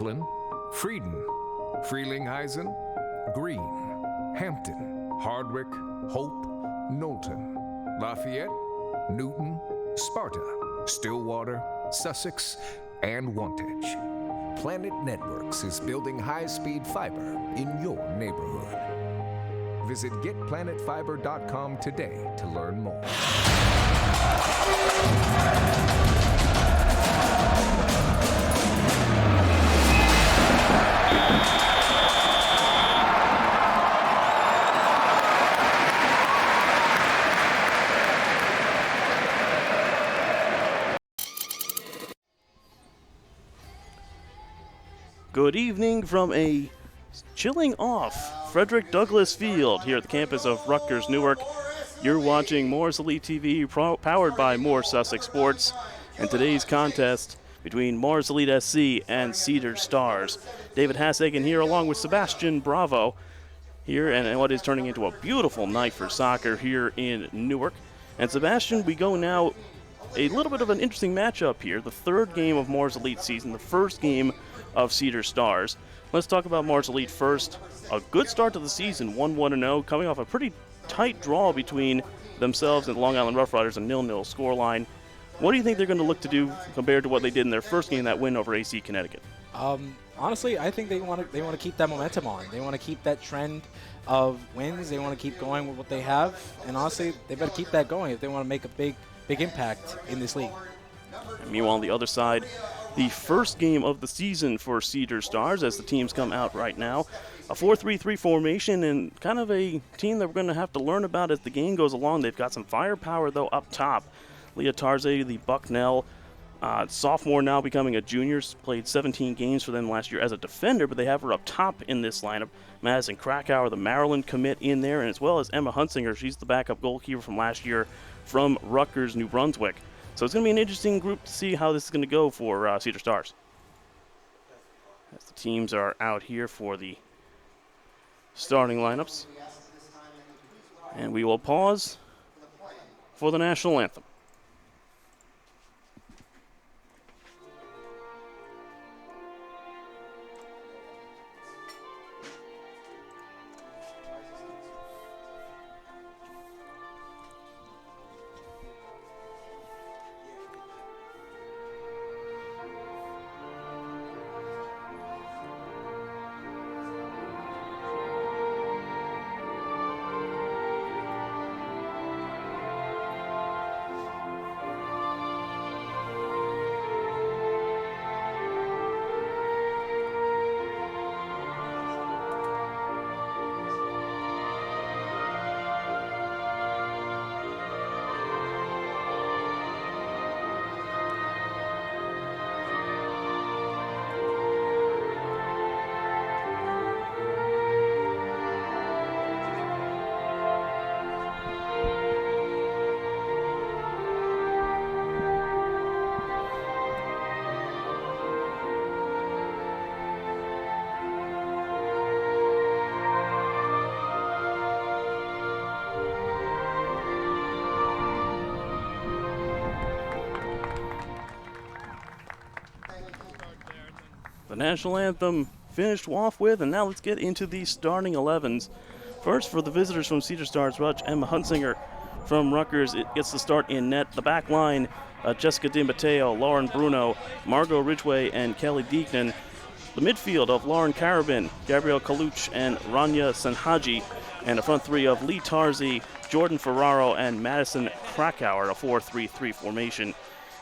Brooklyn, Frieden, Frelinghuysen, Green, Hampton, Hardwick, Hope, Knowlton, Lafayette, Newton, Sparta, Stillwater, Sussex, and Wantage. Planet Networks is building high-speed fiber in your neighborhood. Visit getplanetfiber.com today to learn more. Good evening from a chilling off Frederick Douglass Field here at the campus of Rutgers Newark. You're watching Moore's Elite TV powered by Moore Sussex Sports, and today's contest between Moore's Elite SC and Cedar Stars. David Hassagen here along with Sebastian Bravo here, and what is turning into a beautiful night for soccer here in Newark. And Sebastian, we go now a little bit of an interesting matchup here. The third game of Moore's Elite season, the first game of Cedar Stars. Let's talk about Moore's Elite first. A good start to the season, 1-1-0, coming off a pretty tight draw between themselves and the Long Island Rough Riders, a 0-0 scoreline. What do you think they're going to look to do compared to what they did in their first game, that win over AC Connecticut? Honestly, I think they want to keep that momentum on. They want to keep that trend of wins. They want to keep going with what they have, and honestly, they better keep that going if they want to make a big impact in this league. And meanwhile, on the other side, the first game of the season for Cedar Stars as the teams come out right now. A 4-3-3 formation, and kind of a team that we're going to have to learn about as the game goes along. They've got some firepower, though, up top. Leah Tarze, the Bucknell sophomore, now becoming a junior, played 17 games for them last year as a defender, but they have her up top in this lineup. Madison Krakauer, the Maryland commit, in there, and as well as Emma Hunsinger. She's the backup goalkeeper from last year from Rutgers, New Brunswick. So it's going to be an interesting group to see how this is going to go for Cedar Stars. As the teams are out here for the starting lineups. And we will pause for the national anthem. The national anthem finished off with, and now let's get into the starting 11s. First, for the visitors from Cedar Stars Ruch, Emma Hunsinger from Rutgers, it gets the start in net. The back line, Jessica DiMatteo, Lauren Bruno, Margot Ridgway, and Kelly Deeknan. The midfield of Lauren Carabin, Gabrielle Kaluch, and Rania Sanhaji, and the front three of Lee Tarzi, Jordan Ferraro, and Madison Krakauer, a 4-3-3 formation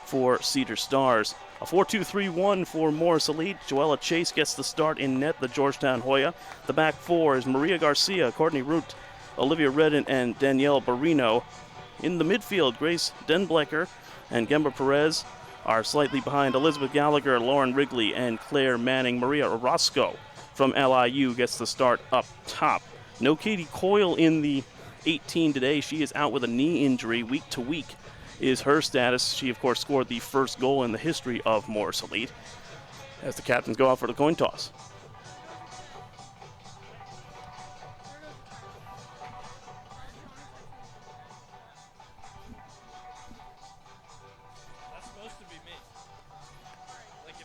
for Cedar Stars. A 4-2-3-1 for Moore's Elite. Joella Chase gets the start in net, the Georgetown Hoya. The back four is Maria Garcia, Courtney Root, Olivia Redden, and Danielle Barino. In the midfield, Grace Denblecker and Gemma Perez are slightly behind Elizabeth Gallagher, Lauren Wrigley, and Claire Manning. Maria Orozco from LIU gets the start up top. No Katie Coyle in the 18 today. She is out with a knee injury week to week is her status. She, of course, scored the first goal in the history of Moore's Elite as the captains go out for the coin toss.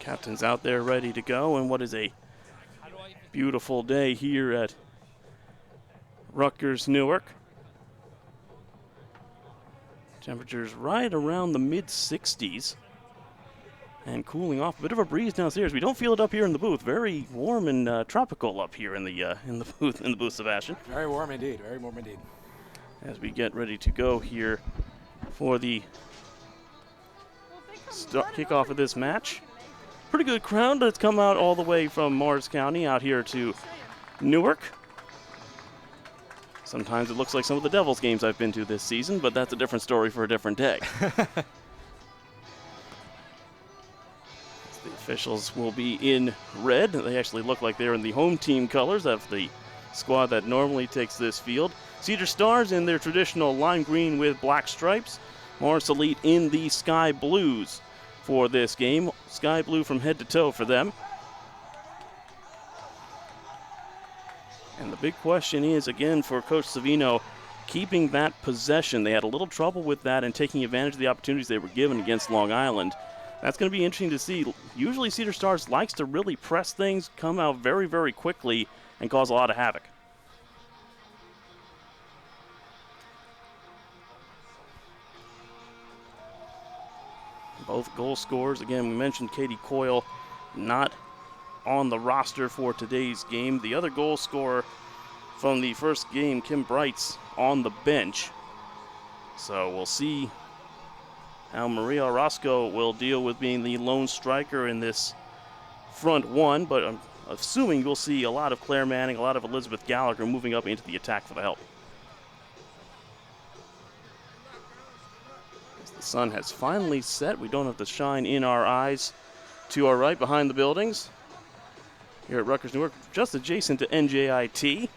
Captain's out there ready to go, and what is a beautiful day here at Rutgers Newark. Temperatures right around the mid-60s and cooling off. A bit of a breeze downstairs. We don't feel it up here in the booth. Very warm and tropical up here in the booth, Sebastian. Very warm indeed. Very warm indeed. As we get ready to go here for the kickoff of this match. Pretty good crowd that's come out all the way from Morris County out here to Newark. Sometimes it looks like some of the Devils games I've been to this season, but that's a different story for a different day. The officials will be in red. They actually look like they're in the home team colors of the squad that normally takes this field. Cedar Stars in their traditional lime green with black stripes. Morris Elite in the sky blues for this game. Sky blue from head to toe for them. And the big question is, again, for Coach Savino, keeping that possession. They had a little trouble with that and taking advantage of the opportunities they were given against Long Island. That's going to be interesting to see. Usually Cedar Stars likes to really press things, come out very, very quickly, and cause a lot of havoc. Both goal scorers, again, we mentioned Katie Coyle not on the roster for today's game. The other goal scorer from the first game, Kim Bright's on the bench. So we'll see how Maria Orozco will deal with being the lone striker in this front one, but I'm assuming you'll see a lot of Claire Manning, a lot of Elizabeth Gallagher moving up into the attack for the help. As the sun has finally set, we don't have to shine in our eyes to our right behind the buildings. Here at Rutgers Newark, just adjacent to NJIT,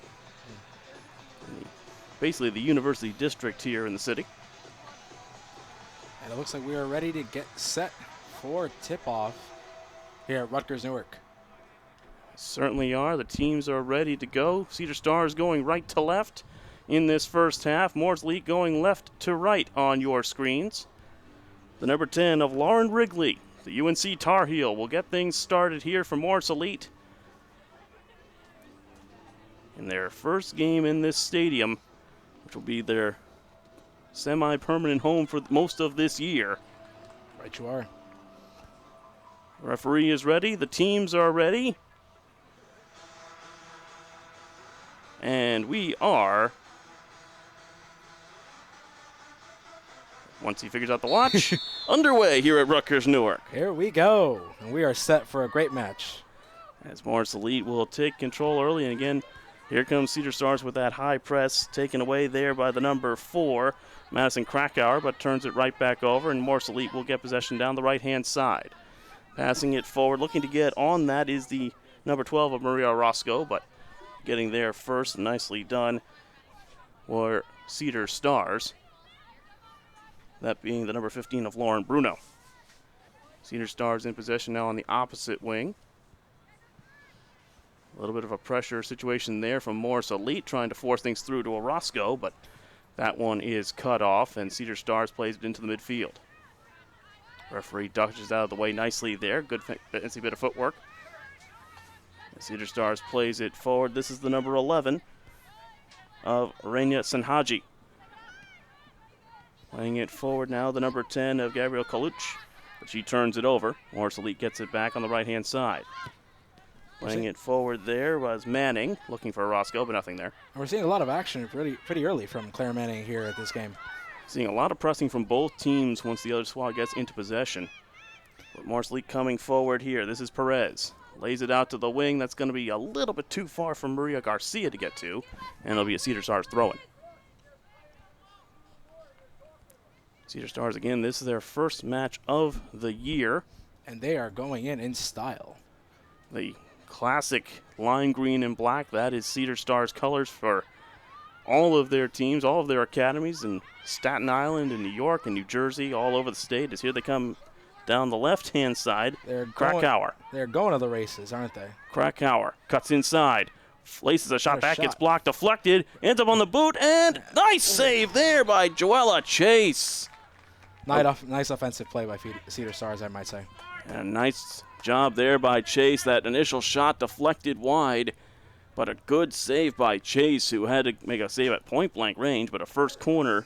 basically the university district here in the city. And it looks like we are ready to get set for tip-off here at Rutgers Newark. Certainly are. The teams are ready to go. Cedar Stars going right to left in this first half. Morris Elite going left to right on your screens. The number 10 of Lauren Wrigley, the UNC Tar Heel, will get things started here for Morris Elite in their first game in this stadium, which will be their semi-permanent home for most of this year. Right you are. The referee is ready. The teams are ready. And we are, once he figures out the watch, underway here at Rutgers Newark. Here we go. And we are set for a great match. As Morris Elite will take control early, and again, here comes Cedar Stars with that high press, taken away there by the number 4, Madison Krakauer, but turns it right back over, and Morris Elite will get possession down the right-hand side. Passing it forward, looking to get on that is the number 12 of Maria Orozco, but getting there first, nicely done for Cedar Stars. That being the number 15 of Lauren Bruno. Cedar Stars in possession now on the opposite wing. A little bit of a pressure situation there from Morris Elite, trying to force things through to Orozco, but that one is cut off, and Cedar Stars plays it into the midfield. Referee dodges out of the way nicely there. Good fancy bit of footwork. Cedar Stars plays it forward. This is the number 11 of Rania Sanhaji. Playing it forward now, the number 10 of Gabrielle Kaluch, but she turns it over. Morris Elite gets it back on the right-hand side. Playing it forward there was Manning, looking for Orozco, but nothing there. And we're seeing a lot of action pretty early from Claire Manning here at this game. Seeing a lot of pressing from both teams once the other squad gets into possession. But Morris Elite coming forward here. This is Perez. Lays it out to the wing. That's going to be a little bit too far for Maria Garcia to get to, and it'll be a Cedar Stars throw-in. Cedar Stars, again, this is their first match of the year. And they are going in style. The classic lime green and black, that is Cedar Stars colors for all of their teams, all of their academies in Staten Island and New York and New Jersey, all over the state. As here they come down the left-hand side. Krakauer. They're going to the races, aren't they? Krakauer cuts inside. Laces a shot back, gets blocked, deflected, ends up on the boot, and nice save there by Joella Chase. Nice offensive play by Cedar Stars, I might say. And a nice job there by Chase. That initial shot deflected wide, but a good save by Chase, who had to make a save at point-blank range, but a first corner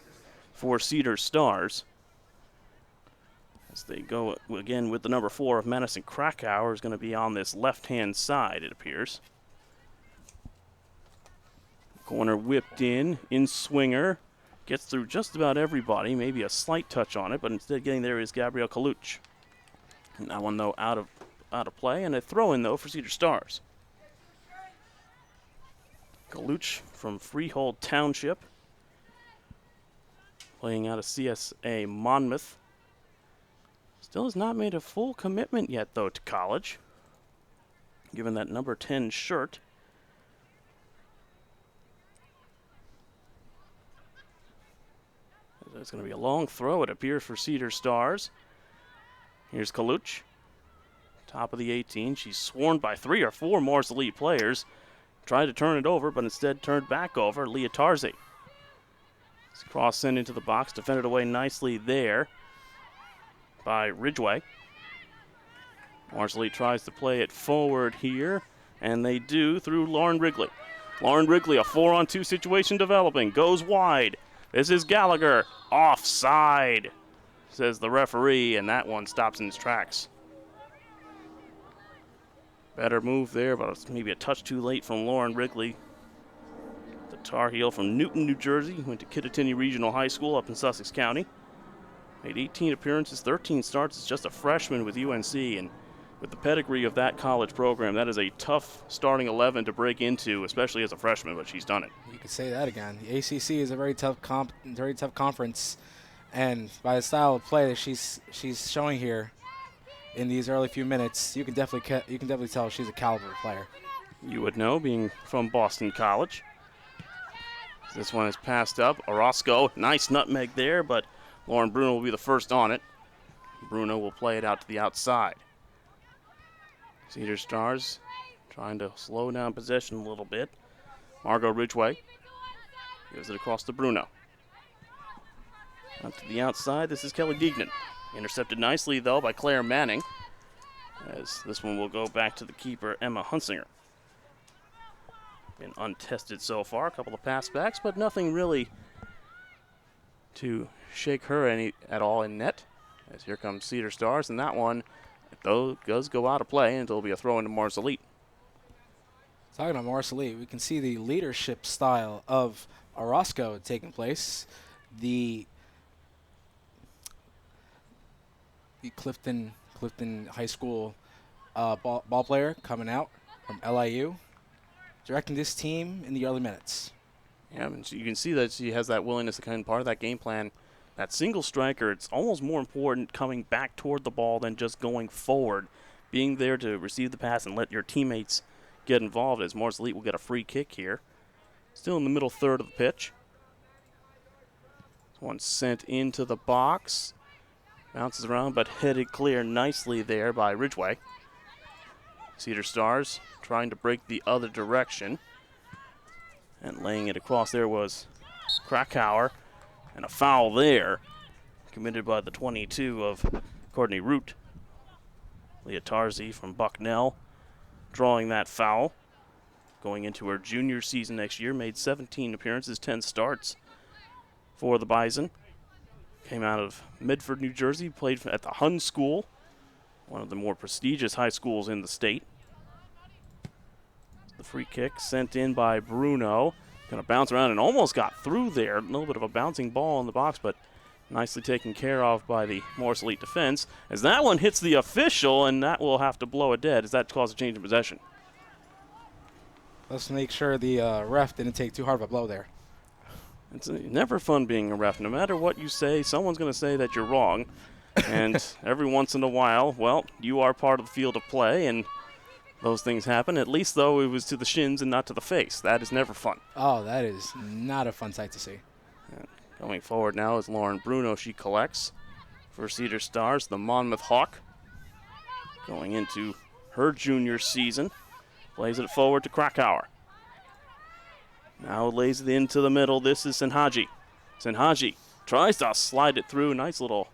for Cedar Stars. As they go again with the number 4 of Madison Krakauer, is going to be on this left-hand side, it appears. Corner whipped in swinger. Gets through just about everybody, maybe a slight touch on it, but instead getting there is Gabriel Kaluch. And that one, though, out of play, and a throw-in, though, for Cedar Stars. Kaluch from Freehold Township, playing out of CSA Monmouth. Still has not made a full commitment yet, though, to college, given that number 10 shirt. It's going to be a long throw, it appears, for Cedar Stars. Here's Kaluch, top of the 18. She's swarmed by 3 or 4 Morris Elite players. Tried to turn it over, but instead turned back over. Leah Tarzi. Cross sent into the box, defended away nicely there by Ridgway. Morris Elite tries to play it forward here, and they do through Lauren Wrigley. Lauren Wrigley, a 4-on-2 situation developing, goes wide. This is Gallagher, offside, says the referee, and that one stops in its tracks. Better move there, but it's maybe a touch too late from Lauren Wrigley. The Tar Heel from Newton, New Jersey, went to Kittatinny Regional High School up in Sussex County. Made 18 appearances, 13 starts as just a freshman with UNC, and with the pedigree of that college program, that is a tough starting 11 to break into, especially as a freshman, but she's done it. You could say that again. The ACC is a very tough conference, and by the style of play that she's showing here in these early few minutes, you can definitely tell she's a caliber player. You would know, being from Boston College. This one is passed up. Orozco, nice nutmeg there, but Lauren Bruno will be the first on it. Bruno will play it out to the outside. Cedar Stars trying to slow down possession a little bit. Margot Ridgway gives it across to Bruno. Out to the outside, this is Kelly Deignan. Intercepted nicely, though, by Claire Manning, as this one will go back to the keeper, Emma Hunsinger. Been untested so far, a couple of pass backs, but nothing really to shake her at all in net. As here comes Cedar Stars, and that one, though, does go out of play, and it'll be a throw into Morris Elite. Talking about Morris Elite, we can see the leadership style of Orozco taking place. The Clifton High School ball player coming out from LIU, directing this team in the early minutes. Yeah, I mean, you can see that she has that willingness to kind of part of that game plan. That single striker, it's almost more important coming back toward the ball than just going forward. Being there to receive the pass and let your teammates get involved, as Morris Elite will get a free kick here. Still in the middle third of the pitch. One sent into the box. Bounces around, but headed clear nicely there by Ridgway. Cedar Stars trying to break the other direction. And laying it across there was Krakauer. And a foul there, committed by the 22 of Courtney Root. Leah Tarzi from Bucknell drawing that foul. Going into her junior season next year, made 17 appearances, 10 starts for the Bison. Came out of Medford, New Jersey, played at the Hun School, one of the more prestigious high schools in the state. The free kick sent in by Bruno. Going to bounce around and almost got through there. A little bit of a bouncing ball in the box, but nicely taken care of by the Morris Elite defense. As that one hits the official, and that will have to blow it dead as that caused a change in possession. Let's make sure the ref didn't take too hard of a blow there. It's never fun being a ref. No matter what you say, someone's going to say that you're wrong. And every once in a while, well, you are part of the field of play, and those things happen. At least, though, it was to the shins and not to the face. That is never fun. Oh, that is not a fun sight to see. And going forward now is Lauren Bruno. She collects for Cedar Stars, the Monmouth Hawk. Going into her junior season. Plays it forward to Krakauer. Now lays it into the middle. This is Senhaji. Senhaji tries to slide it through. Nice little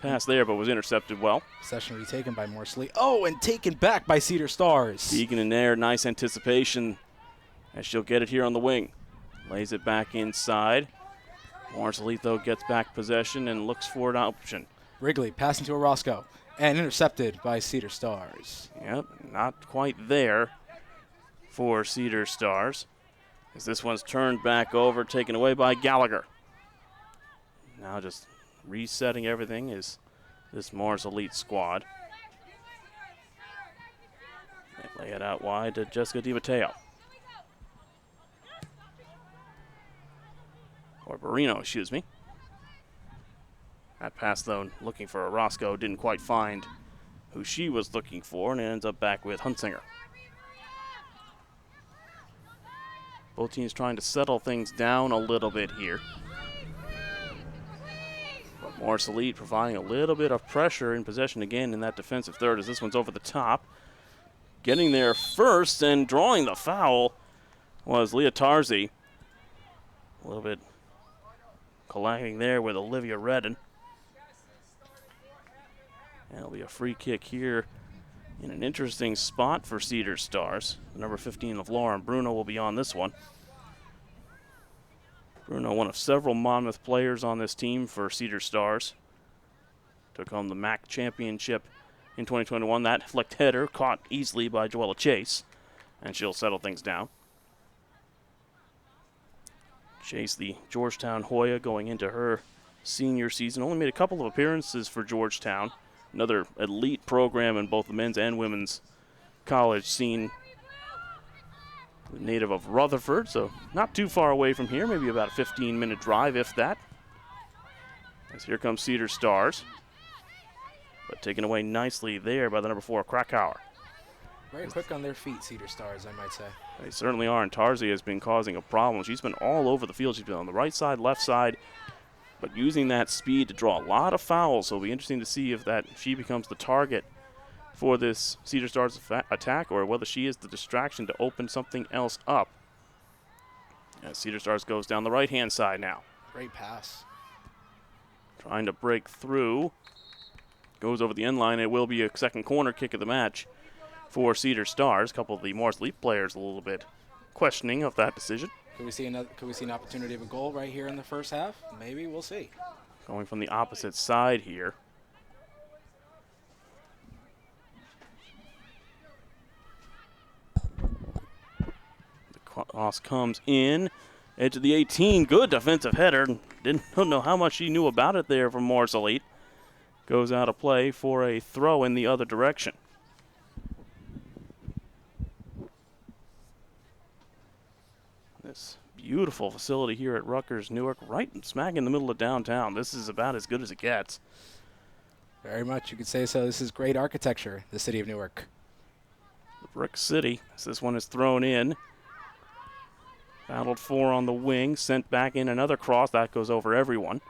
pass there, but was intercepted well. Possession retaken by Morsley. Oh, and taken back by Cedar Stars. Deegan in there, nice anticipation as she'll get it here on the wing. Lays it back inside. Morsley, though, gets back possession and looks for an option. Wrigley passing to Orozco and intercepted by Cedar Stars. Yep, not quite there for Cedar Stars, as this one's turned back over, taken away by Gallagher. Now just resetting everything is this Mars Elite squad. They lay it out wide to Jessica DiMatteo. Or Barino, excuse me. That pass, though, looking for Orozco, didn't quite find who she was looking for, and it ends up back with Huntsinger. Both teams trying to settle things down a little bit here. But Morris Elite providing a little bit of pressure in possession again in that defensive third as this one's over the top. Getting there first and drawing the foul was Leah Tarzi. A little bit colliding there with Olivia Redden. And it'll be a free kick here in an interesting spot for Cedar Stars. Number 15 of Lauren Bruno will be on this one. Bruno, one of several Monmouth players on this team for Cedar Stars. Took home the MAC championship in 2021. That flicked header caught easily by Joella Chase, and she'll settle things down. Chase, the Georgetown Hoya, going into her senior season. Only made a couple of appearances for Georgetown. Another elite program in both the men's and women's college scene. Native of Rutherford, so not too far away from here, maybe about a 15-minute drive, if that. As here comes Cedar Stars. But taken away nicely there by the number 4, Krakauer. Very quick on their feet, Cedar Stars, I might say. They certainly are, and Tarzi has been causing a problem. She's been all over the field. She's been on the right side, left side, but using that speed to draw a lot of fouls. So it'll be interesting to see if she becomes the target for this Cedar Stars attack, or whether she is the distraction to open something else up. As Cedar Stars goes down the right-hand side now. Great pass. Trying to break through. Goes over the end line. It will be a second corner kick of the match for Cedar Stars. A couple of the Morris Leaf players a little bit questioning of that decision. Could we see an opportunity of a goal right here in the first half? Maybe, we'll see. Going from the opposite side here. The cross comes in. Edge of the 18. Good defensive header. Don't know how much she knew about it there from Morris Elite. Goes out of play for a throw in the other direction. This beautiful facility here at Rutgers Newark, right smack in the middle of downtown. This is about as good as it gets. Very much, you could say so. This is great architecture, the city of Newark. The Brick City, as this one is thrown in. Battled for on the wing, sent back in another cross. That goes over everyone.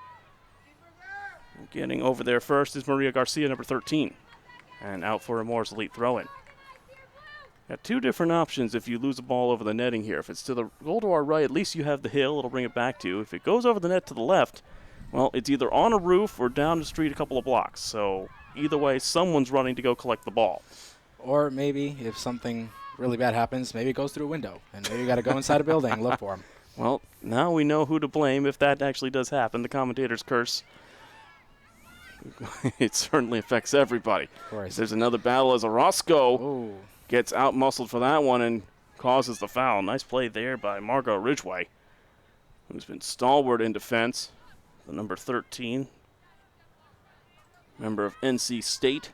Getting over there first is Maria Garcia, number 13. And out for a Morris Elite throw-in. Got two different options if you lose the ball over the netting here. If it's to the goal to our right, at least you have the hill. It'll bring it back to you. If it goes over the net to the left, well, it's either on a roof or down the street a couple of blocks. So either way, someone's running to go collect the ball. Or maybe if something really bad happens, maybe it goes through a window. And maybe you got to go inside a building and look for them. Well, now we know who to blame if that actually does happen. The commentator's curse. It certainly affects everybody. Of course. There's another battle as Orozco gets out-muscled for that one and causes the foul. Nice play there by Margot Ridgway, who's been stalwart in defense. The number 13, member of NC State.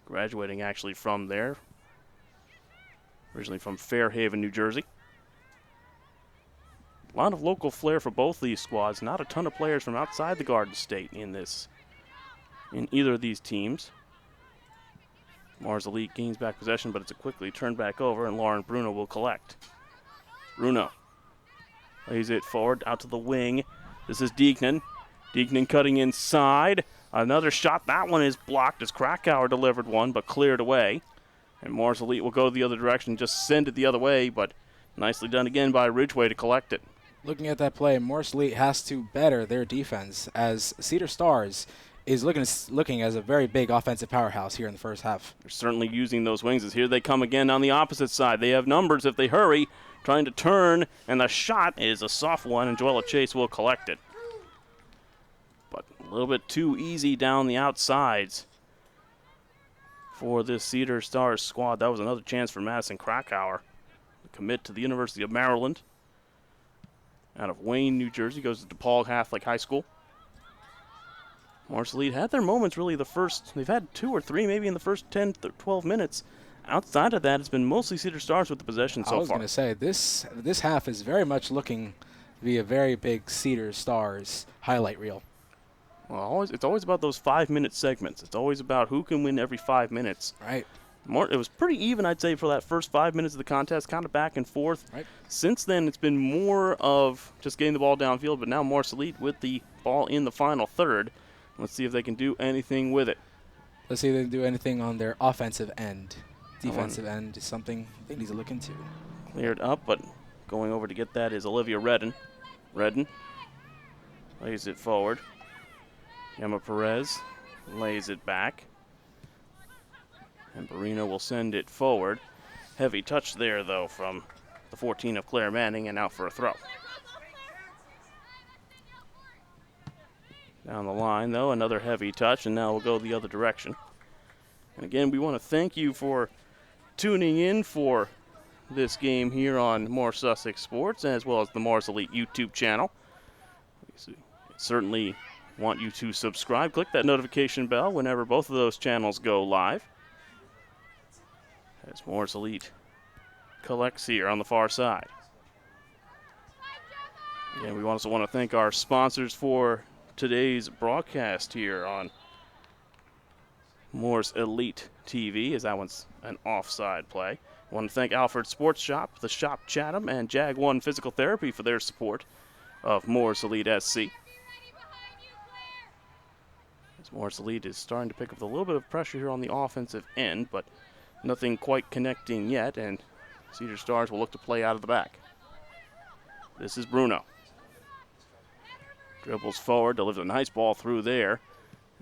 Graduating actually from there. Originally from Fairhaven, New Jersey. A lot of local flair for both these squads. Not a ton of players from outside the Garden State in either of these teams. Mars Elite gains back possession, but it's a quickly turned back over, and Lauren Bruno will collect. Bruno lays it forward out to the wing. This is Deignan. Deignan cutting inside. Another shot. That one is blocked as Krakauer delivered one, but cleared away. And Mars Elite will go the other direction, just send it the other way, but nicely done again by Ridgway to collect it. Looking at that play, Morris Elite has to better their defense as Cedar Stars is looking as a very big offensive powerhouse here in the first half. They're certainly using those wings as here they come again on the opposite side. They have numbers if they hurry, trying to turn, and the shot is a soft one, and Joella Chase will collect it. But a little bit too easy down the outsides for this Cedar Stars squad. That was another chance for Madison Krakauer to commit to the University of Maryland. Out of Wayne, New Jersey, goes to DePaul Catholic High School. Morris Elite had their moments really they've had 2 or 3 maybe in the first 10 to 12 minutes. Outside of that, it's been mostly Cedar Stars with the possession so far. I was going to say, this half is very much looking to be a very big Cedar Stars highlight reel. Well, it's always about those 5-minute segments. It's always about who can win every 5 minutes. Right. It was pretty even, I'd say, for that first 5 minutes of the contest, kind of back and forth. Right. Since then, it's been more of just getting the ball downfield, but now Morris Elite with the ball in the final third. Let's see if they can do anything with it. Let's see if they can do anything on their offensive end. Defensive end is something they need to look into. Cleared up, but going over to get that is Olivia Redden. Redden lays it forward. Emma Perez lays it back. And Barino will send it forward. Heavy touch there, though, from the 14 of Claire Manning, and out for a throw. Down the line, though, another heavy touch, and now we'll go the other direction. And again, we want to thank you for tuning in for this game here on More Sussex Sports, as well as the Morris Elite YouTube channel. We certainly want you to subscribe. Click that notification bell whenever both of those channels go live. As Morris Elite collects here on the far side. Again, we also want to thank our sponsors for today's broadcast here on Morris Elite TV, as that one's an offside play. I want to thank Alfred Sports Shop, The Shop Chatham, and Jag 1 Physical Therapy for their support of Morris Elite SC. As Morris Elite is starting to pick up a little bit of pressure here on the offensive end, but nothing quite connecting yet, and Cedar Stars will look to play out of the back. This is Bruno. Dribbles forward, delivers a nice ball through there.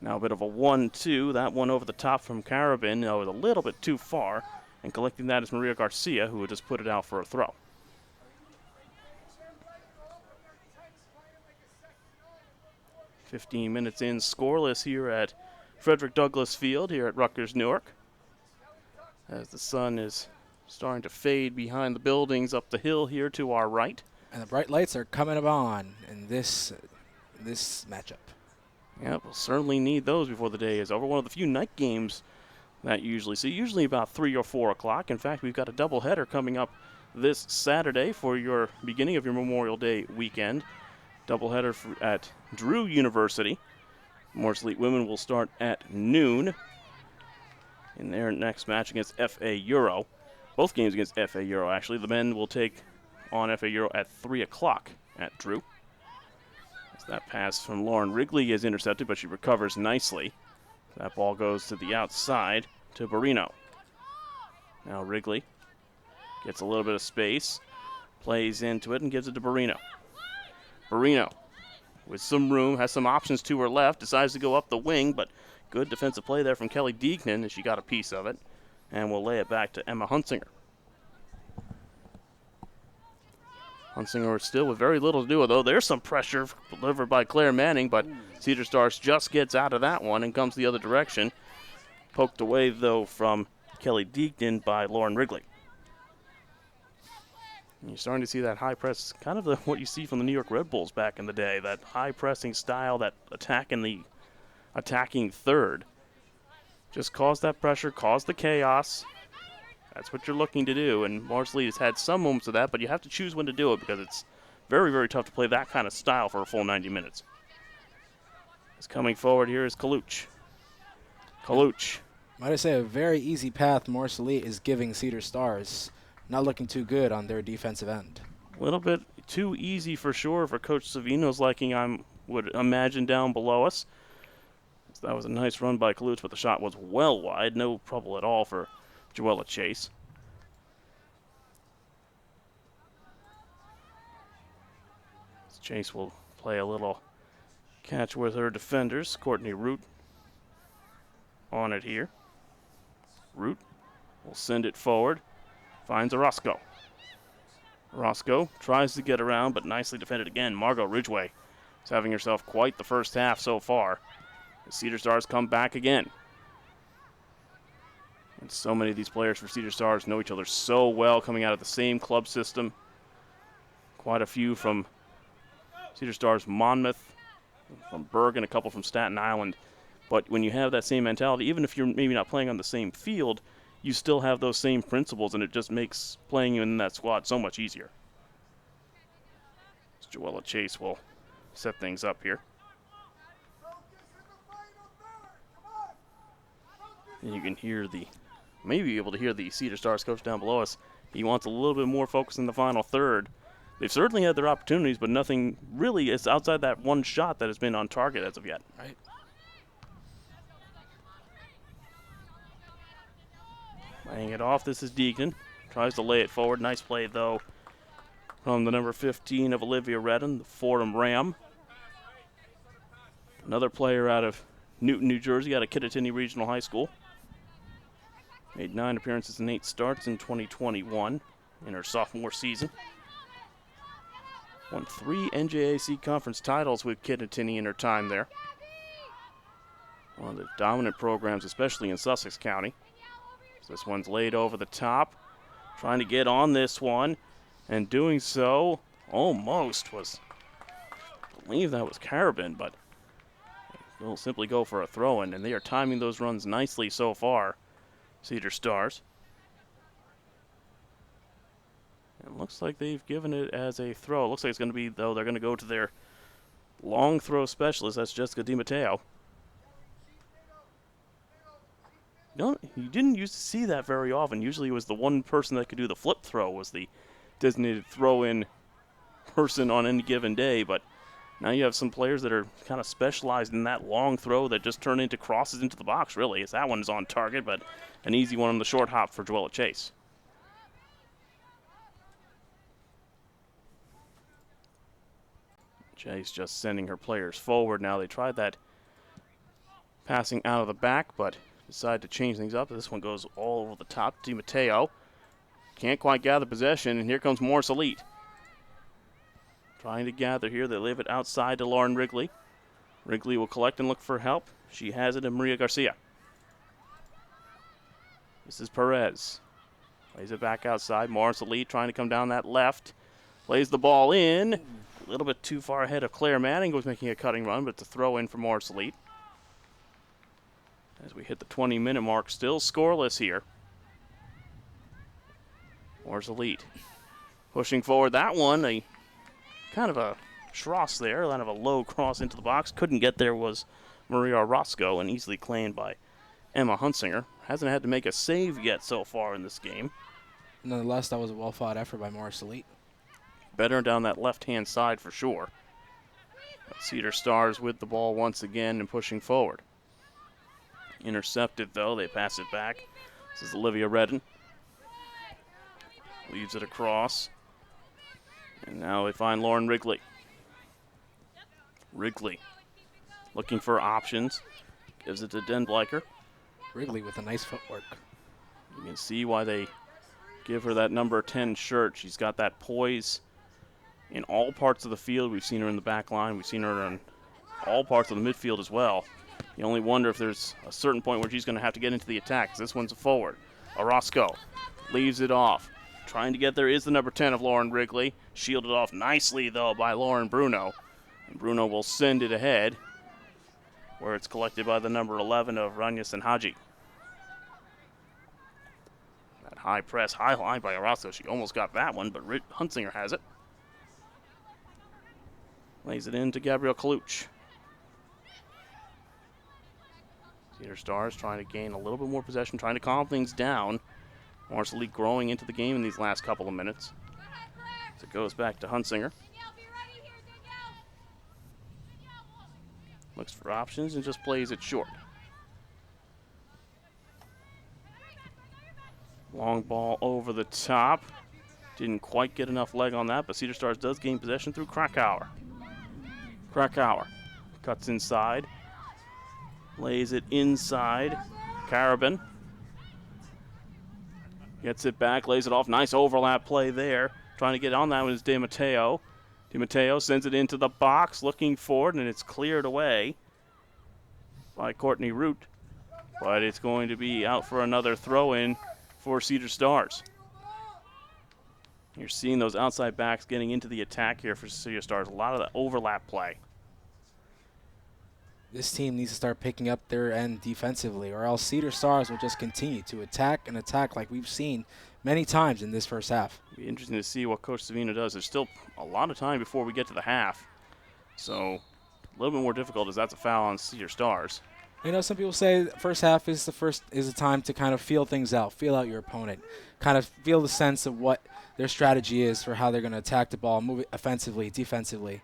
Now a bit of a 1-2. That one over the top from Carabin. It was a little bit too far. And collecting that is Maria Garcia, who would just put it out for a throw. "15 minutes in, scoreless here at Frederick Douglass Field here at Rutgers Newark. As the sun is starting to fade behind the buildings up the hill here to our right. And the bright lights are coming on in this matchup. Yeah, we'll certainly need those before the day is over. One of the few night games that usually about 3 or 4 o'clock. In fact, we've got a doubleheader coming up this Saturday for your beginning of your Memorial Day weekend. Doubleheader at Drew University. Morris Elite women will start at noon in their next match against FA Euro. Both games against FA Euro, actually. The men will take on FA Euro at 3 o'clock at Drew. As that pass from Lauren Wrigley is intercepted, but she recovers nicely. That ball goes to the outside to Barino. Now Wrigley gets a little bit of space, plays into it, and gives it to Barino. Barino, with some room, has some options to her left, decides to go up the wing, but good defensive play there from Kelly Deignan as she got a piece of it, and will lay it back to Emma Hunsinger. Hunsinger still with very little to do, although there's some pressure delivered by Claire Manning, but Cedar Stars just gets out of that one and comes the other direction. Poked away, though, from Kelly Deignan by Lauren Wrigley. And you're starting to see that high press, kind of what you see from the New York Red Bulls back in the day, that high pressing style, that attack in the attacking third. Just cause that pressure, cause the chaos. That's what you're looking to do, and Morris Elite has had some moments of that, but you have to choose when to do it because it's very, very tough to play that kind of style for a full 90 minutes. As coming forward here is Kaluch. Kaluch. Might I say a very easy path Morris Elite is giving Cedar Stars. Not looking too good on their defensive end. A little bit too easy for sure for Coach Savino's liking, I would imagine, down below us. So that was a nice run by Kaluch, but the shot was well wide. No trouble at all for Joella Chase. Chase will play a little catch with her defenders. Courtney Root on it here. Root will send it forward. Finds Orozco. Orozco tries to get around, but nicely defended again. Margot Ridgway is having herself quite the first half so far. The Cedar Stars come back again. And so many of these players for Cedar Stars know each other so well, coming out of the same club system. Quite a few from Cedar Stars Monmouth, from Bergen, a couple from Staten Island. But when you have that same mentality, even if you're maybe not playing on the same field, you still have those same principles, and it just makes playing in that squad so much easier. Joella Chase will set things up here. And you can hear maybe able to hear the Cedar Stars coach down below us. He wants a little bit more focus in the final third. They've certainly had their opportunities, but nothing really is outside that one shot that has been on target as of yet. Right. Laying it off, this is Deacon. Tries to lay it forward. Nice play, though, from the number 15 of Olivia Redden, the Fordham Ram. Another player out of Newton, New Jersey, out of Kittatinny Regional High School. Made 9 appearances and 8 starts in 2021 in her sophomore season. Won 3 NJAC conference titles with Kittatinny in her time there. One of the dominant programs, especially in Sussex County. So this one's laid over the top. Trying to get on this one. And doing so almost was, I believe that was Carabin, but they'll simply go for a throw-in. And they are timing those runs nicely so far, Cedar Stars. It looks like they've given it as a throw. It looks like it's going to be, though, they're going to go to their long throw specialist. That's Jessica DiMatteo. You didn't used to see that very often. Usually it was the one person that could do the flip throw was the designated throw-in person on any given day. But now you have some players that are kind of specialized in that long throw that just turn into crosses into the box, really. As that one is on target, but an easy one on the short hop for Joella Chase. Chase just sending her players forward now. They tried that passing out of the back, but decide to change things up. This one goes all over the top. DiMatteo can't quite gather possession, and here comes Morris Elite. Trying to gather here. They leave it outside to Lauren Wrigley. Wrigley will collect and look for help. She has it in Maria Garcia. This is Perez. Plays it back outside. Morris Elite trying to come down that left. Plays the ball in. A little bit too far ahead of Claire Manning, was making a cutting run, but it's a throw in for Morris Elite. As we hit the 20-minute mark, still scoreless here. Morris Elite pushing forward. That one, a kind of a Schross there, kind of a low cross into the box. Couldn't get there was Maria Orozco, and easily claimed by Emma Hunsinger. Hasn't had to make a save yet so far in this game. Nonetheless, that was a well-fought effort by Morris Elite. Better down that left-hand side for sure. Cedar Stars with the ball once again and pushing forward. Intercepted, though. They pass it back. This is Olivia Redden. Leaves it across. And now they find Lauren Wrigley. Wrigley looking for options. Gives it to Den Bleicher. Wrigley with a nice footwork. You can see why they give her that number 10 shirt. She's got that poise in all parts of the field. We've seen her in the back line. We've seen her in all parts of the midfield as well. You only wonder if there's a certain point where she's going to have to get into the attack. This one's a forward. Orozco leaves it off. Trying to get there is the number 10 of Lauren Wrigley. Shielded off nicely, though, by Lauren Bruno. And Bruno will send it ahead, where it's collected by the number 11 of Rania Senhaji. That high press, high line by Orozco. She almost got that one, but Hunsinger has it. Lays it in to Gabrielle Kaluch. Cedar Stars trying to gain a little bit more possession, trying to calm things down. Morris Elite growing into the game in these last couple of minutes. So it goes back to Hunsinger. Looks for options and just plays it short. Long ball over the top. Didn't quite get enough leg on that, but Cedar Stars does gain possession through Krakauer. Krakauer cuts inside, lays it inside. Carabin gets it back, lays it off. Nice overlap play there. Trying to get on that one is DiMatteo. DiMatteo sends it into the box, looking for it, and it's cleared away by Courtney Root. But it's going to be out for another throw-in for Cedar Stars. You're seeing those outside backs getting into the attack here for Cedar Stars. A lot of the overlap play. This team needs to start picking up their end defensively, or else Cedar Stars will just continue to attack and attack like we've seen many times in this first half. It'll be interesting to see what Coach Savina does. There's still a lot of time before we get to the half. So a little bit more difficult as that's a foul on Cedar Stars. You know, some people say the first half is the time to kind of feel things out, feel out your opponent, kind of feel the sense of what their strategy is for how they're going to attack the ball, move it offensively, defensively.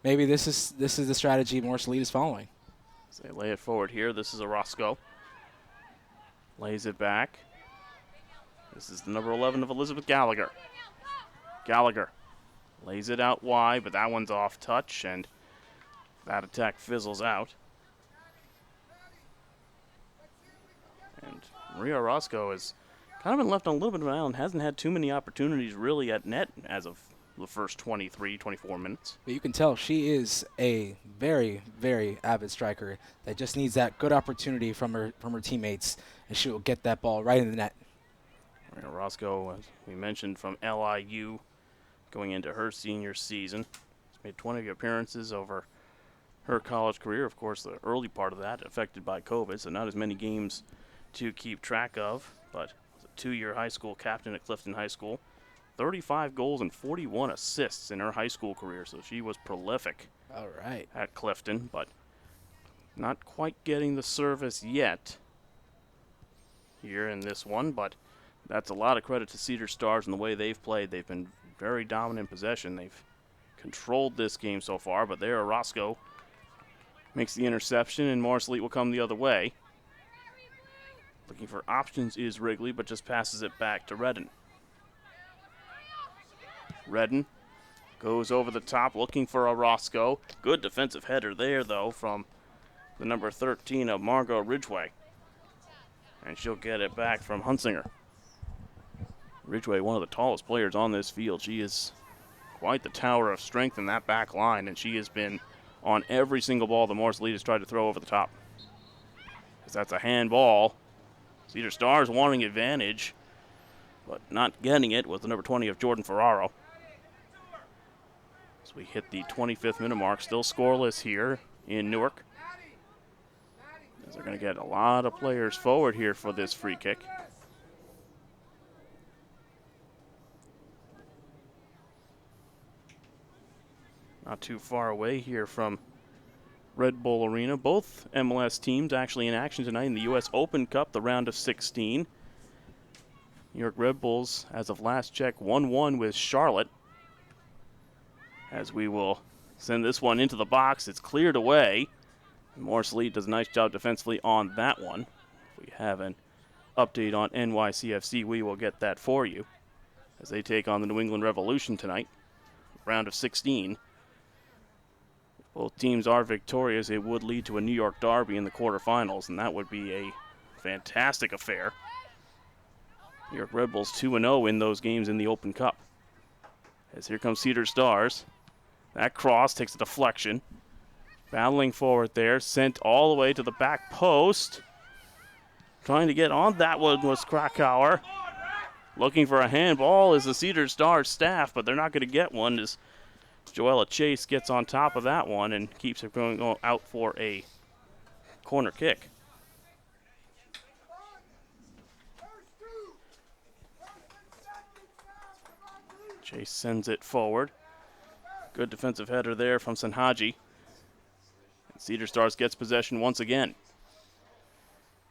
Maybe this is the strategy Morris Elite is following. So they lay it forward here. This is Orozco. Lays it back. This is the number 11 of Elizabeth Gallagher. Gallagher lays it out wide, but that one's off touch, and that attack fizzles out. And Maria Orozco has kind of been left on a little bit of an island, hasn't had too many opportunities really at net as of the first 23, 24 minutes. But you can tell she is a very, very avid striker that just needs that good opportunity from her teammates, and she will get that ball right in the net. Maria Orozco, as we mentioned, from LIU, going into her senior season. She's made 20 appearances over her college career. Of course, the early part of that affected by COVID, so not as many games to keep track of, but was a 2-year high school captain at Clifton High School. 35 goals and 41 assists in her high school career, so she was prolific. All right. At Clifton, but not quite getting the service yet here in this one, but that's a lot of credit to Cedar Stars and the way they've played. They've been very dominant in possession. They've controlled this game so far, but there Orozco makes the interception, and Morris Elite will come the other way. Looking for options is Wrigley, but just passes it back to Redden. Redden goes over the top looking for Orozco. Good defensive header there, though, from the number 13 of Margot Ridgway. And she'll get it back from Hunsinger. Ridgway, one of the tallest players on this field. She is quite the tower of strength in that back line, and she has been on every single ball the Morris Elite has tried to throw over the top. Because that's a handball. Cedar Stars wanting advantage, but not getting it was the number 20 of Jordan Ferraro. As we hit the 25th minute mark, still scoreless here in Newark. As they're going to get a lot of players forward here for this free kick. Not too far away here from Red Bull Arena. Both MLS teams actually in action tonight in the U.S. Open Cup, the round of 16. New York Red Bulls, as of last check, 1-1 with Charlotte. As we will send this one into the box, it's cleared away. Morris Elite does a nice job defensively on that one. If we have an update on NYCFC, we will get that for you as they take on the New England Revolution tonight, round of 16. If both teams are victorious, it would lead to a New York derby in the quarterfinals, and that would be a fantastic affair. New York Red Bulls 2-0 in those games in the Open Cup. As here comes Cedar Stars. That cross takes a deflection. Battling forward there, sent all the way to the back post. Trying to get on that one was Krakauer. Looking for a handball is the Cedar Stars staff, but they're not going to get one as Joella Chase gets on top of that one and keeps it going out for a corner kick. Chase sends it forward. Good defensive header there from Sanhaji. And Cedar Stars gets possession once again.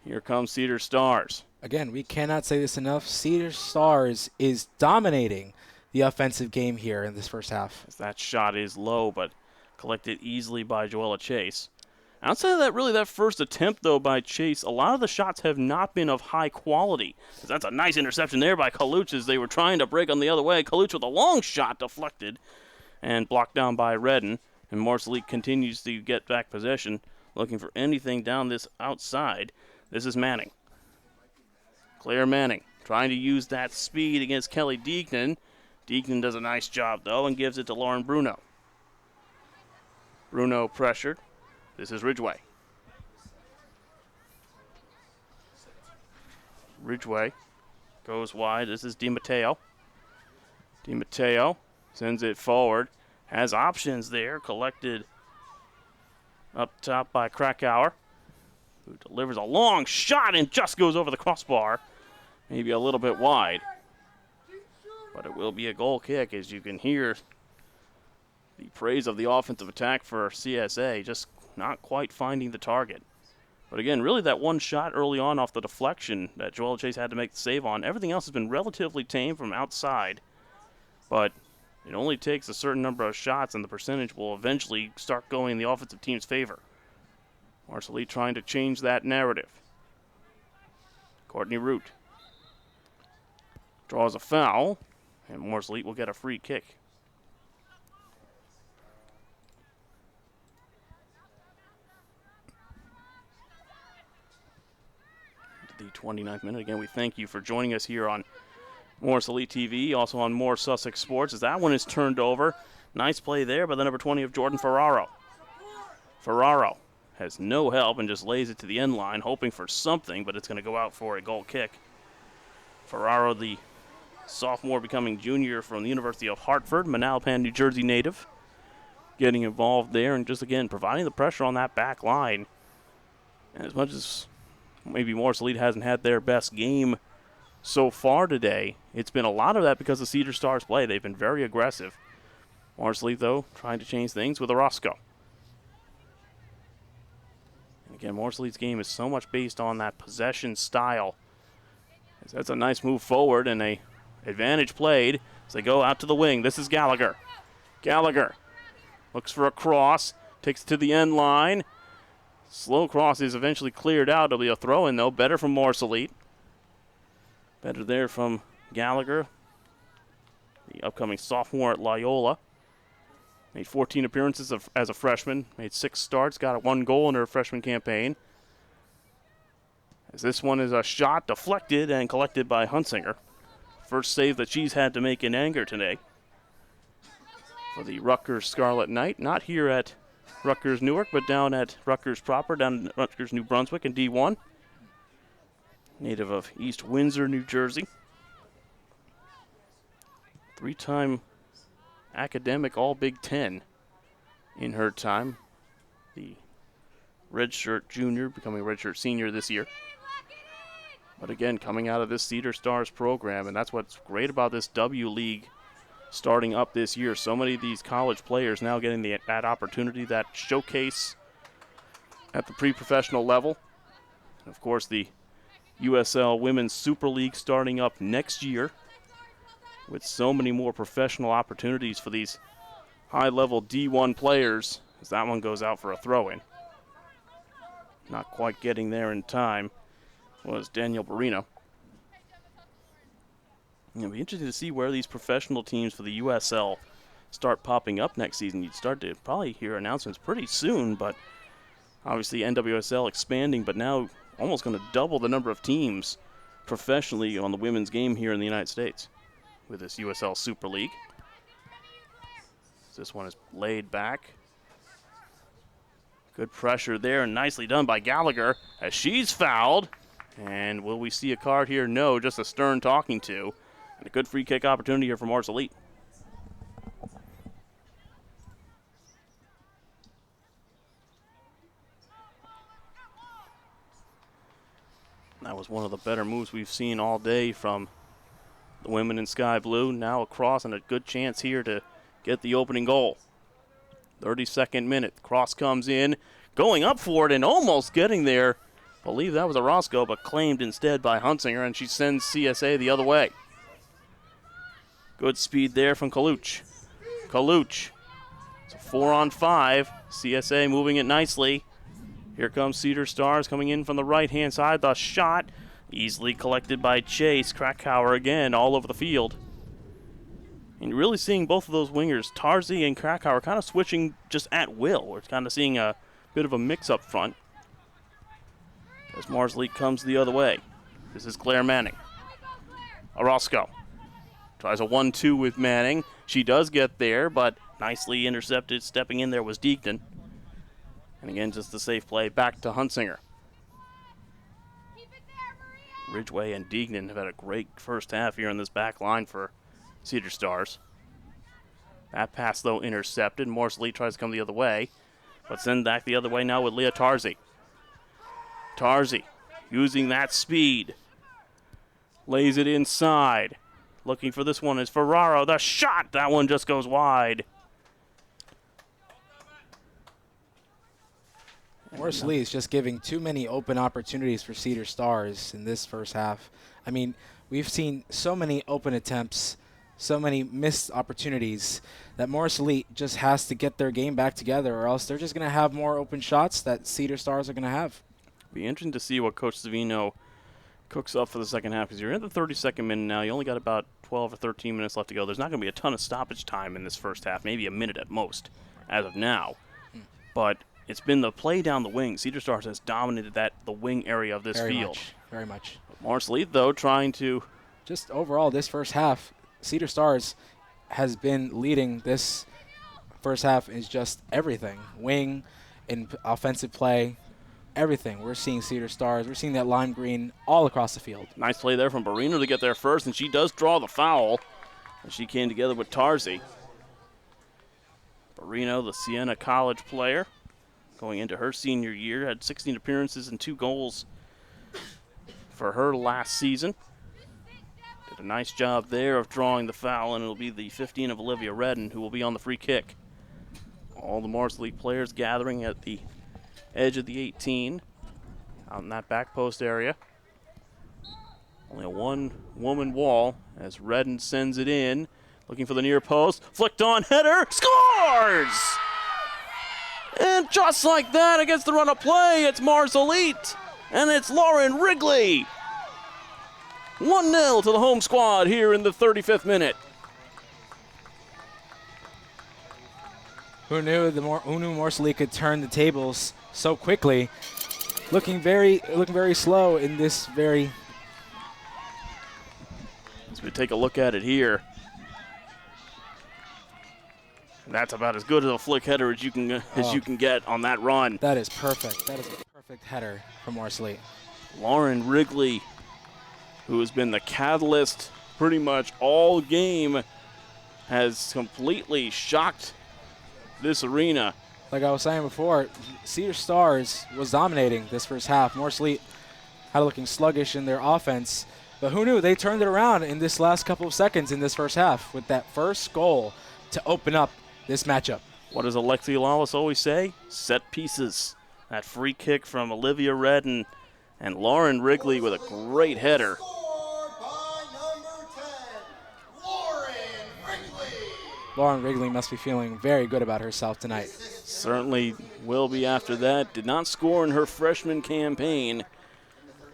Here comes Cedar Stars. Again, we cannot say this enough. Cedar Stars is dominating the offensive game here in this first half. As that shot is low, but collected easily by Joella Chase. Outside of that, really that first attempt, though, by Chase, a lot of the shots have not been of high quality. That's a nice interception there by Kaluch as they were trying to break on the other way. Kaluch with a long shot deflected and blocked down by Redden. And Marcelite continues to get back possession, looking for anything down this outside. This is Manning. Claire Manning trying to use that speed against Kelly Deignan. Deignan does a nice job, though, and gives it to Lauren Bruno. Bruno pressured. This is Ridgway. Ridgway goes wide. This is DiMatteo. DiMatteo sends it forward. Has options there. Collected up top by Krakauer, who delivers a long shot and just goes over the crossbar. Maybe a little bit wide. But it will be a goal kick, as you can hear the praise of the offensive attack for CSA, just not quite finding the target. But again, really that one shot early on off the deflection that Joella Chase had to make the save on. Everything else has been relatively tame from outside. But it only takes a certain number of shots and the percentage will eventually start going in the offensive team's favor. Marcelite trying to change that narrative. Courtney Root draws a foul, and Marcelite will get a free kick. The 29th minute. Again, we thank you for joining us here on Morris Elite TV, also on More Sussex Sports, as that one is turned over. Nice play there by the number 20 of Jordan Ferraro. Ferraro has no help and just lays it to the end line, hoping for something, but it's going to go out for a goal kick. Ferraro, the sophomore becoming junior from the University of Hartford, Manalapan, New Jersey native, getting involved there and just, again, providing the pressure on that back line. And as much as maybe Morris Elite hasn't had their best game so far today, it's been a lot of that because of Cedar Stars' play. They've been very aggressive. Morris Elite, though, trying to change things with Orozco. And again, Morris Elite's game is so much based on that possession style. That's a nice move forward and a advantage played as they go out to the wing. This is Gallagher. Gallagher looks for a cross, takes it to the end line. Slow cross is eventually cleared out. It'll be a throw-in, though. Better from Morris Elite. Better there from Gallagher, the upcoming sophomore at Loyola. Made 14 appearances as a freshman. Made 6 starts. Got 1 goal in her freshman campaign. As this one is a shot deflected and collected by Hunsinger. First save that she's had to make in anger today for the Rutgers Scarlet Knight. Not here at Rutgers Newark, but down at Rutgers proper, down at Rutgers New Brunswick in D1. Native of East Windsor, New Jersey. 3-time academic All-Big Ten in her time. The redshirt junior, becoming a redshirt senior this year. But again, coming out of this Cedar Stars program, and that's what's great about this W League starting up this year. So many of these college players now getting that opportunity, that showcase at the pre-professional level. And of course, the USL Women's Super League starting up next year with so many more professional opportunities for these high-level D1 players, as that one goes out for a throw-in. Not quite getting there in time was Daniel Barino. It'll be interesting to see where these professional teams for the USL start popping up next season. You'd start to probably hear announcements pretty soon, but obviously NWSL expanding, but now almost going to double the number of teams professionally on the women's game here in the United States with this USL Super League. This one is laid back. Good pressure there, and nicely done by Gallagher as she's fouled. And will we see a card here? No, just a stern talking to. And a good free kick opportunity here for Morris Elite. That was one of the better moves we've seen all day from the women in sky blue. Now across, and a good chance here to get the opening goal. 32nd minute. Cross comes in, going up for it and almost getting there. I believe that was Orozco, but claimed instead by Hunsinger, and she sends CSA the other way. Good speed there from Kaluch. Kaluch. It's a 4-on-5. CSA moving it nicely. Here comes Cedar Stars coming in from the right-hand side. The shot easily collected by Chase. Krakauer again all over the field. And you're really seeing both of those wingers, Tarzi and Krakauer, kind of switching just at will. We're kind of seeing a bit of a mix up front as Marsleek comes the other way. This is Claire Manning. Orozco tries a 1-2 with Manning. She does get there, but nicely intercepted. Stepping in there was Deignan. And again, just a safe play back to Hunsinger. Ridgway and Deignan have had a great first half here in this back line for Cedar Stars. That pass, though, intercepted. Morsley tries to come the other way, but send back the other way now with Leah Tarzi. Tarzi using that speed. Lays it inside. Looking for this one is Ferraro. The shot! That one just goes wide. Morris Lee is just giving too many open opportunities for Cedar Stars in this first half. I mean, we've seen so many open attempts, so many missed opportunities that Morris Lee just has to get their game back together, or else they're just going to have more open shots that Cedar Stars are going to have. Be interesting to see what Coach Savino cooks up for the second half, because you're in the 32nd minute now. You only got about 12 or 13 minutes left to go. There's not going to be a ton of stoppage time in this first half, maybe a minute at most as of now. But it's been the play down the wing. Cedar Stars has dominated the wing area of this field. Very much. Morris Lee, though, trying to... Just overall, this first half, Cedar Stars has been leading this first half is just everything. Wing and offensive play, everything. We're seeing Cedar Stars. We're seeing that lime green all across the field. Nice play there from Barino to get there first, and she does draw the foul. And she came together with Tarzi. Barino, the Siena College player, going into her senior year, had 16 appearances and 2 goals for her last season. Did a nice job there of drawing the foul, and it'll be the 15 of Olivia Redden who will be on the free kick. All the Morris League players gathering at the edge of the 18, out in that back post area. Only a one-woman wall as Redden sends it in, looking for the near post. Flicked on, header, scores! And just like that, against the run of play, it's Mars Elite, and it's Lauren Wrigley. 1-0 to the home squad here in the 35th minute. Who knew Morris Lee could turn the tables so quickly? Looking very slow in this very. As we take a look at it here, that's about as good as a flick header as you can get on that run. That is perfect. That is a perfect header from Morris Lee. Lauren Wrigley, who has been the catalyst pretty much all game, has completely shocked this arena. Like I was saying before, Cedar Stars was dominating this first half. Morris Lee had looking sluggish in their offense, but who knew they turned it around in this last couple of seconds in this first half with that first goal to open up this matchup. What does Alexi Lawless always say? Set pieces. That free kick from Olivia Redden and Lauren Wrigley with a great header. Lauren Wrigley must be feeling very good about herself tonight. Certainly will be after that. Did not score in her freshman campaign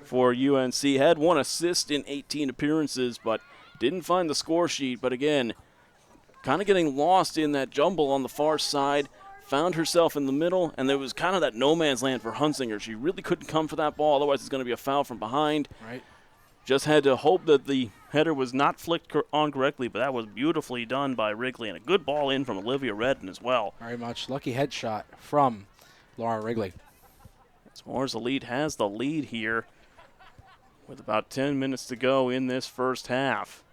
for UNC. Had 1 assist in 18 appearances, but didn't find the score sheet. But again, kind of getting lost in that jumble on the far side. Found herself in the middle, and there was kind of that no man's land for Hunsinger. She really couldn't come for that ball, otherwise it's going to be a foul from behind. Right. Just had to hope that the header was not flicked on correctly, but that was beautifully done by Wrigley, and a good ball in from Olivia Redden as well. Very much lucky headshot from Lauren Wrigley. S'mores Elite has the lead here with about 10 minutes to go in this first half.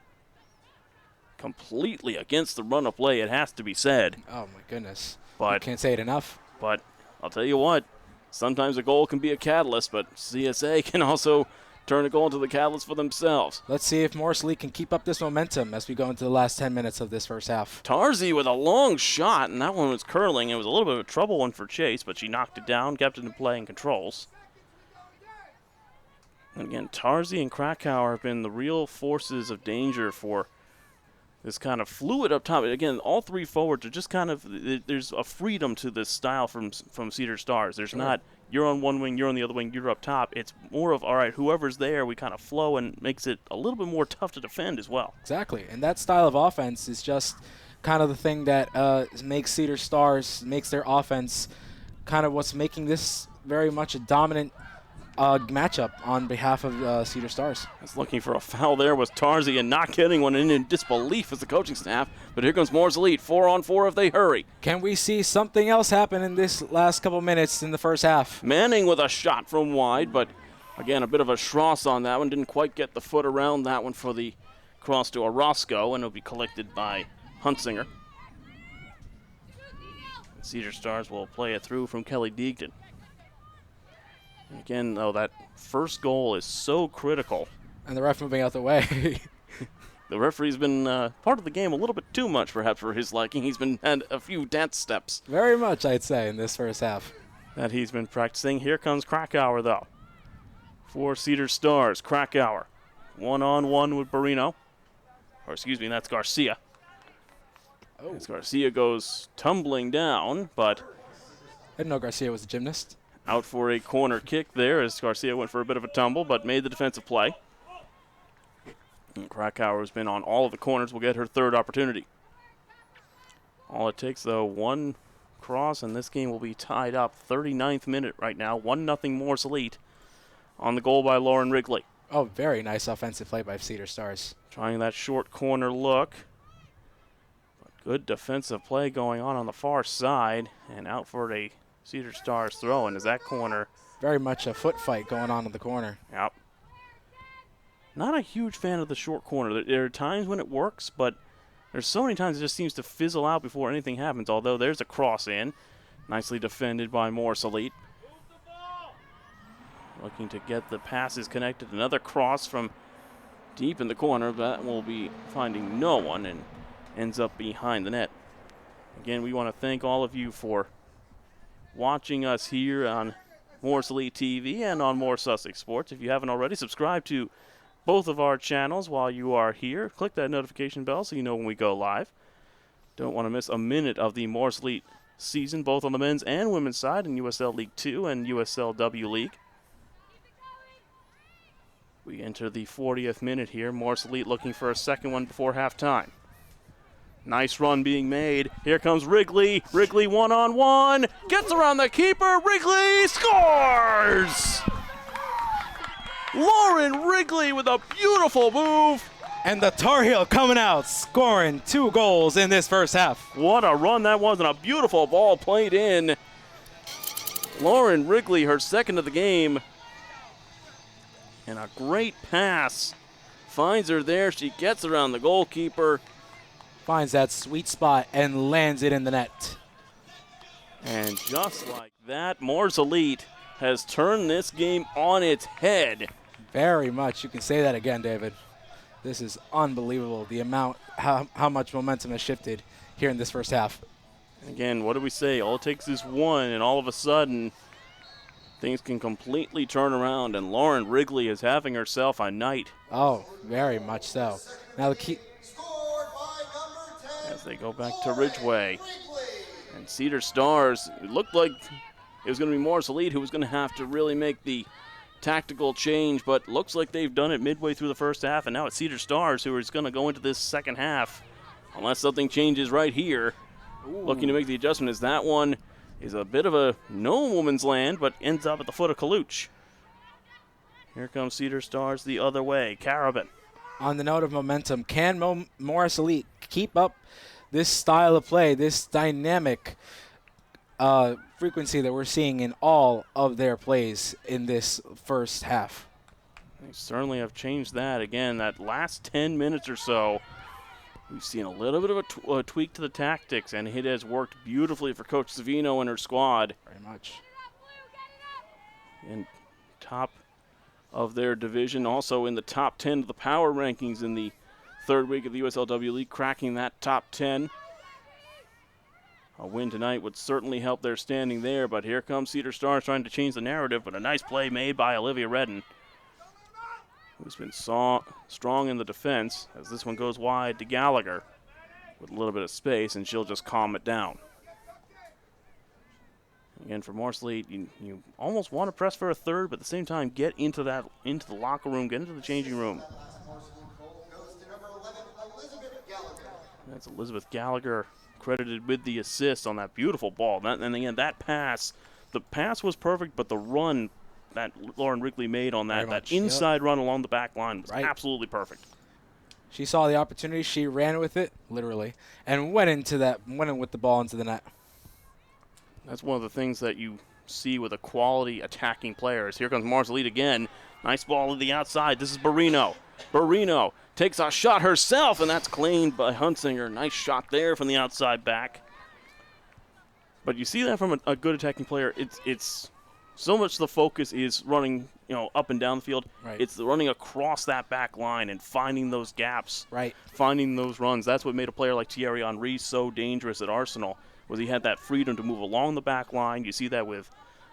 Completely against the run of play, it has to be said. Oh, my goodness. But you can't say it enough. But I'll tell you what, sometimes a goal can be a catalyst, but CSA can also turn a goal into the catalyst for themselves. Let's see if Morris Lee can keep up this momentum as we go into the last 10 minutes of this first half. Tarzi with a long shot, and that one was curling. It was a little bit of a trouble one for Chase, but she knocked it down, kept it in play and controls. And again, Tarzi and Krakauer have been the real forces of danger for this kind of fluid up top. Again, all 3 forwards are just kind of, there's a freedom to this style from Cedar Stars. There's not you're on one wing, you're on the other wing, you're up top. It's more of, all right, whoever's there, we kind of flow, and makes it a little bit more tough to defend as well. Exactly, and that style of offense is just kind of the thing that makes Cedar Stars, makes their offense kind of what's making this very much a dominant matchup on behalf of Cedar Stars. That's looking for a foul there was Tarzi, and not getting one in disbelief as the coaching staff. But here comes Moore's Elite, 4-on-4 if they hurry. Can we see something else happen in this last couple minutes in the first half? Manning with a shot from wide, but again, a bit of a Schross on that one. Didn't quite get the foot around that one for the cross to Orozco, and it'll be collected by Huntsinger. Cedar Stars will play it through from Kelly Deegden. And again, though, that first goal is so critical. And the ref moving out the way. The referee's been part of the game a little bit too much, perhaps, for his liking. He's been had a few dance steps. Very much, I'd say, in this first half. That he's been practicing. Here comes Krakauer, though. For Cedar Stars, Krakauer. 1-on-1 with Barino. Or, excuse me, that's Garcia. Oh. As Garcia goes tumbling down, but I didn't know Garcia was a gymnast. out for a corner kick there as Garcia went for a bit of a tumble, but made the defensive play. And Krakauer has been on all of the corners, will get her third opportunity. All it takes, though, one cross, and this game will be tied up. 39th minute right now, 1-0 Morse Elite on the goal by Lauren Wrigley. Oh, very nice offensive play by Cedar Stars. Trying that short corner look. But good defensive play going on the far side, and out for a Cedar Stars throw, and is that corner. Very much a foot fight going on in the corner. Yep. Not a huge fan of the short corner. There are times when it works, but there's so many times it just seems to fizzle out before anything happens, although there's a cross in. Nicely defended by Morse Elite. Looking to get the passes connected. Another cross from deep in the corner. That will be finding no one and ends up behind the net. Again, we want to thank all of you for watching us here on Morse Elite TV and on More Sussex Sports. If you haven't already, subscribe to both of our channels while you are here. Click that notification bell so you know when we go live. Don't want to miss a minute of the Morse Elite season, both on the men's and women's side in USL League 2 and USLW League. We enter the 40th minute here. Morse Elite looking for a second one before halftime. Nice run being made. Here comes Wrigley. Wrigley one-on-one. Gets around the keeper. Wrigley scores! Lauren Wrigley with a beautiful move. And the Tar Heel coming out, scoring 2 goals in this first half. What a run that was, and a beautiful ball played in. Lauren Wrigley, her second of the game. And a great pass. Finds her there. She gets around the goalkeeper. Finds that sweet spot and lands it in the net. And just like that, Morse Elite has turned this game on its head. Very much. You can say that again, David. This is unbelievable, the amount, how much momentum has shifted here in this first half. Again, what do we say? All it takes is one, and all of a sudden, things can completely turn around, and Lauren Wrigley is having herself a night. Oh, very much so. Now the key. As they go back to Ridgeway. And Cedar Stars, it looked like it was going to be Morse Elite who was going to have to really make the tactical change, but looks like they've done it midway through the first half, and now it's Cedar Stars who is going to go into this second half, unless something changes right here. Ooh. Looking to make the adjustment, as that one is a bit of a no woman's land, but ends up at the foot of Kaluch. Here comes Cedar Stars the other way. Carabin. On the note of momentum, can Morse Elite keep up this style of play, this dynamic frequency that we're seeing in all of their plays in this first half? They certainly have changed that. Again, that last 10 minutes or so, we've seen a little bit of a tweak to the tactics, and it has worked beautifully for Coach Savino and her squad. Very much. And top of their division, also in the top 10 of the power rankings in the third week of the USLW League, cracking that top 10. A win tonight would certainly help their standing there, but here comes Cedar Stars trying to change the narrative, but a nice play made by Olivia Redden, who's been strong in the defense, as this one goes wide to Gallagher with a little bit of space, and she'll just calm it down. Again, for Marceline, you almost want to press for a third, but at the same time, get into the locker room, get into the changing room. That's Elizabeth Gallagher credited with the assist on that beautiful ball. And again, that pass, the pass was perfect, but the run that Lauren Wrigley made on that inside run along the back line was absolutely perfect. She saw the opportunity, she ran with it, literally, and went in with the ball into the net. That's one of the things that you see with a quality attacking players. Here comes Marceline again. Nice ball to the outside. This is Barino. Barino takes a shot herself, and that's cleaned by Hunsinger. Nice shot there from the outside back. But you see that from a good attacking player. It's so much the focus is running, up and down the field. Right. It's the running across that back line and finding those gaps. Right. Finding those runs. That's what made a player like Thierry Henry so dangerous at Arsenal, was he had that freedom to move along the back line. You see that with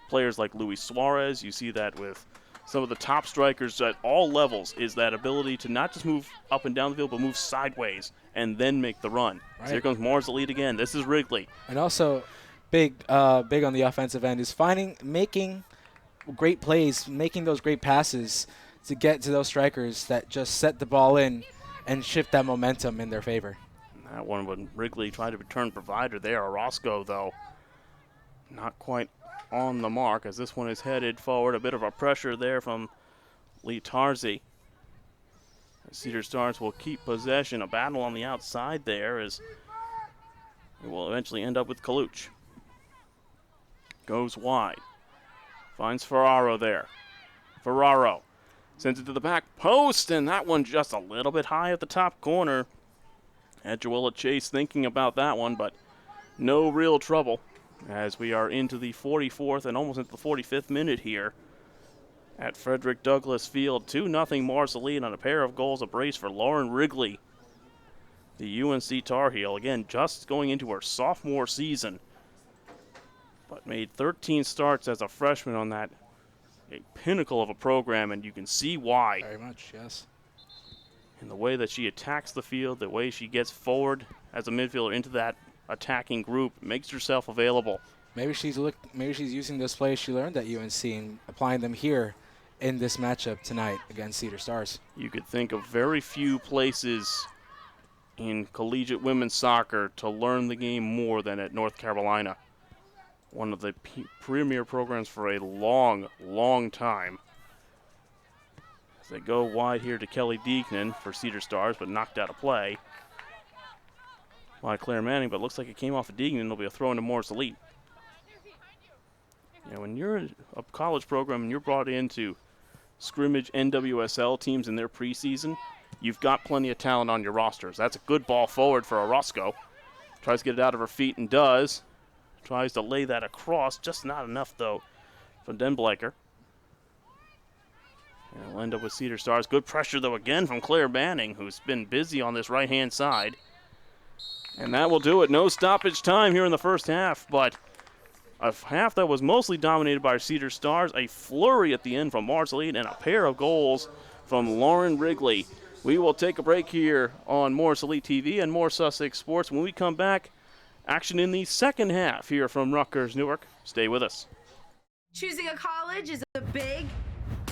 players like Luis Suarez. You see that with some of the top strikers at all levels, is that ability to not just move up and down the field, but move sideways and then make the run. Right. So here comes Marceline again. This is Wrigley. And also big on the offensive end is making great plays, making those great passes to get to those strikers that just set the ball in and shift that momentum in their favor. That one when Wrigley tried to return provider there. Orozco, though, not quite on the mark as this one is headed forward. A bit of a pressure there from Lee Tarzi. Cedar Stars will keep possession. A battle on the outside there as it will eventually end up with Kaluch. Goes wide. Finds Ferraro there. Ferraro sends it to the back post, and that one just a little bit high at the top corner. Had Joella Chase thinking about that one, but no real trouble as we are into the 44th and almost into the 45th minute here at Frederick Douglass Field. 2-0 Marceline on a pair of goals, a brace for Lauren Wrigley, the UNC Tar Heel. Again, just going into her sophomore season, but made 13 starts as a freshman on that a pinnacle of a program, and you can see why. Very much, yes. In the way that she attacks the field, the way she gets forward as a midfielder into that attacking group, makes herself available. Maybe she's using those plays she learned at UNC and applying them here in this matchup tonight against Cedar Stars. You could think of very few places in collegiate women's soccer to learn the game more than at North Carolina. One of the premier programs for a long, long time. As they go wide here to Kelly Deeknan for Cedar Stars, but knocked out of play by Claire Manning, but looks like it came off of Deeknan. It'll be a throw into Morris Elite. When you're a college program and you're brought into scrimmage NWSL teams in their preseason, you've got plenty of talent on your rosters. That's a good ball forward for Orozco. Tries to get it out of her feet and does. Tries to lay that across, just not enough though for Denblaker. And it'll end up with Cedar Stars. Good pressure though again from Claire Manning, who's been busy on this right-hand side. And that will do it. No stoppage time here in the first half, but a half that was mostly dominated by Cedar Stars. A flurry at the end from Marceline and a pair of goals from Lauren Wrigley. We will take a break here on Morris Elite TV and more Sussex Sports. When we come back, action in the second half here from Rutgers Newark. Stay with us. Choosing a college is a big,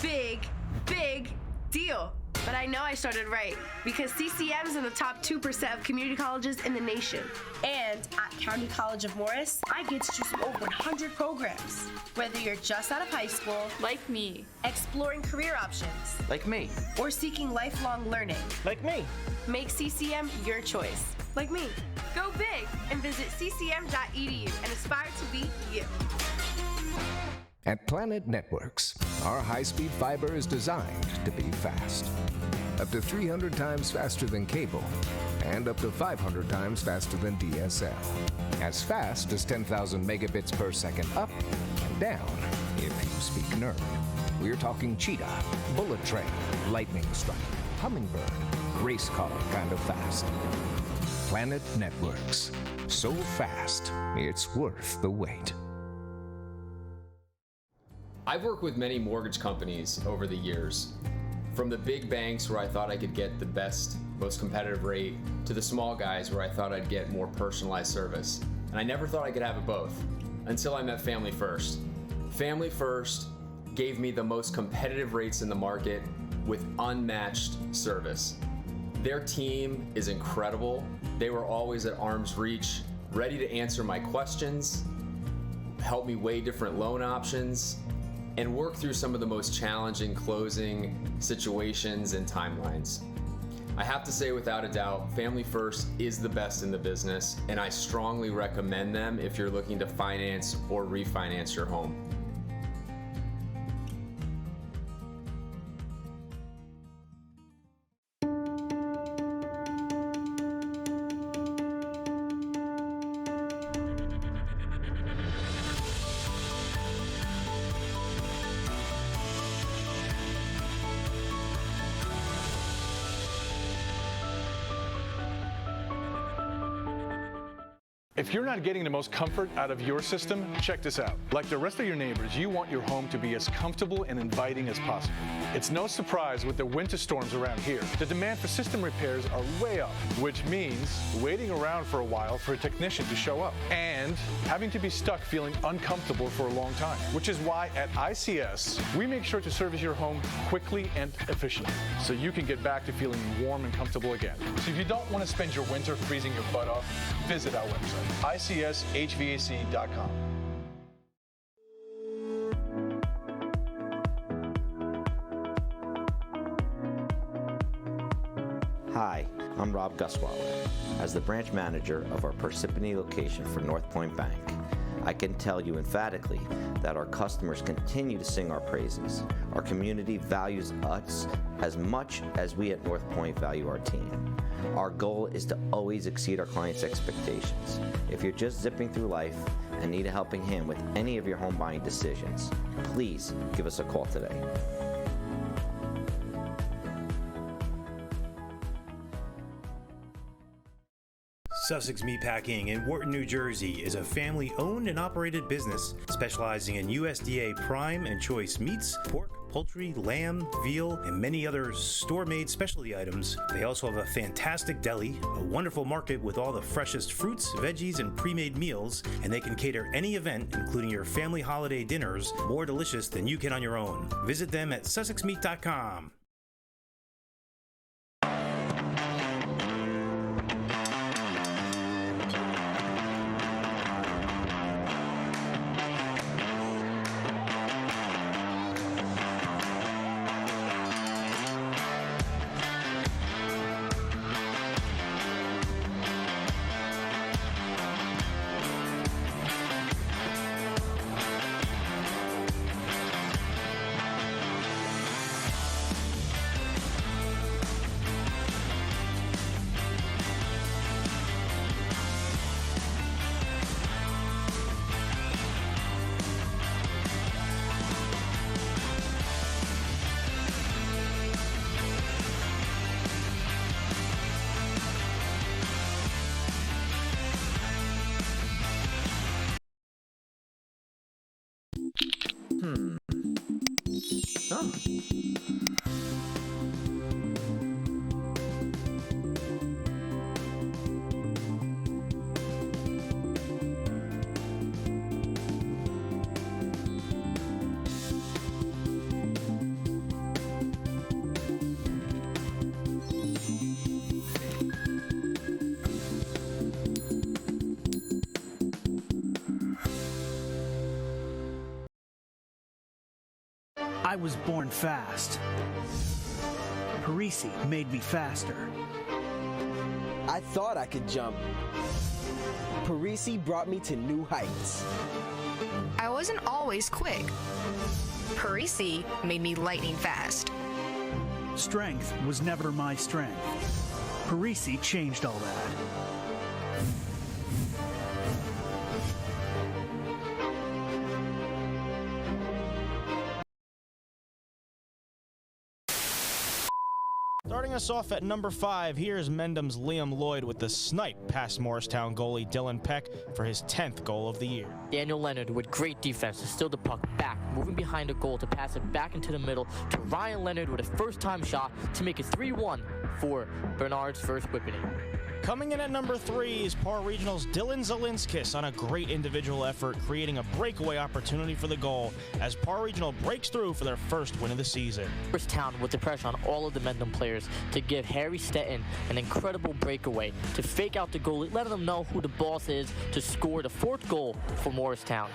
big, big deal. But I know I started right because CCM is in the top 2% of community colleges in the nation. And at County College of Morris, I get to choose from over 100 programs. Whether you're just out of high school, like me, exploring career options, like me, or seeking lifelong learning, like me, make CCM your choice, like me. Go big and visit ccm.edu and aspire to be you. At Planet Networks, our high-speed fiber is designed to be fast. Up to 300 times faster than cable, and up to 500 times faster than DSL. As fast as 10,000 megabits per second up and down, if you speak nerd. We're talking cheetah, bullet train, lightning strike, hummingbird, race car kind of fast. Planet Networks. So fast, it's worth the wait. I've worked with many mortgage companies over the years, from the big banks where I thought I could get the best, most competitive rate, to the small guys where I thought I'd get more personalized service. And I never thought I could have it both, until I met Family First. Family First gave me the most competitive rates in the market with unmatched service. Their team is incredible. They were always at arm's reach, ready to answer my questions, help me weigh different loan options, and work through some of the most challenging closing situations and timelines. I have to say, without a doubt, Family First is the best in the business, and I strongly recommend them if you're looking to finance or refinance your home. If you're not getting the most comfort out of your system, check this out. Like the rest of your neighbors, you want your home to be as comfortable and inviting as possible. It's no surprise with the winter storms around here, the demand for system repairs are way up, which means waiting around for a while for a technician to show up and having to be stuck feeling uncomfortable for a long time, which is why at ICS, we make sure to service your home quickly and efficiently so you can get back to feeling warm and comfortable again. So if you don't want to spend your winter freezing your butt off, visit our website, icshvac.com. Hi, I'm Rob Gusweiler. As the branch manager of our Parsippany location for North Point Bank, I can tell you emphatically that our customers continue to sing our praises. Our community values us as much as we at North Point value our team. Our goal is to always exceed our clients' expectations. If you're just zipping through life and need a helping hand with any of your home buying decisions, please give us a call today. Sussex Meatpacking in Wharton, New Jersey is a family-owned and operated business specializing in USDA prime and choice meats, pork, poultry, lamb, veal, and many other store-made specialty items. They also have a fantastic deli, a wonderful market with all the freshest fruits, veggies, and pre-made meals, and they can cater any event, including your family holiday dinners, more delicious than you can on your own. Visit them at sussexmeat.com. I was born fast. Parisi made me faster. I thought I could jump. Parisi brought me to new heights. I wasn't always quick. Parisi made me lightning fast. Strength was never my strength. Parisi changed all that. Starting us off at number 5, here's Mendham's Liam Lloyd with the snipe past Morristown goalie Dylan Peck for his 10th goal of the year. Daniel Leonard with great defense to steal the puck back, moving behind the goal to pass it back into the middle to Ryan Leonard with a first-time shot to make it 3-1 for Bernard's first Whippany. Coming in at number 3 is Par Regional's Dylan Zelinskis on a great individual effort, creating a breakaway opportunity for the goal as Par Regional breaks through for their first win of the season. Town with the pressure on all of the Mendham players to give Harry Stetton an incredible breakaway to fake out the goalie, letting them know who the boss is to score the 4th goal for Morristown.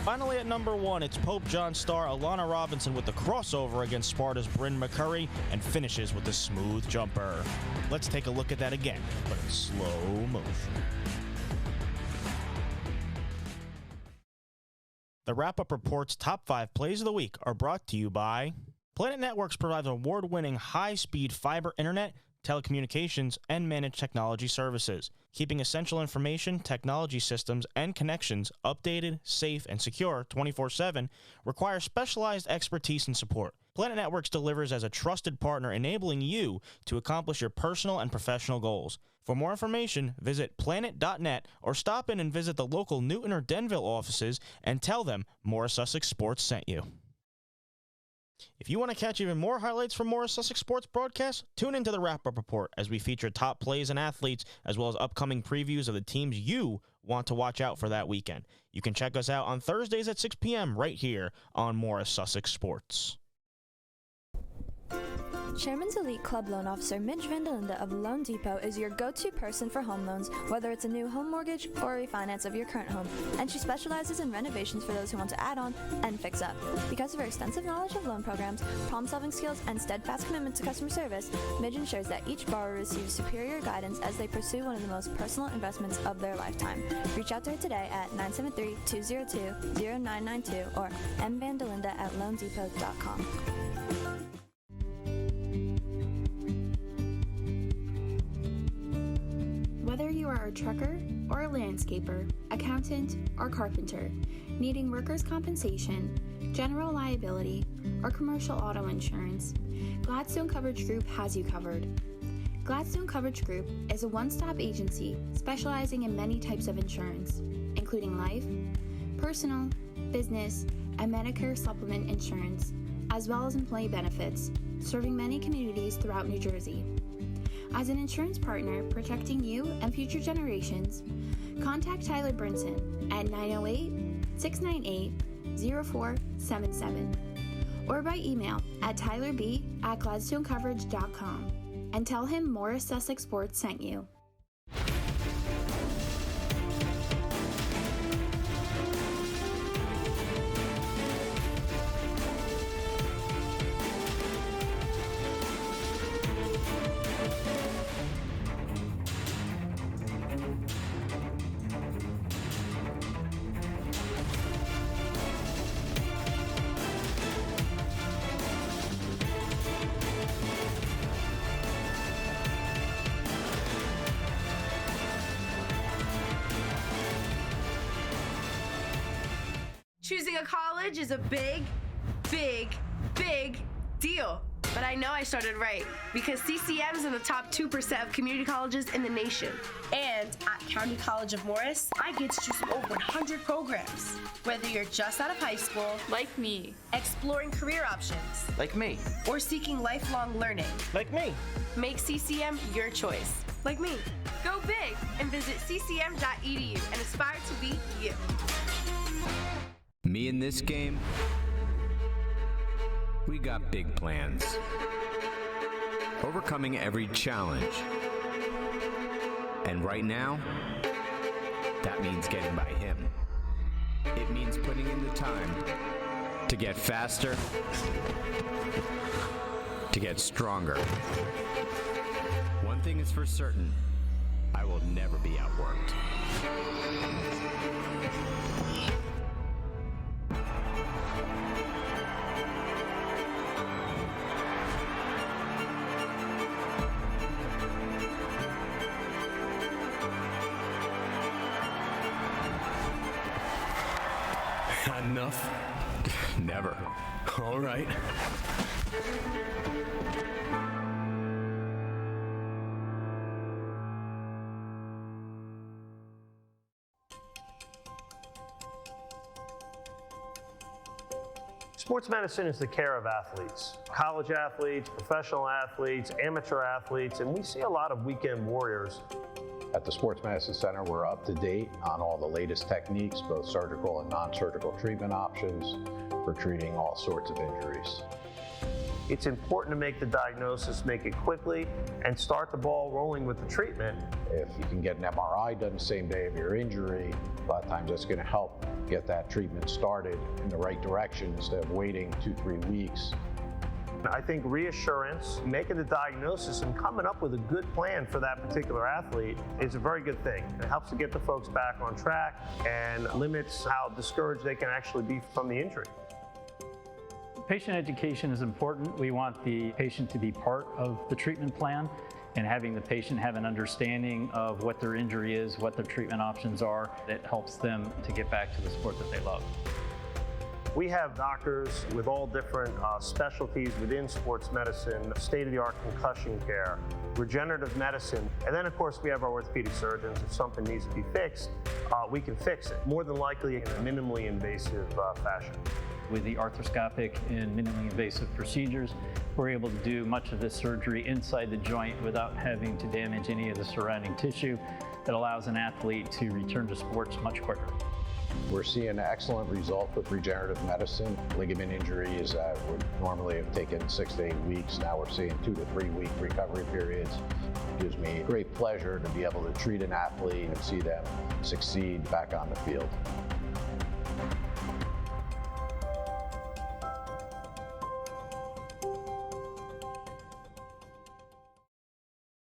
Finally at number 1, it's Pope John star Alana Robinson with the crossover against Sparta's Bryn McCurry and finishes with the smooth jumper. Let's take a look at that again, but in slow motion. The wrap-up report's top 5 plays of the week are brought to you by Planet Networks provides award-winning high-speed fiber internet, telecommunications, and managed technology services, keeping essential information, technology systems, and connections updated, safe, and secure 24/7 requires specialized expertise and support. Planet Networks delivers as a trusted partner, enabling you to accomplish your personal and professional goals. For more information, visit planet.net or stop in and visit the local Newton or Denville offices and tell them Morris Sussex Sports sent you. If you want to catch even more highlights from Morris Sussex Sports broadcasts, tune into the wrap-up report as we feature top plays and athletes, as well as upcoming previews of the teams you want to watch out for that weekend. You can check us out on Thursdays at 6 p.m. right here on Morris Sussex Sports. Chairman's Elite Club Loan Officer Midge Vandelinda of Loan Depot is your go-to person for home loans, whether it's a new home mortgage or a refinance of your current home, and she specializes in renovations for those who want to add on and fix up. Because of her extensive knowledge of loan programs, problem-solving skills, and steadfast commitment to customer service, Midge ensures that each borrower receives superior guidance as they pursue one of the most personal investments of their lifetime. Reach out to her today at 973-202-0992 or mvandelinda@loandepot.com. Whether you are a trucker or a landscaper, accountant or carpenter, needing workers' compensation, general liability, or commercial auto insurance, Gladstone Coverage Group has you covered. Gladstone Coverage Group is a one-stop agency specializing in many types of insurance, including life, personal, business, and Medicare supplement insurance, as well as employee benefits, serving many communities throughout New Jersey. As an insurance partner protecting you and future generations, contact Tyler Brinson at 908-698-0477 or by email at tylerb@gladstonecoverage.com and tell him Morris Sussex Sports sent you. Choosing a college is a big, big, big deal. But I know I started right because CCM is in the top 2% of community colleges in the nation. And at County College of Morris, I get to choose from over 100 programs. Whether you're just out of high school, like me, exploring career options, like me, or seeking lifelong learning, like me, make CCM your choice, like me. Go big and visit ccm.edu and aspire to be you. Me in this game, we got big plans. Overcoming every challenge. And right now, that means getting by him. It means putting in the time to get faster, to get stronger. One thing is for certain, I will never be outworked. Enough? Never. All right. Sports medicine is the care of athletes, college athletes, professional athletes, amateur athletes, and we see a lot of weekend warriors. At the Sports Medicine Center, we're up to date on all the latest techniques, both surgical and non-surgical treatment options for treating all sorts of injuries. It's important to make the diagnosis, make it quickly, and start the ball rolling with the treatment. If you can get an MRI done the same day of your injury, a lot of times that's going to help get that treatment started in the right direction instead of waiting 2-3 weeks. I think reassurance, making the diagnosis, and coming up with a good plan for that particular athlete is a very good thing. It helps to get the folks back on track and limits how discouraged they can actually be from the injury. Patient education is important. We want the patient to be part of the treatment plan, and having the patient have an understanding of what their injury is, what their treatment options are, that helps them to get back to the sport that they love. We have doctors with all different specialties within sports medicine, state-of-the-art concussion care, regenerative medicine, and then of course we have our orthopedic surgeons. If something needs to be fixed, we can fix it, more than likely in a minimally invasive fashion. With the arthroscopic and minimally invasive procedures, we're able to do much of this surgery inside the joint without having to damage any of the surrounding tissue. That allows an athlete to return to sports much quicker. We're seeing excellent results with regenerative medicine. Ligament injuries that would normally have taken 6 to 8 weeks, now we're seeing 2 to 3 week recovery periods. It gives me great pleasure to be able to treat an athlete and see them succeed back on the field.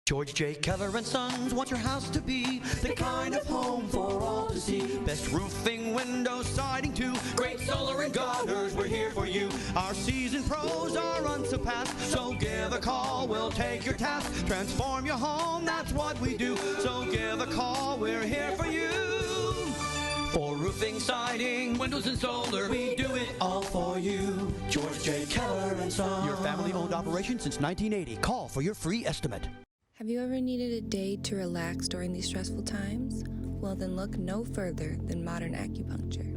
George J. Keller and Sons want your house to be the kind of home for all to see. Best roofing, windows, siding too. Great solar and gutters, we're here for you. Our seasoned pros are unsurpassed, so give a call, we'll take your task. Transform your home, that's what we do. So give a call, we're here for you. For roofing, siding, windows and solar, we do it all for you. George J. Keller and Sons. Your family-owned operation since 1980. Call for your free estimate. Have you ever needed a day to relax during these stressful times? Well, then look no further than Modern Acupuncture.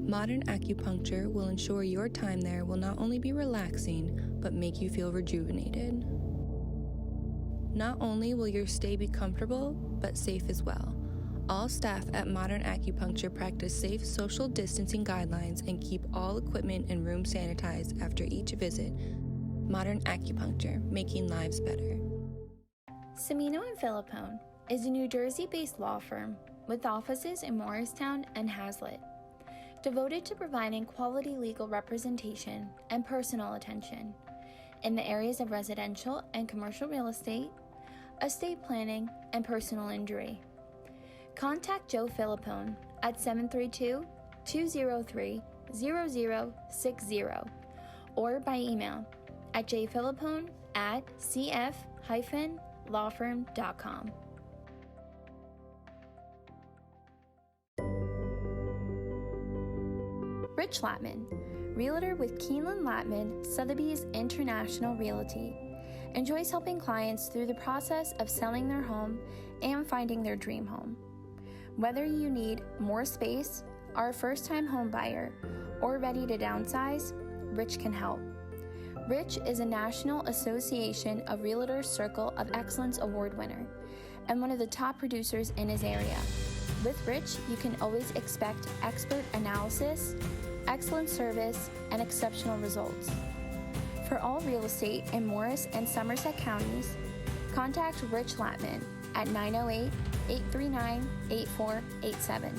Modern Acupuncture will ensure your time there will not only be relaxing, but make you feel rejuvenated. Not only will your stay be comfortable, but safe as well. All staff at Modern Acupuncture practice safe social distancing guidelines and keep all equipment and rooms sanitized after each visit. Modern Acupuncture, making lives better. Cimino & Philippone is a New Jersey-based law firm with offices in Morristown and Hazlitt, devoted to providing quality legal representation and personal attention in the areas of residential and commercial real estate, estate planning, and personal injury. Contact Joe Philippone at 732-203-0060 or by email at jphilippone@cf-lawfirm.com. Rich Latman, realtor with Keeneland Latman, Sotheby's International Realty, enjoys helping clients through the process of selling their home and finding their dream home. Whether you need more space, are a first-time home buyer, or ready to downsize, Rich can help. Rich is a National Association of Realtors Circle of Excellence Award winner and one of the top producers in his area. With Rich, you can always expect expert analysis, excellent service, and exceptional results. For all real estate in Morris and Somerset counties, contact Rich Latman at 908-839-8487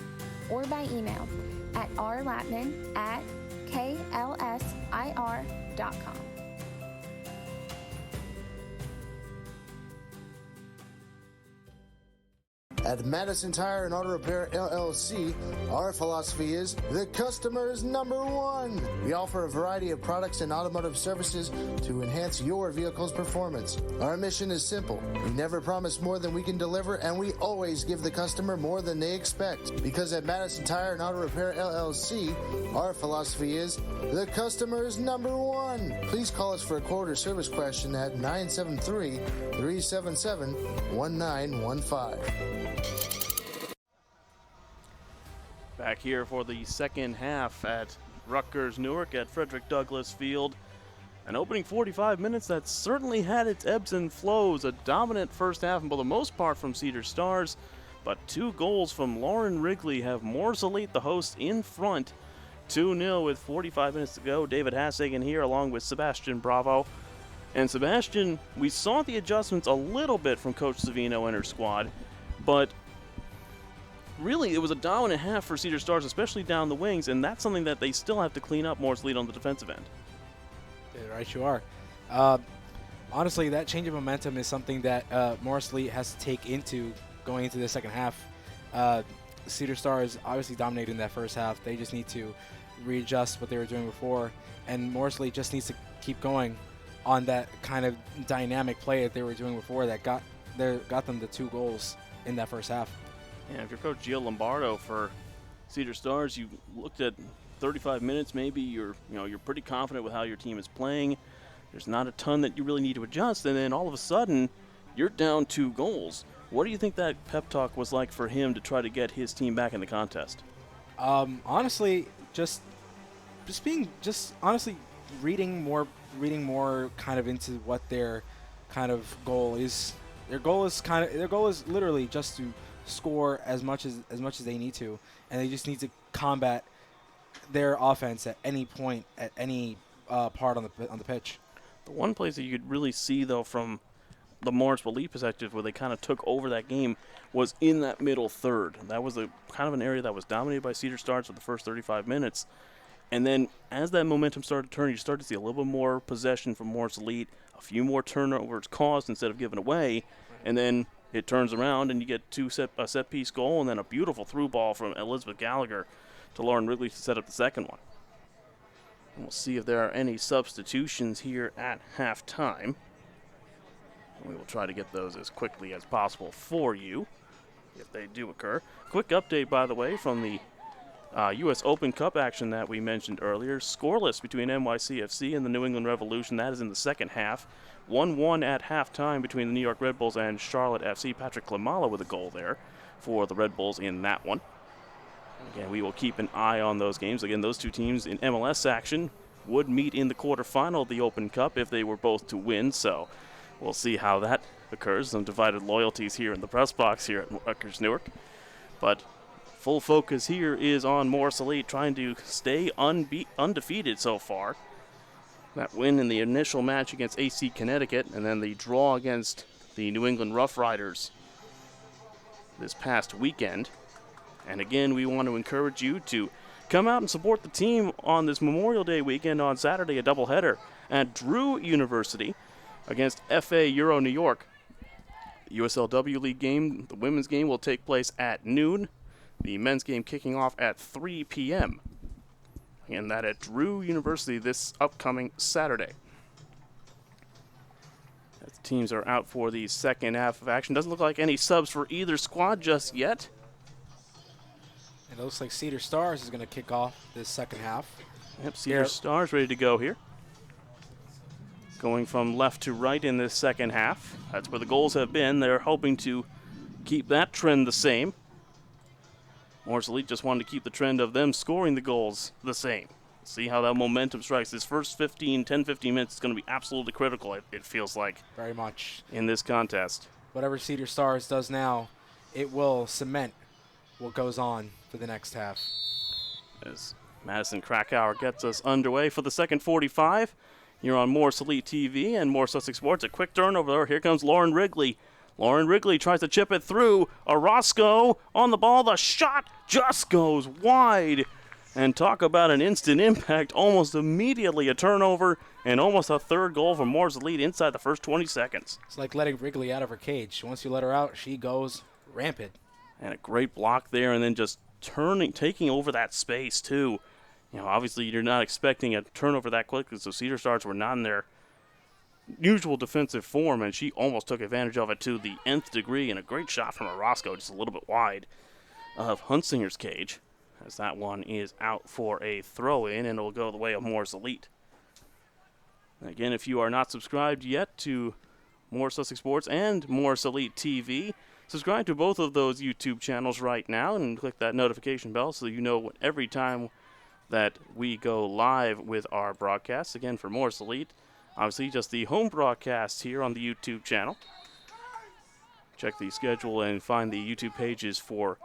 or by email at rlatman@klsir.com. At Madison Tire and Auto Repair LLC, our philosophy is the customer is number one. We offer a variety of products and automotive services to enhance your vehicle's performance. Our mission is simple. We never promise more than we can deliver, and we always give the customer more than they expect. Because at Madison Tire and Auto Repair LLC, our philosophy is the customer is number one. Please call us for a quote or service question at 973-377-1915. Back here for the second half at Rutgers Newark at Frederick Douglass Field. An opening 45 minutes that certainly had its ebbs and flows. A dominant first half, and for the most part from Cedar Stars, but 2 goals from Lauren Wrigley have Morris Elite, the host, in front. 2-0 with 45 minutes to go. David Hassagen here along with Sebastian Bravo. And Sebastian, we saw the adjustments a little bit from Coach Savino and her squad, but really it was a dominant half for Cedar Stars, especially down the wings, and that's something that they still have to clean up. Morris Elite on the defensive end. Yeah, right, you are. Honestly, that change of momentum is something that Morris Elite has to take into going into the second half. Cedar Stars obviously dominated in that first half. They just need to readjust what they were doing before, and Morris Elite just needs to keep going on that kind of dynamic play that they were doing before that got them the 2 goals in that first half. Yeah, if you're Coach Gio Lombardo for Cedar Stars, you looked at 35 minutes, maybe you're pretty confident with how your team is playing. There's not a ton that you really need to adjust, and then all of a sudden, you're down 2 goals. What do you think that pep talk was like for him to try to get his team back in the contest? Honestly, honestly reading more kind of into what their kind of goal is. Their goal is literally just to score as much as they need to, and they just need to combat their offense at any point, at any part on the pitch. The one place that you could really see, though, from the Morris Elite perspective, where they kind of took over that game, was in that middle third. That was a kind of an area that was dominated by Cedar Stars for the first 35 minutes. And then as that momentum started to turn, you start to see a little bit more possession from Morris Elite, a few more turnovers caused instead of given away, and then it turns around and you get a set-piece goal and then a beautiful through ball from Elizabeth Gallagher to Lauren Wrigley to set up the second one. And we'll see if there are any substitutions here at halftime. We will try to get those as quickly as possible for you, if they do occur. Quick update, by the way, from the U.S. Open Cup action that we mentioned earlier. Scoreless between NYCFC and the New England Revolution. That is in the second half. 1-1 at halftime between the New York Red Bulls and Charlotte FC. Patrick Klimala with a goal there for the Red Bulls in that one. Again, we will keep an eye on those games. Again, those 2 teams in MLS action would meet in the quarterfinal of the Open Cup if they were both to win, so we'll see how that occurs. Some divided loyalties here in the press box here at Rutgers Newark. But full focus here is on Morris Elite trying to stay undefeated so far. That win in the initial match against AC Connecticut, and then the draw against the New England Rough Riders this past weekend. And again, we want to encourage you to come out and support the team on this Memorial Day weekend on Saturday, a doubleheader at Drew University against FA Euro New York. The USLW League game, the women's game, will take place at noon. The men's game kicking off at 3 p.m. And that at Drew University this upcoming Saturday. As the teams are out for the second half of action. Doesn't look like any subs for either squad just yet. It looks like Cedar Stars is going to kick off this second half. Yep, Cedar Stars ready to go here. Going from left to right in this second half. That's where the goals have been. They're hoping to keep that trend the same. Morris Elite just wanted to keep the trend of them scoring the goals the same. See how that momentum strikes. This first 10-15 minutes is going to be absolutely critical, it feels like. Very much. In this contest. Whatever Cedar Stars does now, it will cement what goes on for the next half. As Madison Krakauer gets us underway for the second 45. You're on Morris Elite TV and More Sussex Sports. A quick turnover there. Here comes Lauren Wrigley. Lauren Wrigley tries to chip it through. Orozco on the ball. The shot just goes wide. And talk about an instant impact. Almost immediately a turnover and almost a third goal for Morris Elite inside the first 20 seconds. It's like letting Wrigley out of her cage. Once you let her out, she goes rampant. And a great block there, and then just taking over that space, too. You know, obviously you're not expecting a turnover that quickly, so Cedar Stars were not in their usual defensive form, and she almost took advantage of it to the nth degree, and a great shot from Orozco, just a little bit wide of Hunsinger's cage, as that one is out for a throw-in, and it'll go the way of Morris Elite. And again, if you are not subscribed yet to More Sussex Sports and Morris Elite TV, subscribe to both of those YouTube channels right now and click that notification bell so you know every time that we go live with our broadcast. Again, for Morris Elite, obviously just the home broadcast here on the YouTube channel. Check the schedule and find the YouTube pages for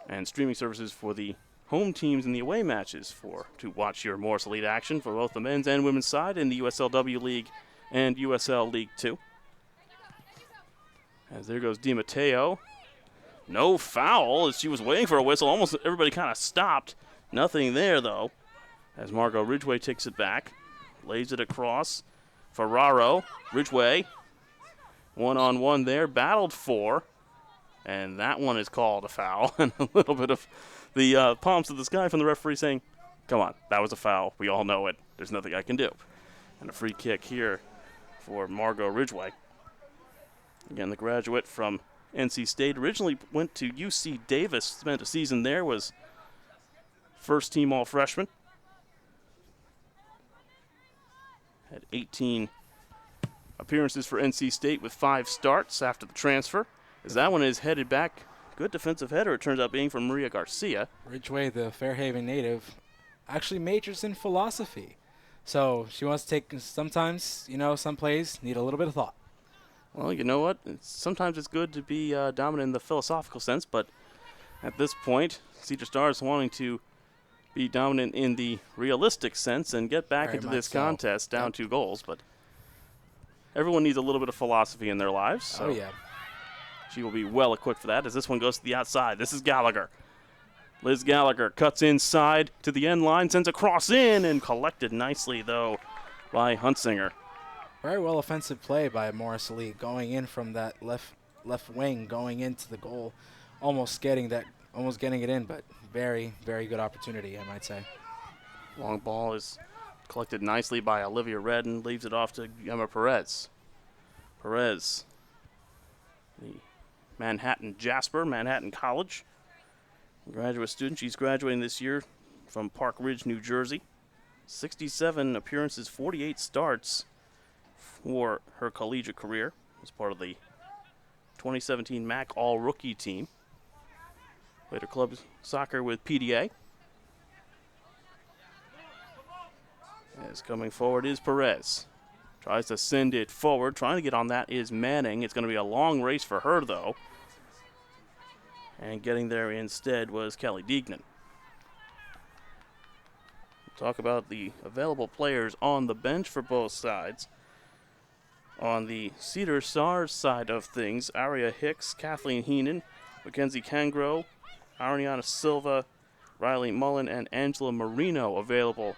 and streaming services for the home teams and the away matches to watch your Morris Elite action for both the men's and women's side in the USLW League and USL League 2. As there goes DiMatteo. No foul as she was waiting for a whistle. Almost everybody kind of stopped. Nothing there, though, as Margot Ridgway takes it back. Lays it across. Ferraro. Ridgway. One-on-one there. Battled for. And that one is called a foul. And a little bit of the palms to the sky from the referee saying, come on, that was a foul. We all know it. There's nothing I can do. And a free kick here for Margot Ridgway. Again, the graduate from NC State originally went to UC Davis, spent a season there, was first team all-freshman. Had 18 appearances for NC State with 5 starts after the transfer. As that one is headed back, good defensive header it turns out being from Maria Garcia. Ridgway, the Fairhaven native, actually majors in philosophy. So she wants to take, sometimes, some plays need a little bit of thought. Well, you know what? Sometimes it's good to be dominant in the philosophical sense, but at this point, Cedar Stars wanting to be dominant in the realistic sense and get back into this contest down 2 goals. But everyone needs a little bit of philosophy in their lives. So oh, yeah. She will be well equipped for that as this one goes to the outside. This is Gallagher. Liz Gallagher cuts inside to the end line, sends a cross in, and collected nicely, though, by Huntsinger. Very well offensive play by Morris Lee, going in from that left wing, going into the goal, almost getting it in, but very, very good opportunity, I might say. Long ball is collected nicely by Olivia Redden, leaves it off to Emma Perez. Perez, the Manhattan College graduate student. She's graduating this year from Park Ridge, New Jersey. 67 appearances, 48 starts for her collegiate career as part of the 2017 MAC All-Rookie team. Played her club soccer with PDA. As coming forward is Perez. Tries to send it forward. Trying to get on that is Manning. It's going to be a long race for her, though. And getting there instead was Kelly Deignan. Talk about the available players on the bench for both sides. On the Cedar Stars side of things, Aria Hicks, Kathleen Heenan, Mackenzie Cangro, Ariana Silva, Riley Mullen, and Angela Marino available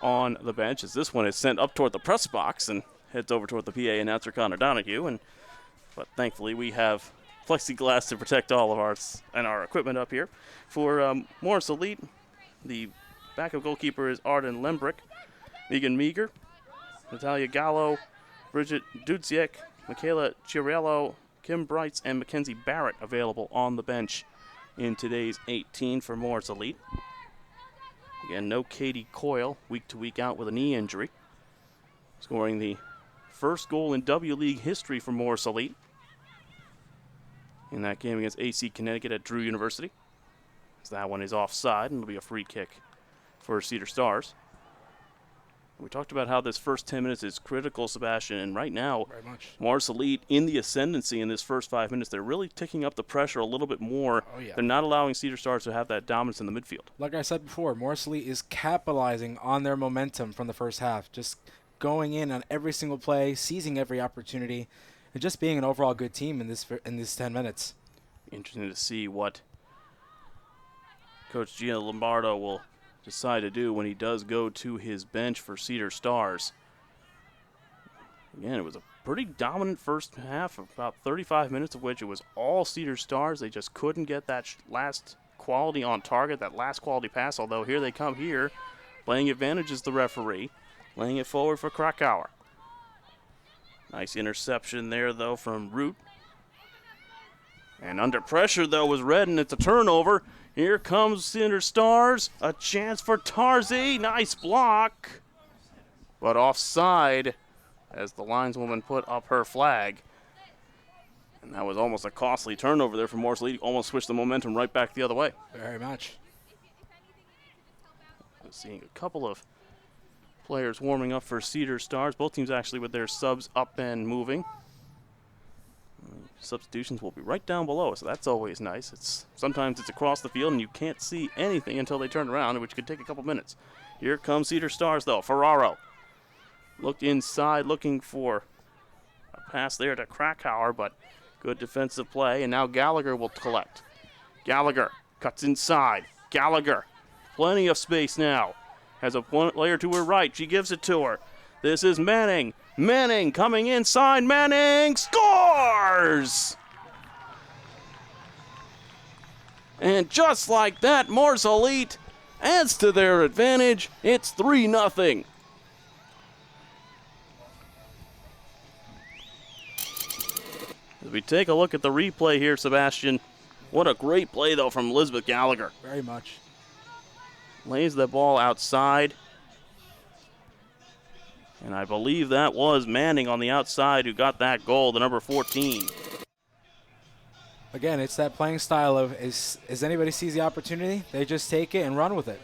on the bench, as this one is sent up toward the press box and heads over toward the PA announcer Connor Donahue. But thankfully we have plexiglass to protect all of our equipment up here. For Morris Elite, the backup goalkeeper is Arden Lembrick, Megan Meager, Natalia Gallo, Bridget Dudziak, Michaela Chiarello, Kim Brights, and Mackenzie Barrett available on the bench in today's 18 for Morris Elite. Again, no Katie Coyle, week to week out with a knee injury. Scoring the first goal in W League history for Morris Elite in that game against AC Connecticut at Drew University. So that one is offside, and it'll be a free kick for Cedar Stars. We talked about how this first 10 minutes is critical, Sebastian, and right now, Morris Elite in the ascendancy in this first 5 minutes. They're really ticking up the pressure a little bit more. Oh, yeah. They're not allowing Cedar Stars to have that dominance in the midfield. Like I said before, Morris Elite is capitalizing on their momentum from the first half, just going in on every single play, seizing every opportunity, and just being an overall good team in this 10 minutes. Interesting to see what Coach Gina Lombardo will decide to do when he does go to his bench for Cedar Stars. Again, it was a pretty dominant first half, about 35 minutes of which it was all Cedar Stars. They just couldn't get that last quality on target, that last quality pass, although here they come here, playing advantage is the referee, laying it forward for Krakauer. Nice interception there, though, from Root. And under pressure, though, was Redden. It's a turnover. Here comes Cedar Stars. A chance for Tarzi. Nice block. But offside as the lineswoman put up her flag. And that was almost a costly turnover there for Morris Elite. Almost switched the momentum right back the other way. Very much. seeing a couple of players warming up for Cedar Stars. Both teams actually with their subs up and moving. Substitutions will be right down below, so that's always nice. Sometimes it's across the field and you can't see anything until they turn around, which could take a couple minutes. Here comes Cedar Stars, though. Ferraro looked inside, looking for a pass there to Krakauer, but good defensive play, and now Gallagher will collect. Gallagher cuts inside. Gallagher, plenty of space now. Has a player to her right. She gives it to her. This is Manning. Manning coming inside. Manning scores! And just like that, Morse Elite adds to their advantage. It's 3-0. As we take a look at the replay here, Sebastian, what a great play, though, from Elizabeth Gallagher. Very much. Lays the ball outside. And I believe that was Manning on the outside who got that goal, the number 14. Again, it's that playing style of as anybody sees the opportunity, they just take it and run with it.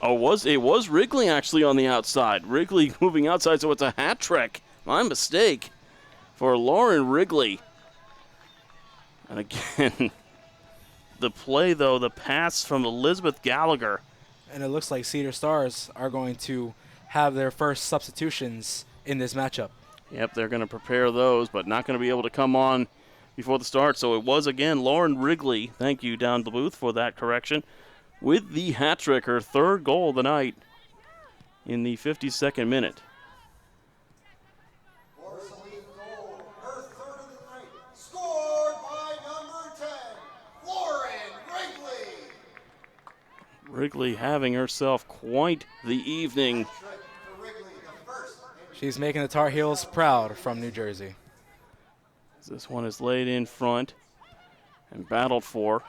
Oh, it was Wrigley actually on the outside. Wrigley moving outside, so it's a hat trick. My mistake for Lauren Wrigley. And again, the play, though, the pass from Elizabeth Gallagher. And it looks like Cedar Stars are going to have their first substitutions in this matchup. Yep, they're going to prepare those, but not going to be able to come on before the start. So it was, again, Lauren Wrigley. Thank you, down the booth, for that correction. With the hat trick, her third goal of the night in the 52nd minute. Wrigley having herself quite the evening. She's making the Tar Heels proud from New Jersey. This one is laid in front and battled for.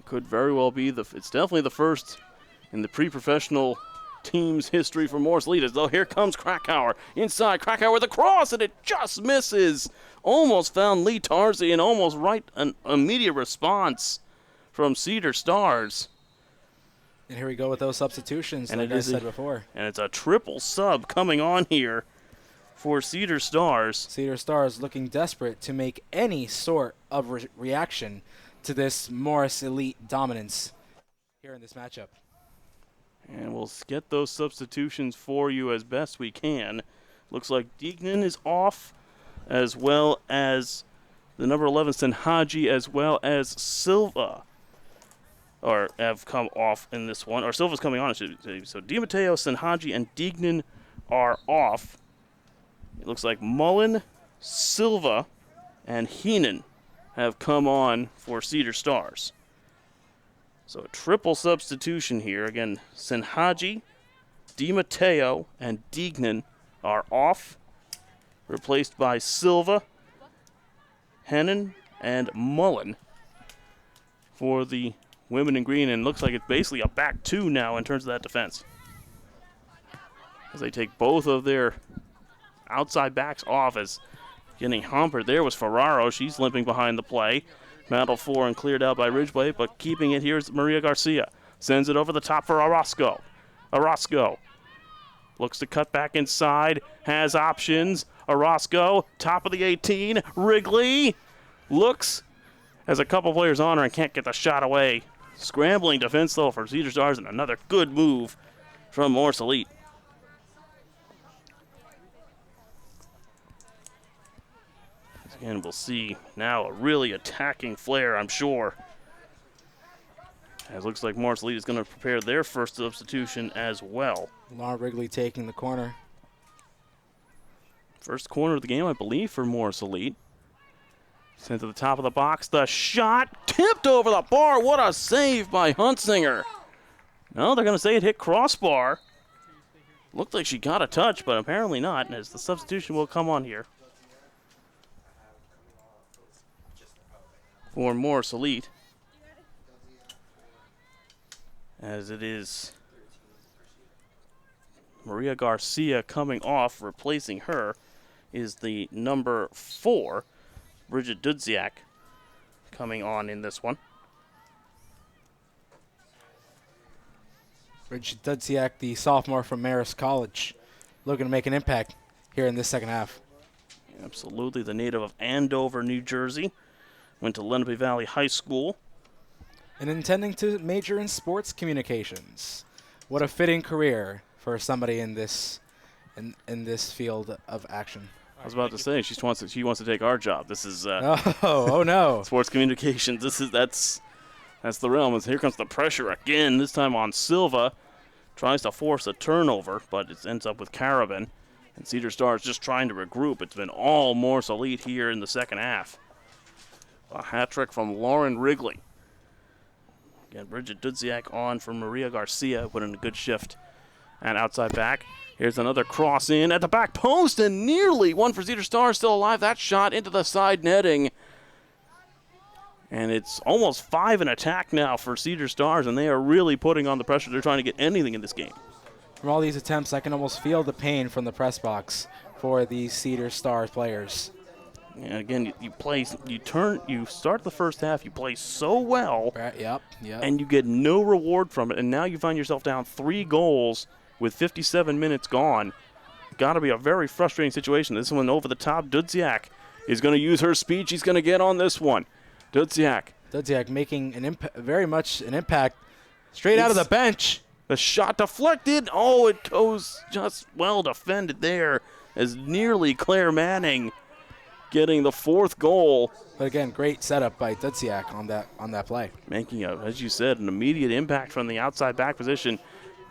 Could very well be it's definitely the first in the pre-professional team's history for Morse Elite. As though here comes Krakauer inside. Krakauer with a cross, and it just misses. Almost found Lee Tarzi, and almost right an immediate response from Cedar Stars. And here we go with those substitutions, like I said before. And it's a triple sub coming on here for Cedar Stars. Cedar Stars looking desperate to make any sort of reaction to this Morse Elite dominance here in this matchup. And we'll get those substitutions for you as best we can. Looks like Deignan is off, as well as the number 11, Senhaji, as well as Silva. Or have come off in this one. Or Silva's coming on, I should say. So DiMatteo, Senhaji, and Deignan are off. It looks like Mullen, Silva, and Heenan have come on for Cedar Stars. So a triple substitution here. Again, Senhaji, DiMatteo, and Deignan are off. Replaced by Silva, Hennon, and Mullen for the women in green, and looks like it's basically a back two now in terms of that defense. As they take both of their outside backs off, as getting hampered there was Ferraro. She's limping behind the play. Battle for and cleared out by Ridgeway, but keeping it here is Maria Garcia. Sends it over the top for Orozco. Orozco looks to cut back inside, has options. Orozco, top of the 18. Wrigley looks, has a couple players on her and can't get the shot away. Scrambling defense, though, for Cedar Stars, and another good move from Morse Elite. And we'll see now a really attacking flare, I'm sure. As it looks like Morse Elite is going to prepare their first substitution as well. Lauren Wrigley taking the corner. First corner of the game, I believe, for Morse Elite. Sent to the top of the box. The shot tipped over the bar. What a save by Huntsinger. No, they're going to say it hit crossbar. Looked like she got a touch, but apparently not, as the substitution will come on here for Morse Elite. As it is Maria Garcia coming off. Replacing her is the number 4, Bridget Dudziak, coming on in this one. Rich Dudziak, the sophomore from Marist College, looking to make an impact here in this second half. Absolutely, the native of Andover, New Jersey. Went to Lenape Valley High School. And intending to major in sports communications. What a fitting career for somebody in this field of action. I was about to say she wants to take our job. This is oh no, sports communications. That's the realm. And here comes the pressure again. This time on Silva, tries to force a turnover, but it ends up with Carabin. And Cedar Stars just trying to regroup. It's been all Morse Elite here in the second half. A hat trick from Lauren Wrigley. Again, Bridget Dudziak on for Maria Garcia, put in a good shift. And outside back, here's another cross in at the back post, and nearly one for Cedar Stars, still alive. That shot into the side netting. And it's almost 5 in attack now for Cedar Stars, and they are really putting on the pressure. They're trying to get anything in this game. From all these attempts, I can almost feel the pain from the press box for these Cedar Stars players. And again, you start the first half, you play so well, yep. And you get no reward from it, and now you find yourself down 3 goals with 57 minutes gone. Got to be a very frustrating situation. This one over the top. Dudziak is going to use her speed. She's going to get on this one. Dudziak making very much an impact straight out of the bench. The shot deflected. Oh, it goes just well defended there as nearly Claire Manning getting the 4th goal. But again, great setup by Dudziak on that play. Making, as you said, an immediate impact from the outside back position.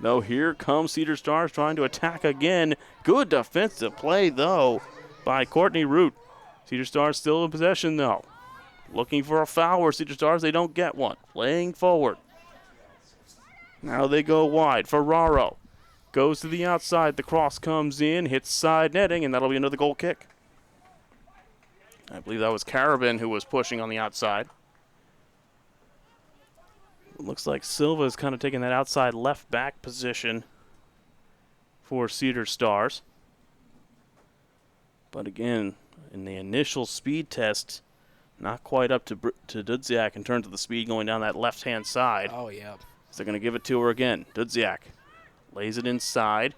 No, here comes Cedar Stars trying to attack again. Good defensive play, though, by Courtney Root. Cedar Stars still in possession, though. Looking for a foul where Cedar Stars, they don't get one. Playing forward. Now they go wide. Ferraro goes to the outside. The cross comes in, hits side netting, and that'll be another goal kick. I believe that was Carabin who was pushing on the outside. It looks like Silva is kind of taking that outside left back position for Cedar Stars. But again, in the initial speed test, not quite up to Dudziak in terms of the speed going down that left-hand side. Oh, yeah. So they're going to give it to her again. Dudziak lays it inside,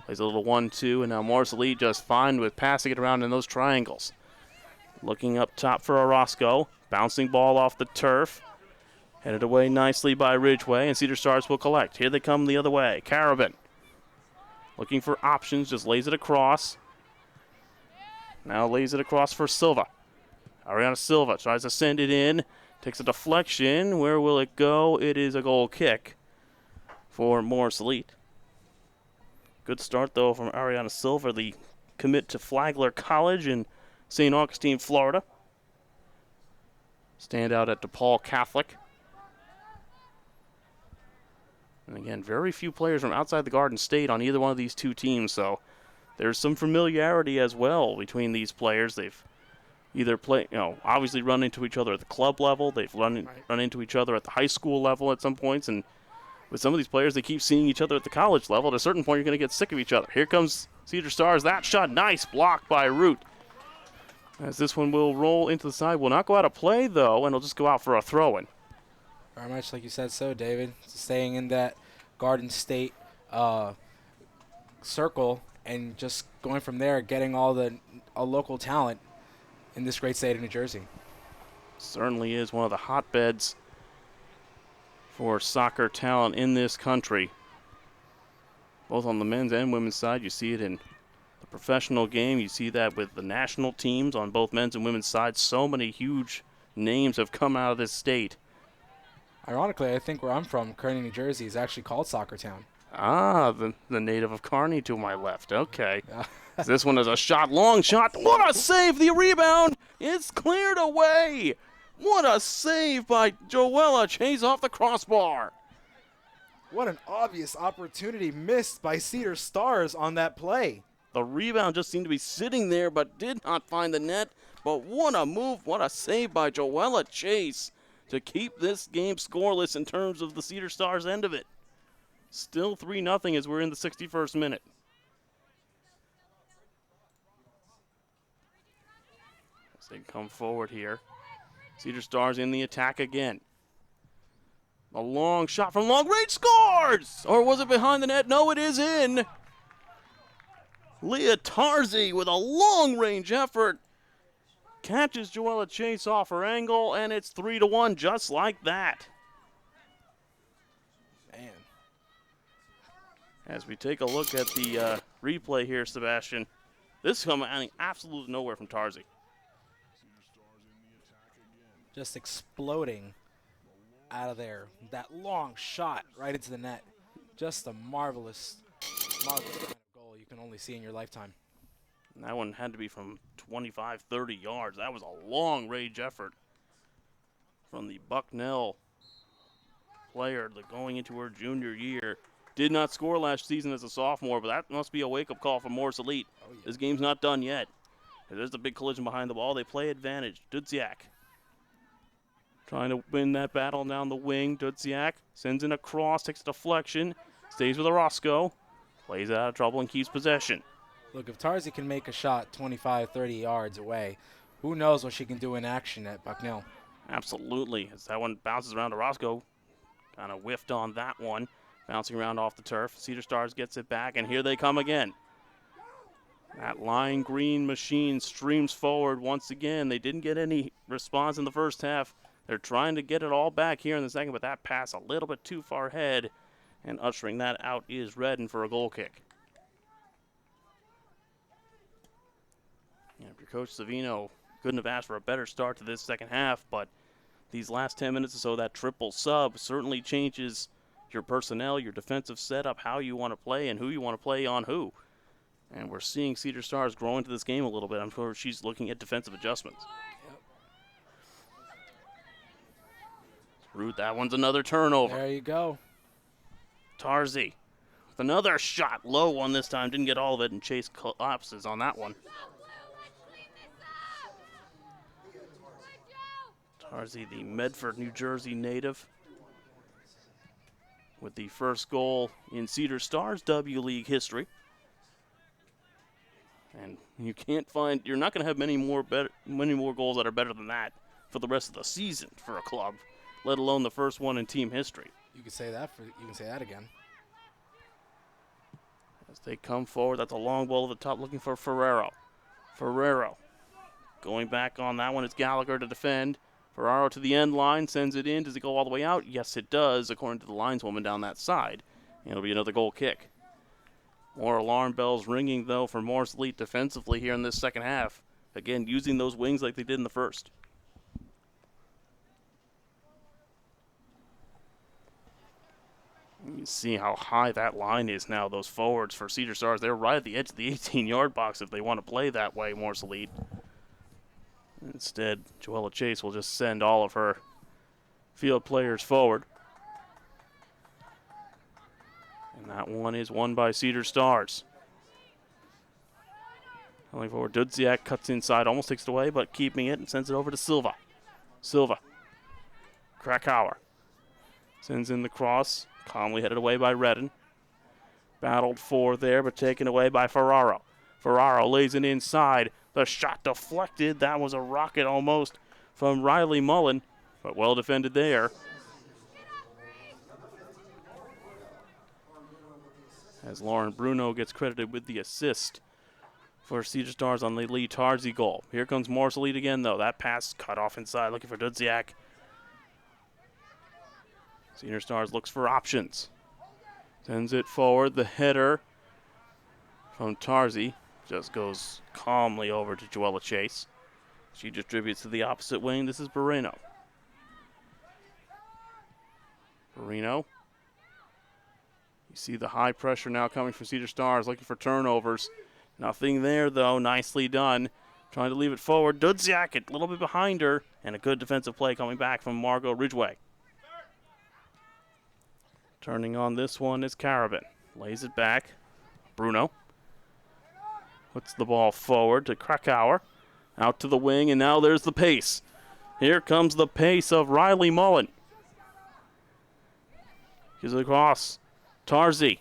plays a little 1-2, and now Morris Elite just fine with passing it around in those triangles. Looking up top for Orozco, bouncing ball off the turf. Headed away nicely by Ridgeway, and Cedar Stars will collect. Here they come the other way. Carabin looking for options, just lays it across. Now lays it across for Silva. Ariana Silva tries to send it in. Takes a deflection. Where will it go? It is a goal kick for Morris Elite. Good start, though, from Ariana Silva, the commit to Flagler College in St. Augustine, Florida. Standout at DePaul Catholic. And again, very few players from outside the Garden State on either one of these two teams, so there's some familiarity as well between these players. They've either obviously run into each other at the club level. They've run into each other at the high school level at some points. And with some of these players, they keep seeing each other at the college level. At a certain point, you're going to get sick of each other. Here comes Cedar Stars. That shot, nice block by Root. As this one will roll into the side. Will not go out of play, though, and it'll just go out for a throw-in. Very much like you said so, David. Staying in that Garden State circle and just going from there, getting all the local talent in this great state of New Jersey. Certainly is one of the hotbeds for soccer talent in this country. Both on the men's and women's side, you see it in the professional game. You see that with the national teams on both men's and women's sides. So many huge names have come out of this state. Ironically, I think where I'm from, Kearney, New Jersey, is actually called Soccer Town. Ah, the native of Kearney to my left. Okay. This one is a shot, long shot. What a save! The rebound is cleared away. What a save by Joella Chase off the crossbar. What an obvious opportunity missed by Cedar Stars on that play. The rebound just seemed to be sitting there but did not find the net. But what a move, what a save by Joella Chase to keep this game scoreless in terms of the Cedar Stars end of it. Still 3-0 as we're in the 61st minute. As they come forward here. Cedar Stars in the attack again. A long shot from long range, scores! Or was it behind the net? No, it is in. Leah Tarzi with a long range effort catches Joella Chase off her angle, and it's 3-1 just like that. Man. As we take a look at the replay here, Sebastian, this is coming out of absolutely nowhere from Tarzi. Just exploding out of there. That long shot right into the net. Just a marvelous kind of goal you can only see in your lifetime. And that one had to be from 25, 30 yards. That was a long range effort from the Bucknell player going into her junior year. Did not score last season as a sophomore, but that must be a wake-up call for Morris Elite. Oh, yeah. This game's not done yet. There's the big collision behind the ball. They play advantage. Dudziak trying to win that battle down the wing. Dudziak sends in a cross, takes a deflection, stays with Orozco, plays out of trouble and keeps possession. Look, if Tarzi can make a shot 25, 30 yards away, who knows what she can do in action at Bucknell. Absolutely. As that one bounces around, Orozco kind of whiffed on that one, bouncing around off the turf. Cedar Stars gets it back, and here they come again. That lime green machine streams forward once again. They didn't get any response in the first half. They're trying to get it all back here in the second, but that pass a little bit too far ahead, and ushering that out is Redden for a goal kick. Your coach Savino couldn't have asked for a better start to this second half, but these last 10 minutes or so, that triple sub certainly changes your personnel, your defensive setup, how you want to play, and who you want to play on who. And we're seeing Cedar Stars grow into this game a little bit. I'm sure she's looking at defensive adjustments. Root, that one's another turnover. There you go. Tarzi with another shot, low one this time, didn't get all of it, and Chase collapses on that one. Tarzi, the Medford, New Jersey native, with the first goal in Cedar Stars W League history. And you're not going to have many more goals that are better than that for the rest of the season for a club, let alone the first one in team history. You can say that again. As they come forward, that's a long ball to the top, looking for Ferrero. Ferrero going back on that one. It's Gallagher to defend. Ferraro to the end line, sends it in. Does it go all the way out? Yes, it does, according to the lineswoman down that side. And it'll be another goal kick. More alarm bells ringing, though, for Morris Elite defensively here in this second half. Again, using those wings like they did in the first. You can see how high that line is now, those forwards for Cedar Stars. They're right at the edge of the 18-yard box if they want to play that way, Morris Elite. Instead, Joella Chase will just send all of her field players forward. And that one is won by Cedar Stars. Coming forward, Dudziak cuts inside, almost takes it away, but keeping it and sends it over to Silva. Silva. Krakauer sends in the cross, calmly headed away by Redden. Battled for there, but taken away by Ferraro. Ferraro lays it inside. The shot deflected. That was a rocket almost from Riley Mullen, but well defended there. As Lauren Bruno gets credited with the assist for Cedar Stars on the Lee Tarzi goal. Here comes Morris Elite again, though. That pass cut off inside, looking for Dudziak. Cedar Stars looks for options. Sends it forward. The header from Tarzi just goes calmly over to Joella Chase. She distributes to the opposite wing. This is Barreno. Barreno. You see the high pressure now coming from Cedar Stars, looking for turnovers. Nothing there, though. Nicely done. Trying to leave it forward. Dudziak a little bit behind her, and a good defensive play coming back from Margot Ridgway. Turning on this one is Carabin. Lays it back. Bruno puts the ball forward to Krakauer. Out to the wing, and now there's the pace. Here comes the pace of Riley Mullen. Gives it across. Tarzi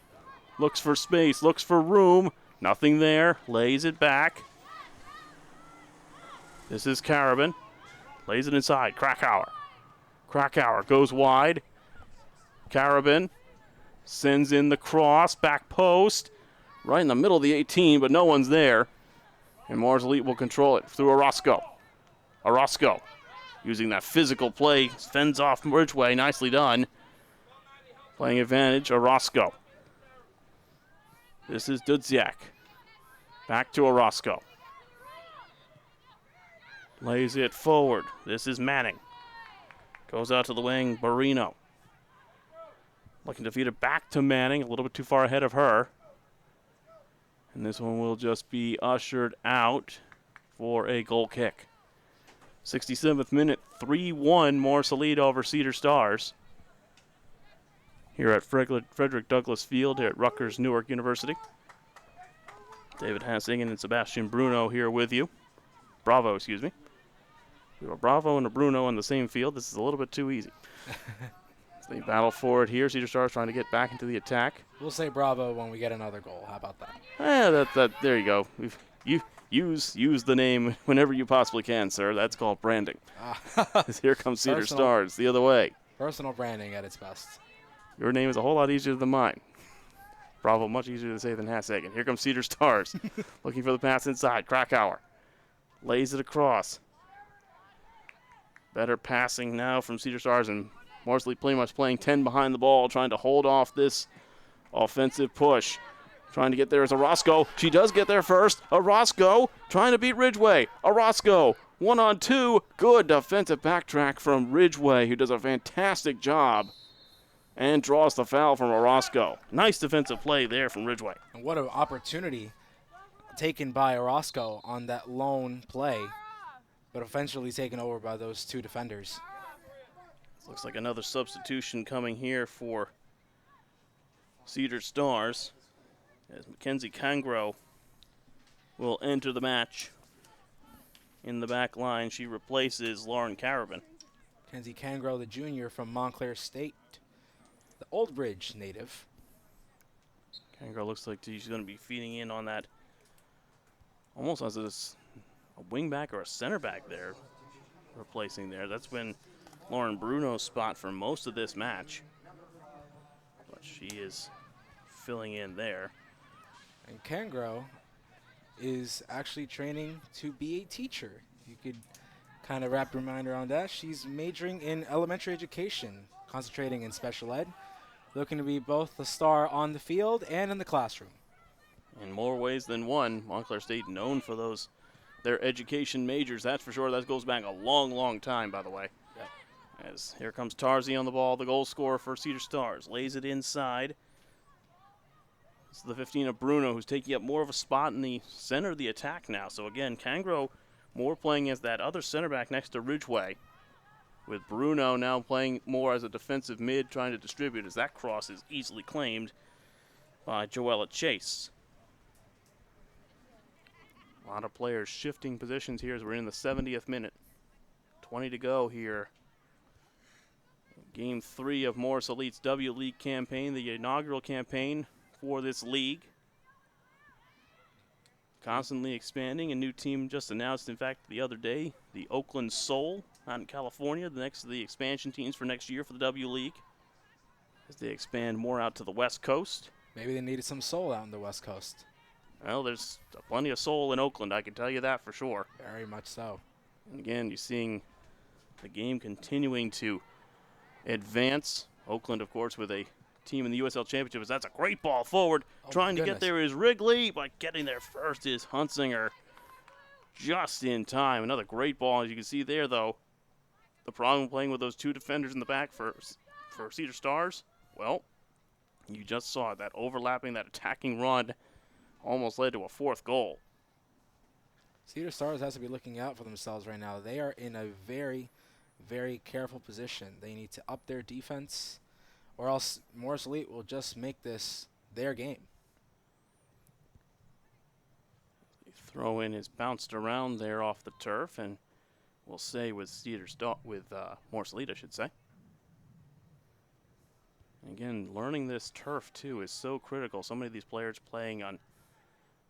looks for space, looks for room. Nothing there. Lays it back. This is Carabin. Lays it inside. Krakauer. Krakauer goes wide. Carabin sends in the cross, back post, right in the middle of the 18, but no one's there. And Mars Elite will control it through Orozco. Orozco using that physical play, fends off Ridgeway, nicely done. Playing advantage, Orozco. This is Dudziak. Back to Orozco. Lays it forward. This is Manning. Goes out to the wing, Barino. Looking to feed it back to Manning, a little bit too far ahead of her. And this one will just be ushered out for a goal kick. 67th minute, 3-1 Morris lead over Cedar Stars. Here at Frederick Douglass Field here at Rutgers Newark University. David Hassingen and Sebastian Bruno here with you. Bravo, excuse me. We have a Bravo and a Bruno on the same field. This is a little bit too easy. They battle for it here. Cedar Stars trying to get back into the attack. We'll say bravo when we get another goal. How about that? There you go. You use the name whenever you possibly can, sir. That's called branding. Here comes Cedar Stars the other way. Personal branding at its best. Your name is a whole lot easier than mine. Bravo, much easier to say than Hassegen. Here comes Cedar Stars. Looking for the pass inside. Krakauer lays it across. Better passing now from Cedar Stars, and Morsley pretty much playing 10 behind the ball, trying to hold off this offensive push. Trying to get there is Orozco. She does get there first. Orozco trying to beat Ridgeway. Orozco 1-on-2. Good defensive backtrack from Ridgeway, who does a fantastic job and draws the foul from Orozco. Nice defensive play there from Ridgeway. And what an opportunity taken by Orozco on that lone play, but eventually taken over by those two defenders. Looks like another substitution coming here for Cedar Stars, as Mackenzie Cangro will enter the match in the back line. She replaces Lauren Carabin. Mackenzie Cangro, the junior from Montclair State, the Old Bridge native. Cangro looks like she's going to be feeding in on that almost as a wing back or a center back there, replacing there. That's been Lauren Bruno's spot for most of this match, but she is filling in there. And Cangro is actually training to be a teacher. You could kind of wrap your mind around that. She's majoring in elementary education, concentrating in special ed, looking to be both a star on the field and in the classroom. In more ways than one, Montclair State known for their education majors, that's for sure. That goes back a long, long time, by the way. Yep. As here comes Tarzi on the ball, the goal scorer for Cedar Stars. Lays it inside. This is the 15 of Bruno, who's taking up more of a spot in the center of the attack now. So again, Cangro more playing as that other center back next to Ridgeway, with Bruno now playing more as a defensive mid, trying to distribute as that cross is easily claimed by Joella Chase. A lot of players shifting positions here as we're in the 70th minute. 20 to go here. Game 3 of Morris Elite's W League campaign, the inaugural campaign for this league. Constantly expanding. A new team just announced, in fact, the other day, the Oakland Soul out in California, the next of the expansion teams for next year for the W League, as they expand more out to the West Coast. Maybe they needed some soul out in the West Coast. Well, there's plenty of soul in Oakland, I can tell you that for sure. Very much so. And again, you're seeing the game continuing to advance. Oakland, of course, with a team in the USL Championship. That's a great ball forward. Trying to get there is Wrigley, but getting there first is Hunsinger. Just in time. Another great ball. As you can see there, though, the problem playing with those two defenders in the back for Cedar Stars, well, you just saw it. That overlapping, that attacking run almost led to a fourth goal. Cedar Stars has to be looking out for themselves right now. They are in a very, very careful position. They need to up their defense, or else Morris Elite will just make this their game. The throw in is bounced around there off the turf, and we'll say with Morris Elite, I should say. And again, learning this turf too is so critical. So many of these players playing on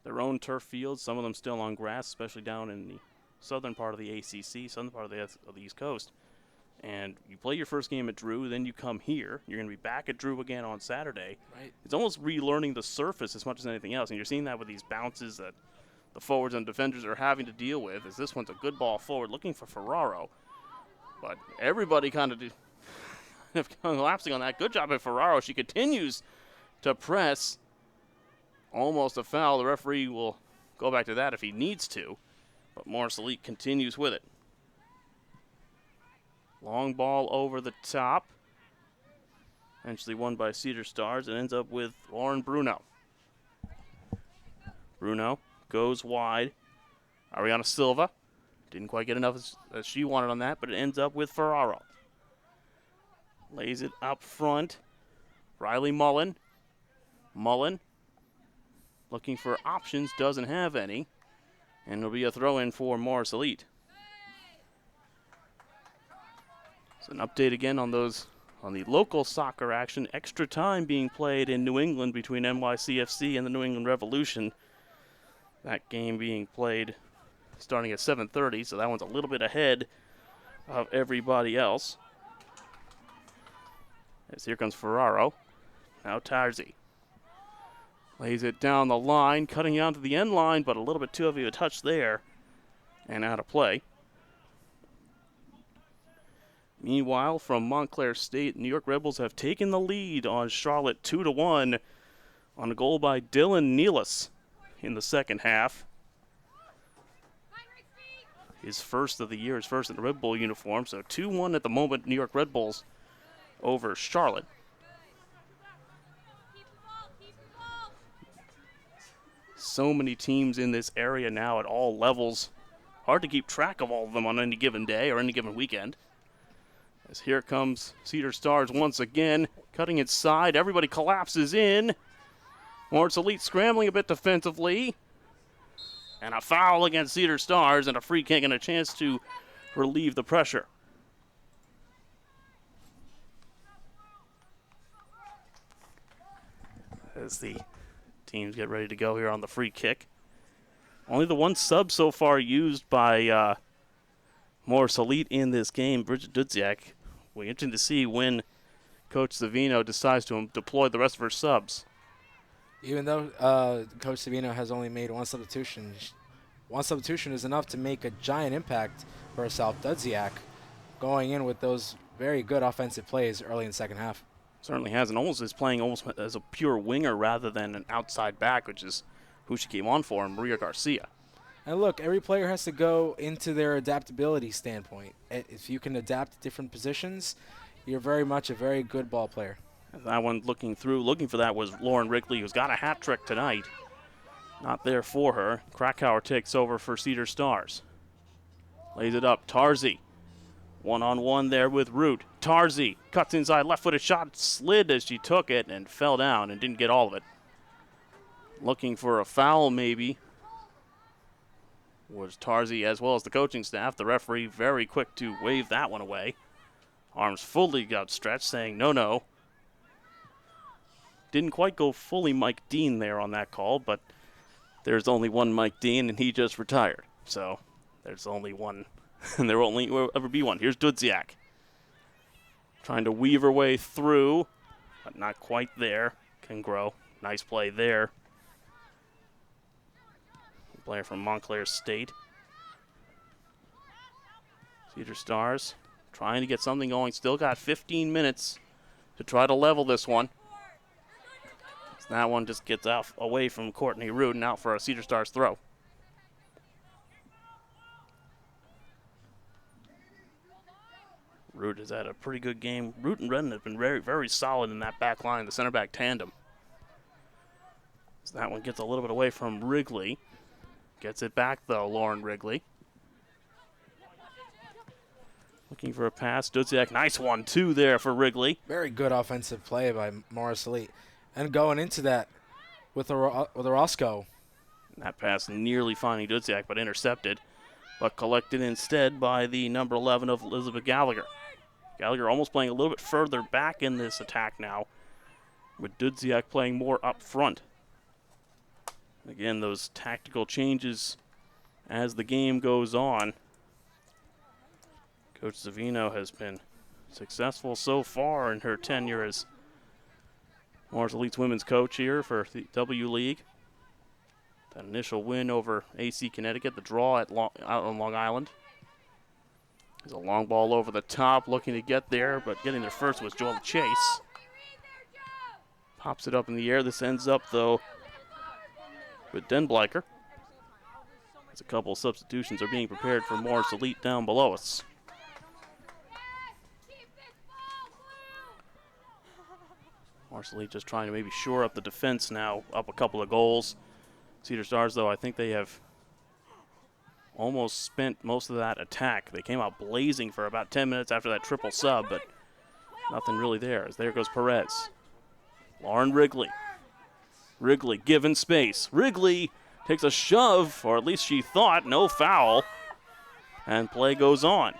their own turf fields, some of them still on grass, especially down in the southern part of the ACC, southern part of the East Coast. And you play your first game at Drew, then you come here. You're going to be back at Drew again on Saturday. Right. It's almost relearning the surface as much as anything else. And you're seeing that with these bounces that the forwards and defenders are having to deal with, as this one's a good ball forward looking for Ferraro. But everybody kind of collapsing on that. Good job by Ferraro. She continues to press. Almost a foul. The referee will go back to that if he needs to. But Morris Elite continues with it. Long ball over the top. Eventually won by Cedar Stars. It ends up with Lauren Bruno. Bruno goes wide. Ariana Silva didn't quite get enough as she wanted on that, but it ends up with Ferraro. Lays it up front. Riley Mullen. Mullen looking for options, doesn't have any. And it'll be a throw-in for Morris Elite. So an update again on the local soccer action. Extra time being played in New England between NYCFC and the New England Revolution. That game being played starting at 7:30, so that one's a little bit ahead of everybody else. As here comes Ferraro. Now Tarzi. Lays it down the line, cutting down to the end line, but a little bit too heavy of a touch there. And out of play. Meanwhile, from Montclair State, New York Rebels have taken the lead on Charlotte 2-1 on a goal by Dylan Nealis in the second half. His first of the year, his first in the Red Bull uniform. So 2-1 at the moment, New York Red Bulls over Charlotte. So many teams in this area now at all levels. Hard to keep track of all of them on any given day or any given weekend. As here comes Cedar Stars once again, cutting inside. Everybody collapses in. Morris Elite scrambling a bit defensively. And a foul against Cedar Stars and a free kick and a chance to relieve the pressure. As the teams get ready to go here on the free kick. Only the one sub so far used by Morris Elite in this game, Bridget Dudziak. We're interesting to see when Coach Savino decides to deploy the rest of her subs. Even though Coach Savino has only made one substitution is enough to make a giant impact for herself. Dudziak going in with those very good offensive plays early in the second half. Certainly has, and almost is playing almost as a pure winger rather than an outside back, which is who she came on for, Maria Garcia. And look, every player has to go into their adaptability standpoint. If you can adapt to different positions, you're very much a very good ball player. And that one looking for that was Lauren Wrigley, who's got a hat trick tonight. Not there for her. Krakauer takes over for Cedar Stars. Lays it up, Tarzi. One-on-one there with Root. Tarzi cuts inside, left-footed shot, slid as she took it and fell down and didn't get all of it. Looking for a foul maybe was Tarzi as well as the coaching staff. The referee very quick to wave that one away. Arms fully outstretched saying no. Didn't quite go fully Mike Dean there on that call, but there's only one Mike Dean and he just retired. So there's only one. And there will only ever be one. Here's Dudziak. Trying to weave her way through, but not quite there. Can grow. Nice play there. Player from Montclair State. Cedar Stars trying to get something going. Still got 15 minutes to try to level this one. So that one just gets out away from Courtney Root and out for a Cedar Stars throw. Root has had a pretty good game. Root and Redden have been very, very solid in that back line, the center back tandem. So that one gets a little bit away from Wrigley. Gets it back, though, Lauren Wrigley. Looking for a pass. Dudziak, nice 1-2 there for Wrigley. Very good offensive play by Morris Elite. And going into that with Orozco. That pass nearly finding Dudziak, but intercepted. But collected instead by the number 11 of Elizabeth Gallagher. Gallagher almost playing a little bit further back in this attack now, with Dudziak playing more up front. Again, those tactical changes as the game goes on. Coach Savino has been successful so far in her tenure as Morris Elite's women's coach here for the W League. That initial win over AC Connecticut, the draw out on Long Island. There's a long ball over the top, looking to get there, but getting there first was Joel Chase. Pops it up in the air. This ends up, though, with Den Bleicher. As a couple of substitutions are being prepared for Morris Elite down below us. Morris Elite just trying to maybe shore up the defense now, up a couple of goals. Cedar Stars, though, I think they have almost spent most of that attack. They came out blazing for about 10 minutes after that triple sub, but nothing really there. As there goes Perez. Lauren Wrigley. Wrigley given space. Wrigley takes a shove, or at least she thought, no foul. And play goes on.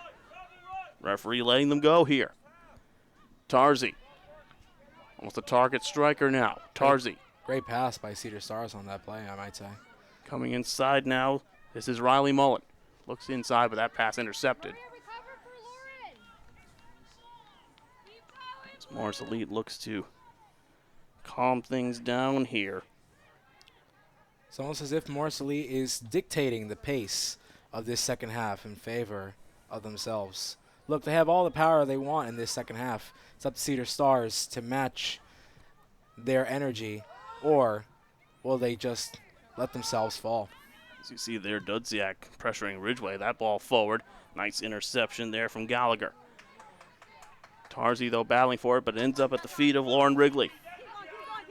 Referee letting them go here. Tarzi. Almost a target striker now. Tarzi. Great pass by Cedar Stars on that play, I might say. Coming inside now. This is Riley Mullen. Looks inside, but that pass intercepted. As Morris Elite looks to calm things down here. It's almost as if Morris Elite is dictating the pace of this second half in favor of themselves. Look, they have all the power they want in this second half. It's up to Cedar Stars to match their energy, or will they just let themselves fall? As you see there, Dudziak pressuring Ridgeway. That ball forward. Nice interception there from Gallagher. Tarzi, though, battling for it, but ends up at the feet of Lauren Wrigley.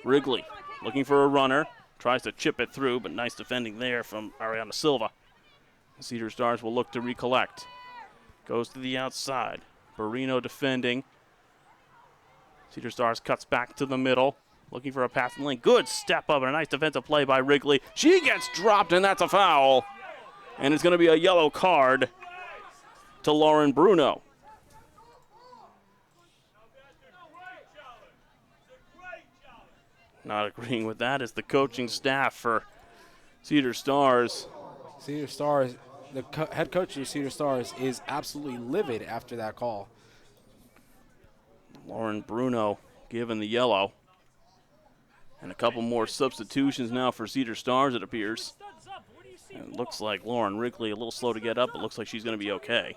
Wrigley looking for a runner. Tries to chip it through, but nice defending there from Ariana Silva. Cedar Stars will look to recollect. Goes to the outside. Barino defending. Cedar Stars cuts back to the middle. Looking for a passing lane. Good step up and a nice defensive play by Wrigley. She gets dropped, and that's a foul. And it's going to be a yellow card to Lauren Bruno. Not agreeing with that is the coaching staff for Cedar Stars. Cedar Stars, the head coach of Cedar Stars is absolutely livid after that call. Lauren Bruno given the yellow. And a couple more substitutions now for Cedar Stars, it appears. And it looks like Lauren Wrigley a little slow to get up, but looks like she's going to be okay.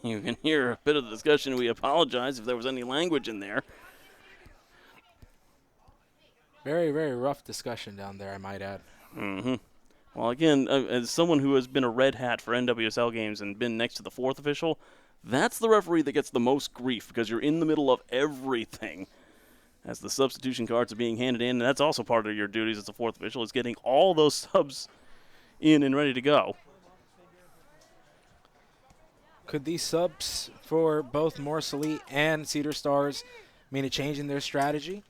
You can hear a bit of the discussion. We apologize if there was any language in there. Very, very rough discussion down there, I might add. Mm-hmm. Well, again, as someone who has been a red hat for NWSL games and been next to the fourth official, that's the referee that gets the most grief because you're in the middle of everything as the substitution cards are being handed in. And that's also part of your duties as the fourth official, is getting all those subs in and ready to go. Could these subs for both Morris Elite and Cedar Stars mean a change in their strategy?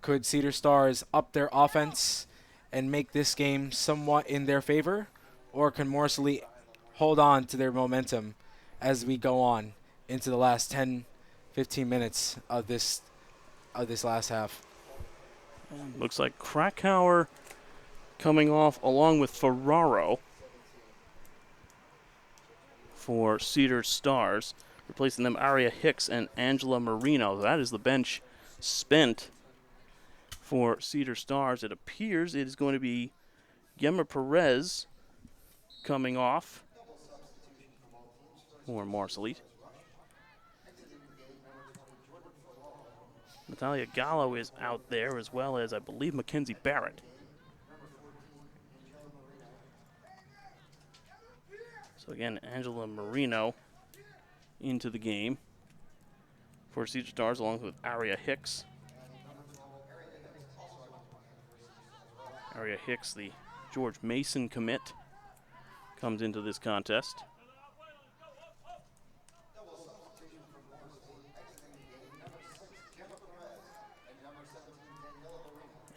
Could Cedar Stars up their offense and make this game somewhat in their favor? Or can Morris Elite hold on to their momentum as we go on into the last 10, 15 minutes of this last half? Looks like Krakauer coming off along with Ferraro for Cedar Stars, replacing them Aria Hicks and Angela Marino. That is the bench spent for Cedar Stars. It appears it is going to be Gemma Perez coming off for Morris Elite. Natalia Gallo is out there, as well as, I believe, Mackenzie Barrett. So again, Angela Marino into the game for Cedar Stars, along with Aria Hicks. Aria Hicks, the George Mason commit, comes into this contest.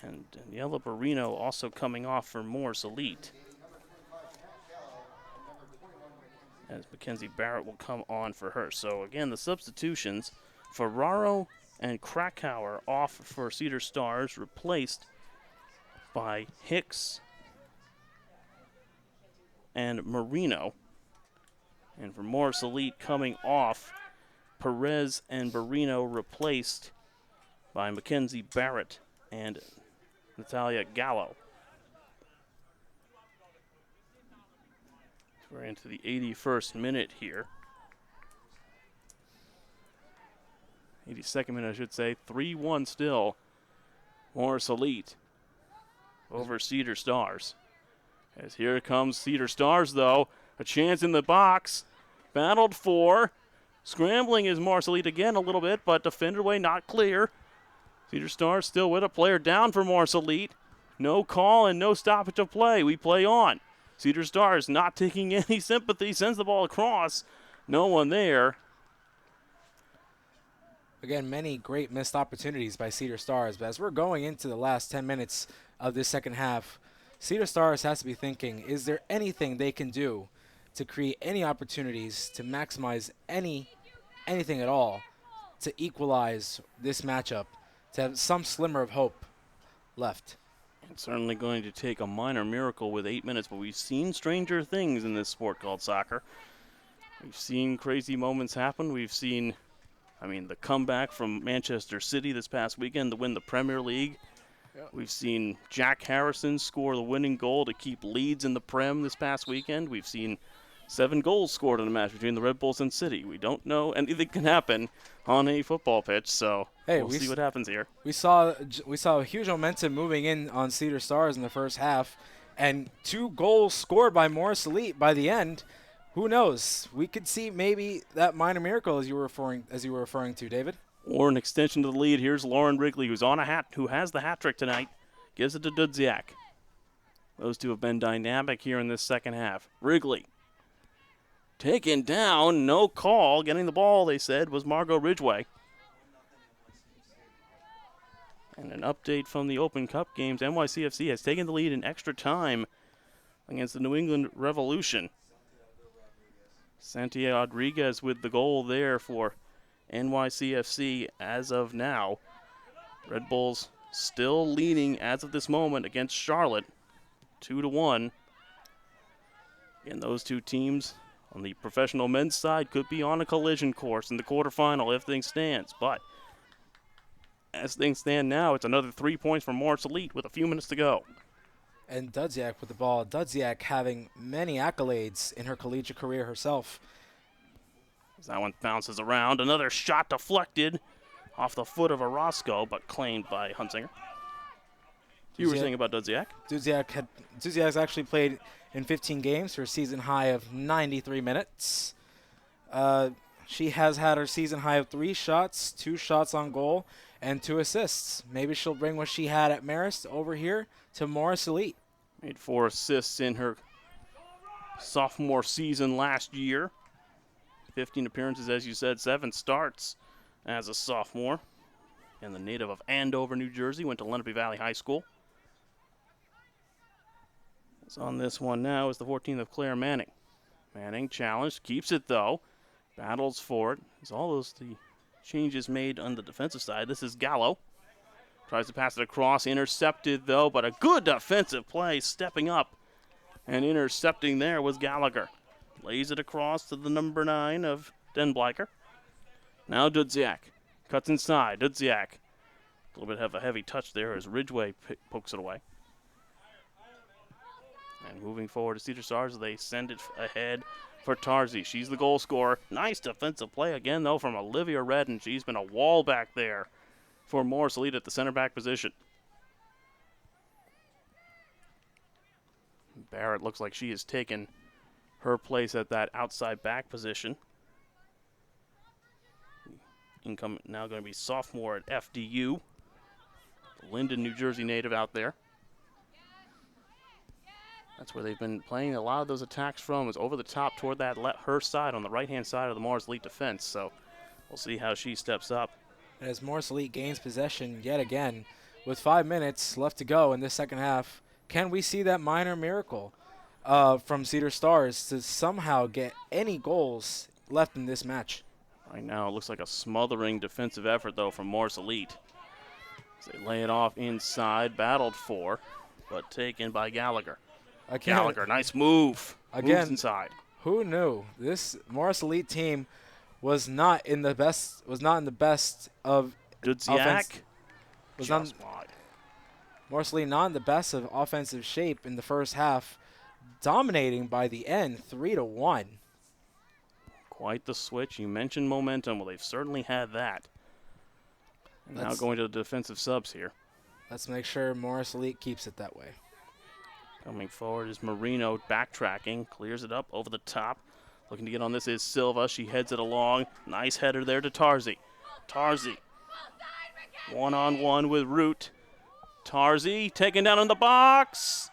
And Daniela Barino also coming off for Morris Elite, as Mackenzie Barrett will come on for her. So again, the substitutions, Ferraro and Krakauer off for Cedar Stars, replaced by Hicks and Marino. And for Morris Elite coming off, Perez and Marino replaced by Mackenzie Barrett and Natalia Gallo. We're into the 81st minute here. 82nd minute, I should say. 3-1 still. Morris Elite over Cedar Stars. As here comes Cedar Stars, though. A chance in the box. Battled for. Scrambling is Morris Elite again a little bit, but defended away, not clear. Cedar Stars still with a player down for Morris Elite. No call and no stoppage of play. We play on. Cedar Stars not taking any sympathy. Sends the ball across. No one there. Again, many great missed opportunities by Cedar Stars, but as we're going into the last 10 minutes of this second half, Cedar Stars has to be thinking, is there anything they can do to create any opportunities, to maximize anything at all, to equalize this matchup, to have some slimmer of hope left? It's certainly going to take a minor miracle with 8 minutes, but we've seen stranger things in this sport called soccer. We've seen crazy moments happen. We've seen, the comeback from Manchester City this past weekend to win the Premier League. Yep. We've seen Jack Harrison score the winning goal to keep Leeds in the Prem this past weekend. We've seen 7 goals scored in a match between the Red Bulls and City. We don't know anything can happen on a football pitch, so we'll see what happens here. We saw a huge momentum moving in on Cedar Stars in the first half, and 2 goals scored by Morris Elite by the end. Who knows? We could see maybe that minor miracle as you were referring to, David. Or an extension to the lead. Here's Lauren Wrigley, who has the hat trick tonight. Gives it to Dudziak. Those two have been dynamic here in this second half. Wrigley taken down, no call. Getting the ball, they said, was Margot Ridgway. And an update from the Open Cup games. NYCFC has taken the lead in extra time against the New England Revolution. Santiago Rodriguez with the goal there for NYCFC as of now. Red Bulls still leading as of this moment against Charlotte, 2-1. And those two teams on the professional men's side could be on a collision course in the quarterfinal if things stands. But as things stand now, it's another 3 points for Morris Elite with a few minutes to go. And Dudziak with the ball. Dudziak having many accolades in her collegiate career herself. As that one bounces around, another shot deflected off the foot of Orozco, but claimed by Hunsinger. You were saying about Dudziak? Dudziak's actually played in 15 games for a season high of 93 minutes. She has had her season high of 3 shots, 2 shots on goal, and 2 assists. Maybe she'll bring what she had at Marist over here to Morris Elite. Made 4 assists in her sophomore season last year. 15 appearances, as you said, 7 starts as a sophomore. And the native of Andover, New Jersey, went to Lenape Valley High School. It's on this one now is the 14th of Claire Manning. Manning challenged, keeps it though, battles for it. As all those the changes made on the defensive side. This is Gallo. Tries to pass it across, intercepted though, but a good defensive play, stepping up and intercepting there was Gallagher. Lays it across to the number 9 of Denbleicher. Now Dudziak cuts inside. Dudziak, a little bit of a heavy touch there as Ridgway pokes it away. And moving forward to Cedar Stars, they send it ahead for Tarzi. She's the goal scorer. Nice defensive play again, though, from Olivia Redden. She's been a wall back there for Morris Elite at the center back position. Barrett looks like she has taken her place at that outside back position. Income now going to be sophomore at FDU. Linden, New Jersey native out there. That's where they've been playing a lot of those attacks from, is over the top toward that her side on the right-hand side of the Morris Elite defense. So we'll see how she steps up. And as Morris Elite gains possession yet again, with 5 minutes left to go in this second half, can we see that minor miracle from Cedar Stars to somehow get any goals left in this match? Right now it looks like a smothering defensive effort, though, from Morris Elite. As they lay it off inside, battled for, but taken by Gallagher. Gallagher, nice move. Again, moves inside. Who knew this Morris Elite team was not in the best of offense. Morris Elite not in the best of offensive shape in the first half, dominating by the end 3-1. Quite the switch. You mentioned momentum. Well, they've certainly had that. And now going to the defensive subs here. Let's make sure Morris Elite keeps it that way. Coming forward is Marino, backtracking, clears it up over the top. Looking to get on this is Silva. She heads it along. Nice header there to Tarzi. Tarzi, one-on-one with Root. Tarzi taken down in the box.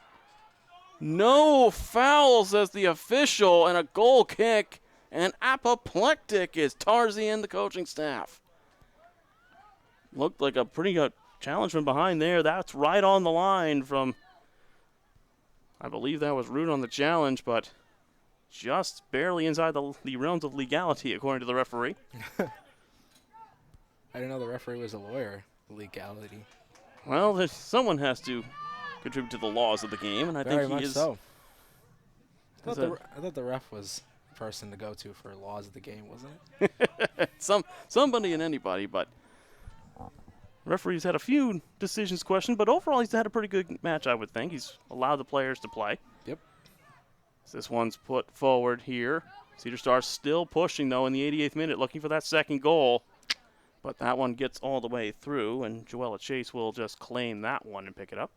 No foul, says the official, and a goal kick. And apoplectic is Tarzi and the coaching staff. Looked like a pretty good challenge from behind there. That's right on the line from, I believe that was Root on the challenge, but just barely inside the realms of legality, according to the referee. I didn't know the referee was a lawyer. Legality. Well, someone has to contribute to the laws of the game, and I Very think he much is. So. I thought the ref was the person to go to for laws of the game, wasn't it? Somebody and anybody, but referee's had a few decisions questioned, but overall he's had a pretty good match, I would think. He's allowed the players to play. Yep. This one's put forward here. Cedar Stars still pushing, though, in the 88th minute, looking for that second goal. But that one gets all the way through, and Joella Chase will just claim that one and pick it up.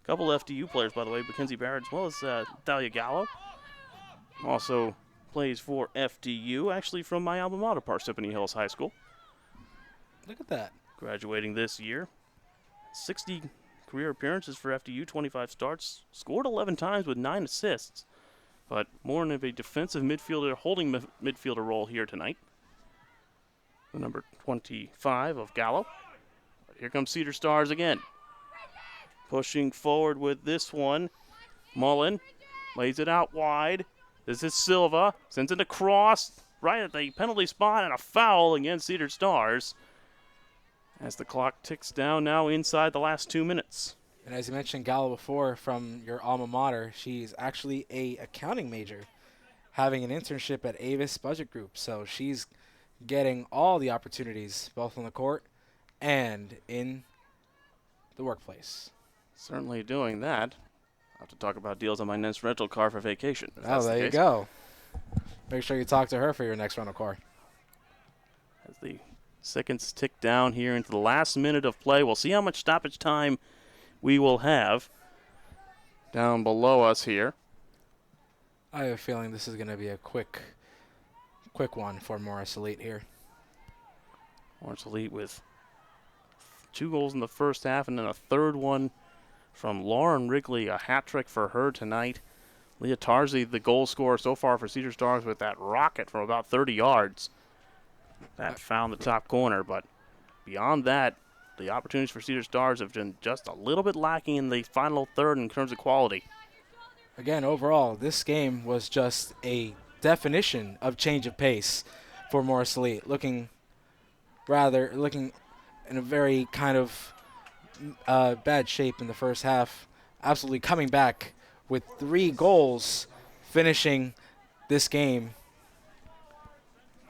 A couple FDU players, by the way, Mackenzie Barrett as well as Thalia Gallo. Also plays for FDU, actually from my alma mater, Parsippany Hills High School. Look at that. Graduating this year. 60 career appearances for FDU, 25 starts. Scored 11 times with 9 assists. But more of a defensive midfielder, holding midfielder role here tonight. The number 25 of Gallo. But here comes Cedar Stars again. Pushing forward with this one. Mullen lays it out wide. This is Silva. Sends it across right at the penalty spot, and a foul against Cedar Stars as the clock ticks down now inside the last 2 minutes. And as you mentioned Gallo before from your alma mater, she's actually a accounting major having an internship at Avis Budget Group. So she's getting all the opportunities both on the court and in the workplace. Certainly doing that. I'll have to talk about deals on my next rental car for vacation. Oh, there you go. Make sure you talk to her for your next rental car. As the seconds tick down here into the last minute of play, we'll see how much stoppage time we will have down below us here. I have a feeling this is going to be a quick one for Morris Elite here. Morris Elite with 2 goals in the first half and then a third one from Lauren Wrigley, a hat trick for her tonight. Leah Tarzi, the goal scorer so far for Cedar Stars with that rocket from about 30 yards. That found the top corner, but beyond that, the opportunities for Cedar Stars have been just a little bit lacking in the final third in terms of quality. Again, overall, this game was just a definition of change of pace for Morris Elite, looking in a very kind of bad shape in the first half, absolutely coming back with 3 goals, finishing this game.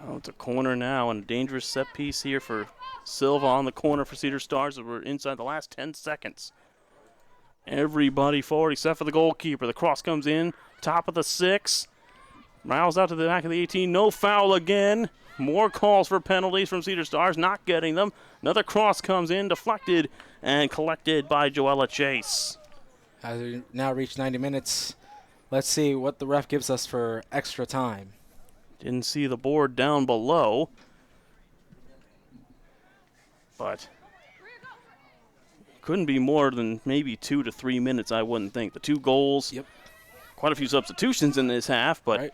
Oh, it's a corner now and a dangerous set piece here for Silva on the corner for Cedar Stars. We're inside the last 10 seconds. Everybody forward except for the goalkeeper. The cross comes in, top of the 6. Miles out to the back of the 18. No foul again. More calls for penalties from Cedar Stars, not getting them. Another cross comes in, deflected and collected by Joella Chase. As we now reach 90 minutes, let's see what the ref gives us for extra time. Didn't see the board down below, but couldn't be more than maybe 2 to 3 minutes, I wouldn't think. The 2 goals, quite a few substitutions in this half, but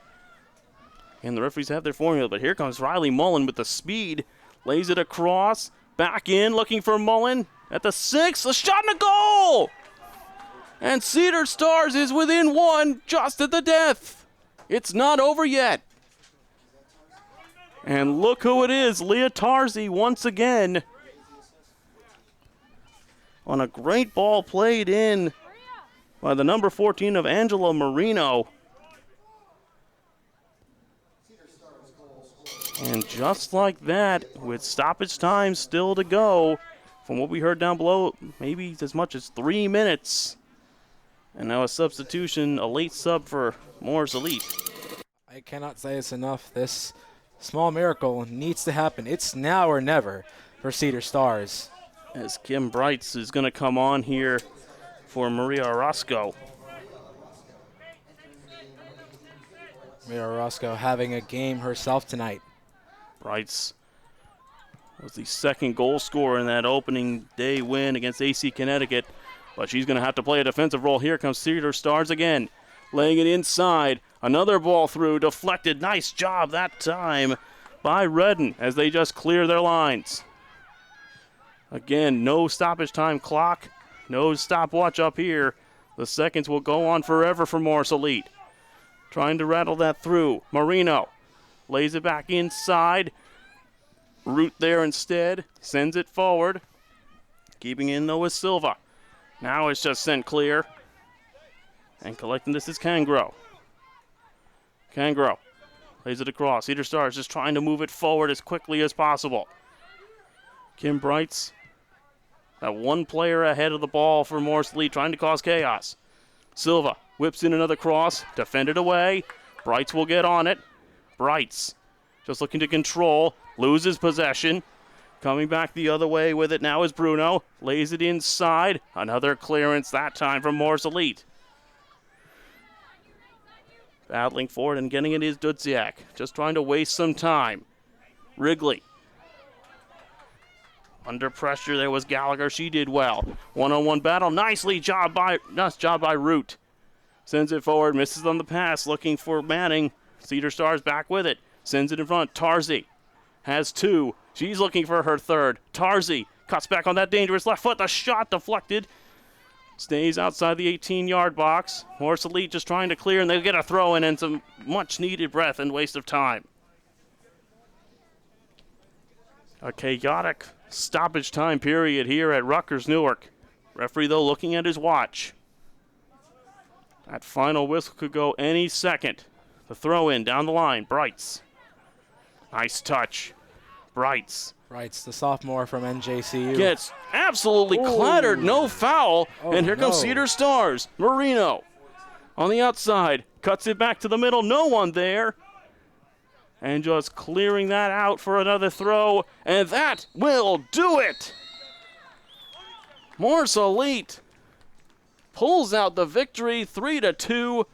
and the referees have their formula. But here comes Riley Mullen with the speed, lays it across, back in, looking for Mullen at the 6, a shot and a goal! And Cedar Stars is within 1 just at the death. It's not over yet. And look who it is, Leah Tarzi once again. On a great ball played in by the number 14 of Angela Marino. And just like that, with stoppage time still to go, from what we heard down below, maybe as much as 3 minutes. And now a substitution, a late sub for Morris Elite. I cannot say this enough. This small miracle needs to happen. It's now or never for Cedar Stars. As Kim Brights is going to come on here for Maria Orozco. Maria Orozco having a game herself tonight. Brights was the second goal scorer in that opening day win against AC Connecticut, but she's going to have to play a defensive role. Here comes Cedar Stars again, laying it inside. Another ball through, deflected. Nice job that time by Redden as they just clear their lines. Again, no stoppage time clock, no stopwatch up here. The seconds will go on forever for Morris Elite. Trying to rattle that through. Marino lays it back inside. Root there instead, sends it forward. Keeping in though is Silva. Now it's just sent clear. And collecting this is Cangro. Cangro lays it across. Cedar Stars just trying to move it forward as quickly as possible. Kim Brights, that one player ahead of the ball for Morris Elite, trying to cause chaos. Silva whips in another cross, defended away. Brights will get on it. Brights just looking to control, loses possession. Coming back the other way with it now is Bruno. Lays it inside. Another clearance, that time from Morris Elite. Battling for it and getting it is Dudziak. Just trying to waste some time. Wrigley. Under pressure there was Gallagher. She did well. One-on-one battle. Nice job by Root. Sends it forward. Misses on the pass. Looking for Manning. Cedar Stars back with it. Sends it in front. Tarzi has two. She's looking for her third. Tarzi cuts back on that dangerous left foot. The shot deflected. Stays outside the 18-yard box. Morris Elite just trying to clear, and they get a throw in and some much-needed breath and waste of time. A chaotic stoppage time period here at Rutgers Newark. Referee, though, looking at his watch. That final whistle could go any second. The throw in down the line. Brights. Nice touch. Brights. Brights, the sophomore from NJCU. Gets absolutely clattered. No foul. And here comes Cedar Stars. Marino on the outside. Cuts it back to the middle. No one there. And just clearing that out for another throw. And that will do it. Morris Elite pulls out the victory 3-2.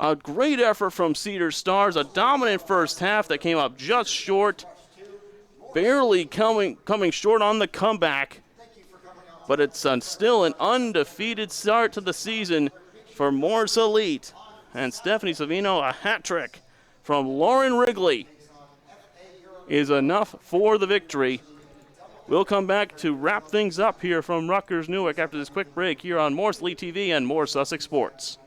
A great effort from Cedar Stars. A dominant first half that came up just short. Barely coming short on the comeback. But it's still an undefeated start to the season for Morris Elite. And Stephanie Savino, a hat trick from Lauren Wrigley is enough for the victory. We'll come back to wrap things up here from Rutgers Newark after this quick break here on Morris Elite TV and more Sussex Sports.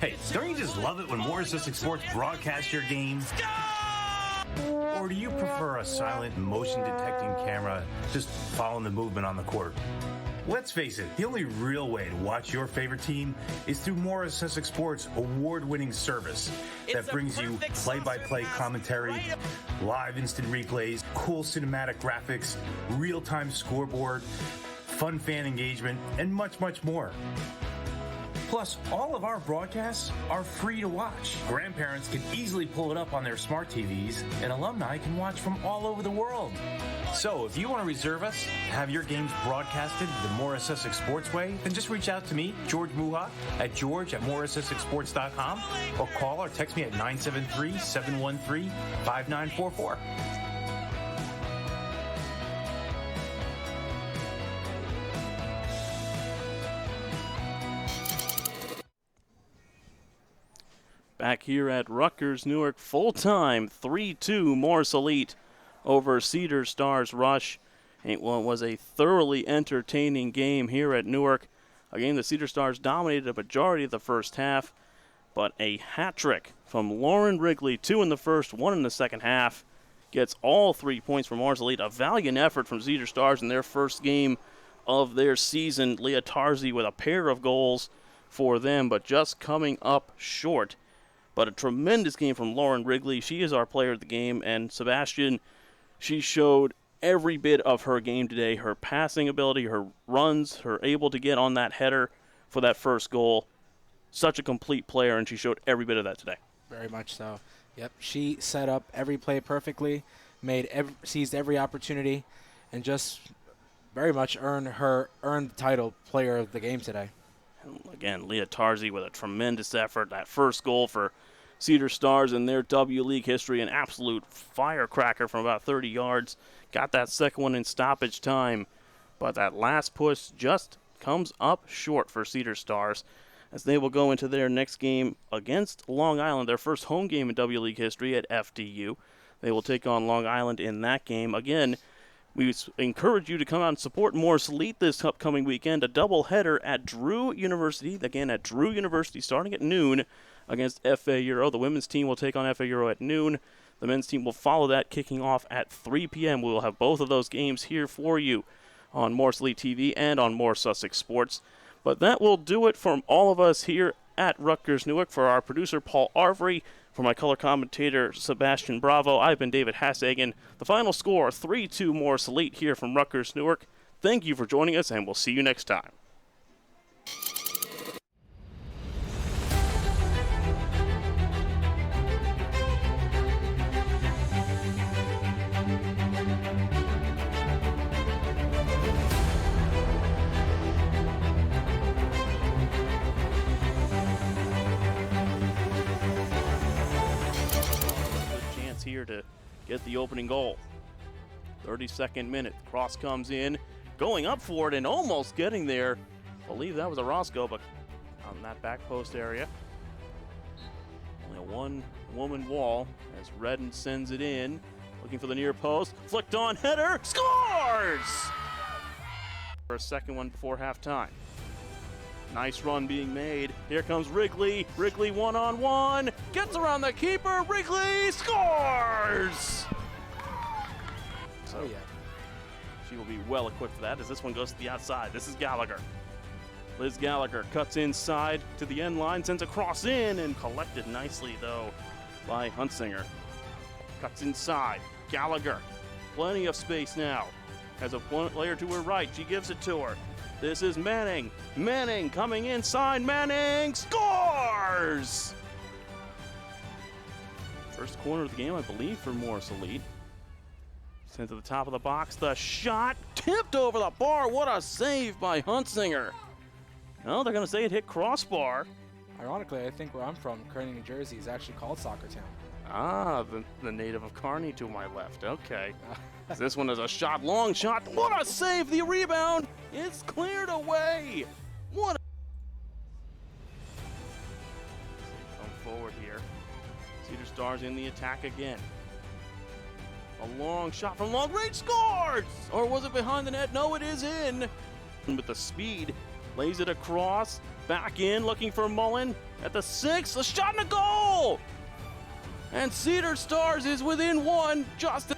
Hey, don't you just love it when more Sussex Sports broadcasts your game? Or do you prefer a silent, motion-detecting camera just following the movement on the court? Let's face it, the only real way to watch your favorite team is through Morris Sussex Sports' award-winning service that brings you play-by-play commentary, live instant replays, cool cinematic graphics, real-time scoreboard, fun fan engagement, and much, much more. Plus, all of our broadcasts are free to watch. Grandparents can easily pull it up on their smart TVs, and alumni can watch from all over the world. So, if you want to reserve us, have your games broadcasted the Morris Sussex Sports way, then just reach out to me, George Muha, at george@morrissussexsports.com, or call or text me at 973-713-5944. Back here at Rutgers Newark, full-time 3-2 Morris Elite over Cedar Stars Rush. It was a thoroughly entertaining game here at Newark. A game the Cedar Stars dominated a majority of the first half. But a hat trick from Lauren Wrigley, 2 in the first, 1 in the second half. Gets all 3 points from Mars Elite. A valiant effort from Cedar Stars in their first game of their season. Leah Tarzi with a pair of goals for them, but just coming up short. But a tremendous game from Lauren Wrigley. She is our player of the game. And Sebastian, she showed every bit of her game today. Her passing ability, her runs, her able to get on that header for that first goal. Such a complete player, and she showed every bit of that today. Very much so. Yep, she set up every play perfectly, seized every opportunity, and just very much earned the title player of the game today. And again, Leah Tarzi with a tremendous effort. That first goal for Cedar Stars in their W League history, an absolute firecracker from about 30 yards. Got that second one in stoppage time, but that last push just comes up short for Cedar Stars, as they will go into their next game against Long Island, their first home game in W League history at FDU. They will take on Long Island in that game. Again, we encourage you to come out and support Morris Elite this upcoming weekend. A doubleheader at Drew University, again at Drew University, starting at noon against FA Euro. The women's team will take on FA Euro at noon. The men's team will follow that, kicking off at 3 p.m. We will have both of those games here for you on Morris Elite TV and on More Sussex Sports. But that will do it from all of us here at Rutgers Newark. For our producer, Paul Arvery, for my color commentator, Sebastian Bravo, I've been David Hassagen. The final score, 3-2 Morris Elite here from Rutgers Newark. Thank you for joining us, and we'll see you next time. Here to get the opening goal. 32nd minute, cross comes in, going up for it and almost getting there. I believe that was a Roscoe, but on that back post area. Only a one-woman wall as Redden sends it in, looking for the near post, flicked on, header, scores! For a second one before halftime. Nice run being made. Here comes Wrigley. Wrigley one-on-one. Gets around the keeper. Wrigley scores! So yeah. She will be well equipped for that as this one goes to the outside. This is Gallagher. Liz Gallagher cuts inside to the end line, sends a cross in, and collected nicely, though, by Huntsinger. Cuts inside. Gallagher. Plenty of space now. Has a player to her right. She gives it to her. This is Manning. Manning coming inside. Manning scores! First corner of the game, I believe, for Morris Elite. Sent to the top of the box. The shot tipped over the bar. What a save by Huntsinger. Well, they're going to say it hit crossbar. Ironically, I think where I'm from, Kearney, New Jersey, is actually called Soccer Town. Ah, the native of Kearney to my left. Okay. This one is a shot, long shot. What a save! The rebound is cleared away. What a... Come forward here. Cedar Stars in the attack again. A long shot from long range, scores! Or was it behind the net? No, it is in. With the speed, lays it across, back in, looking for Mullen. At the 6, a shot and a goal! And Cedar Stars is within one, just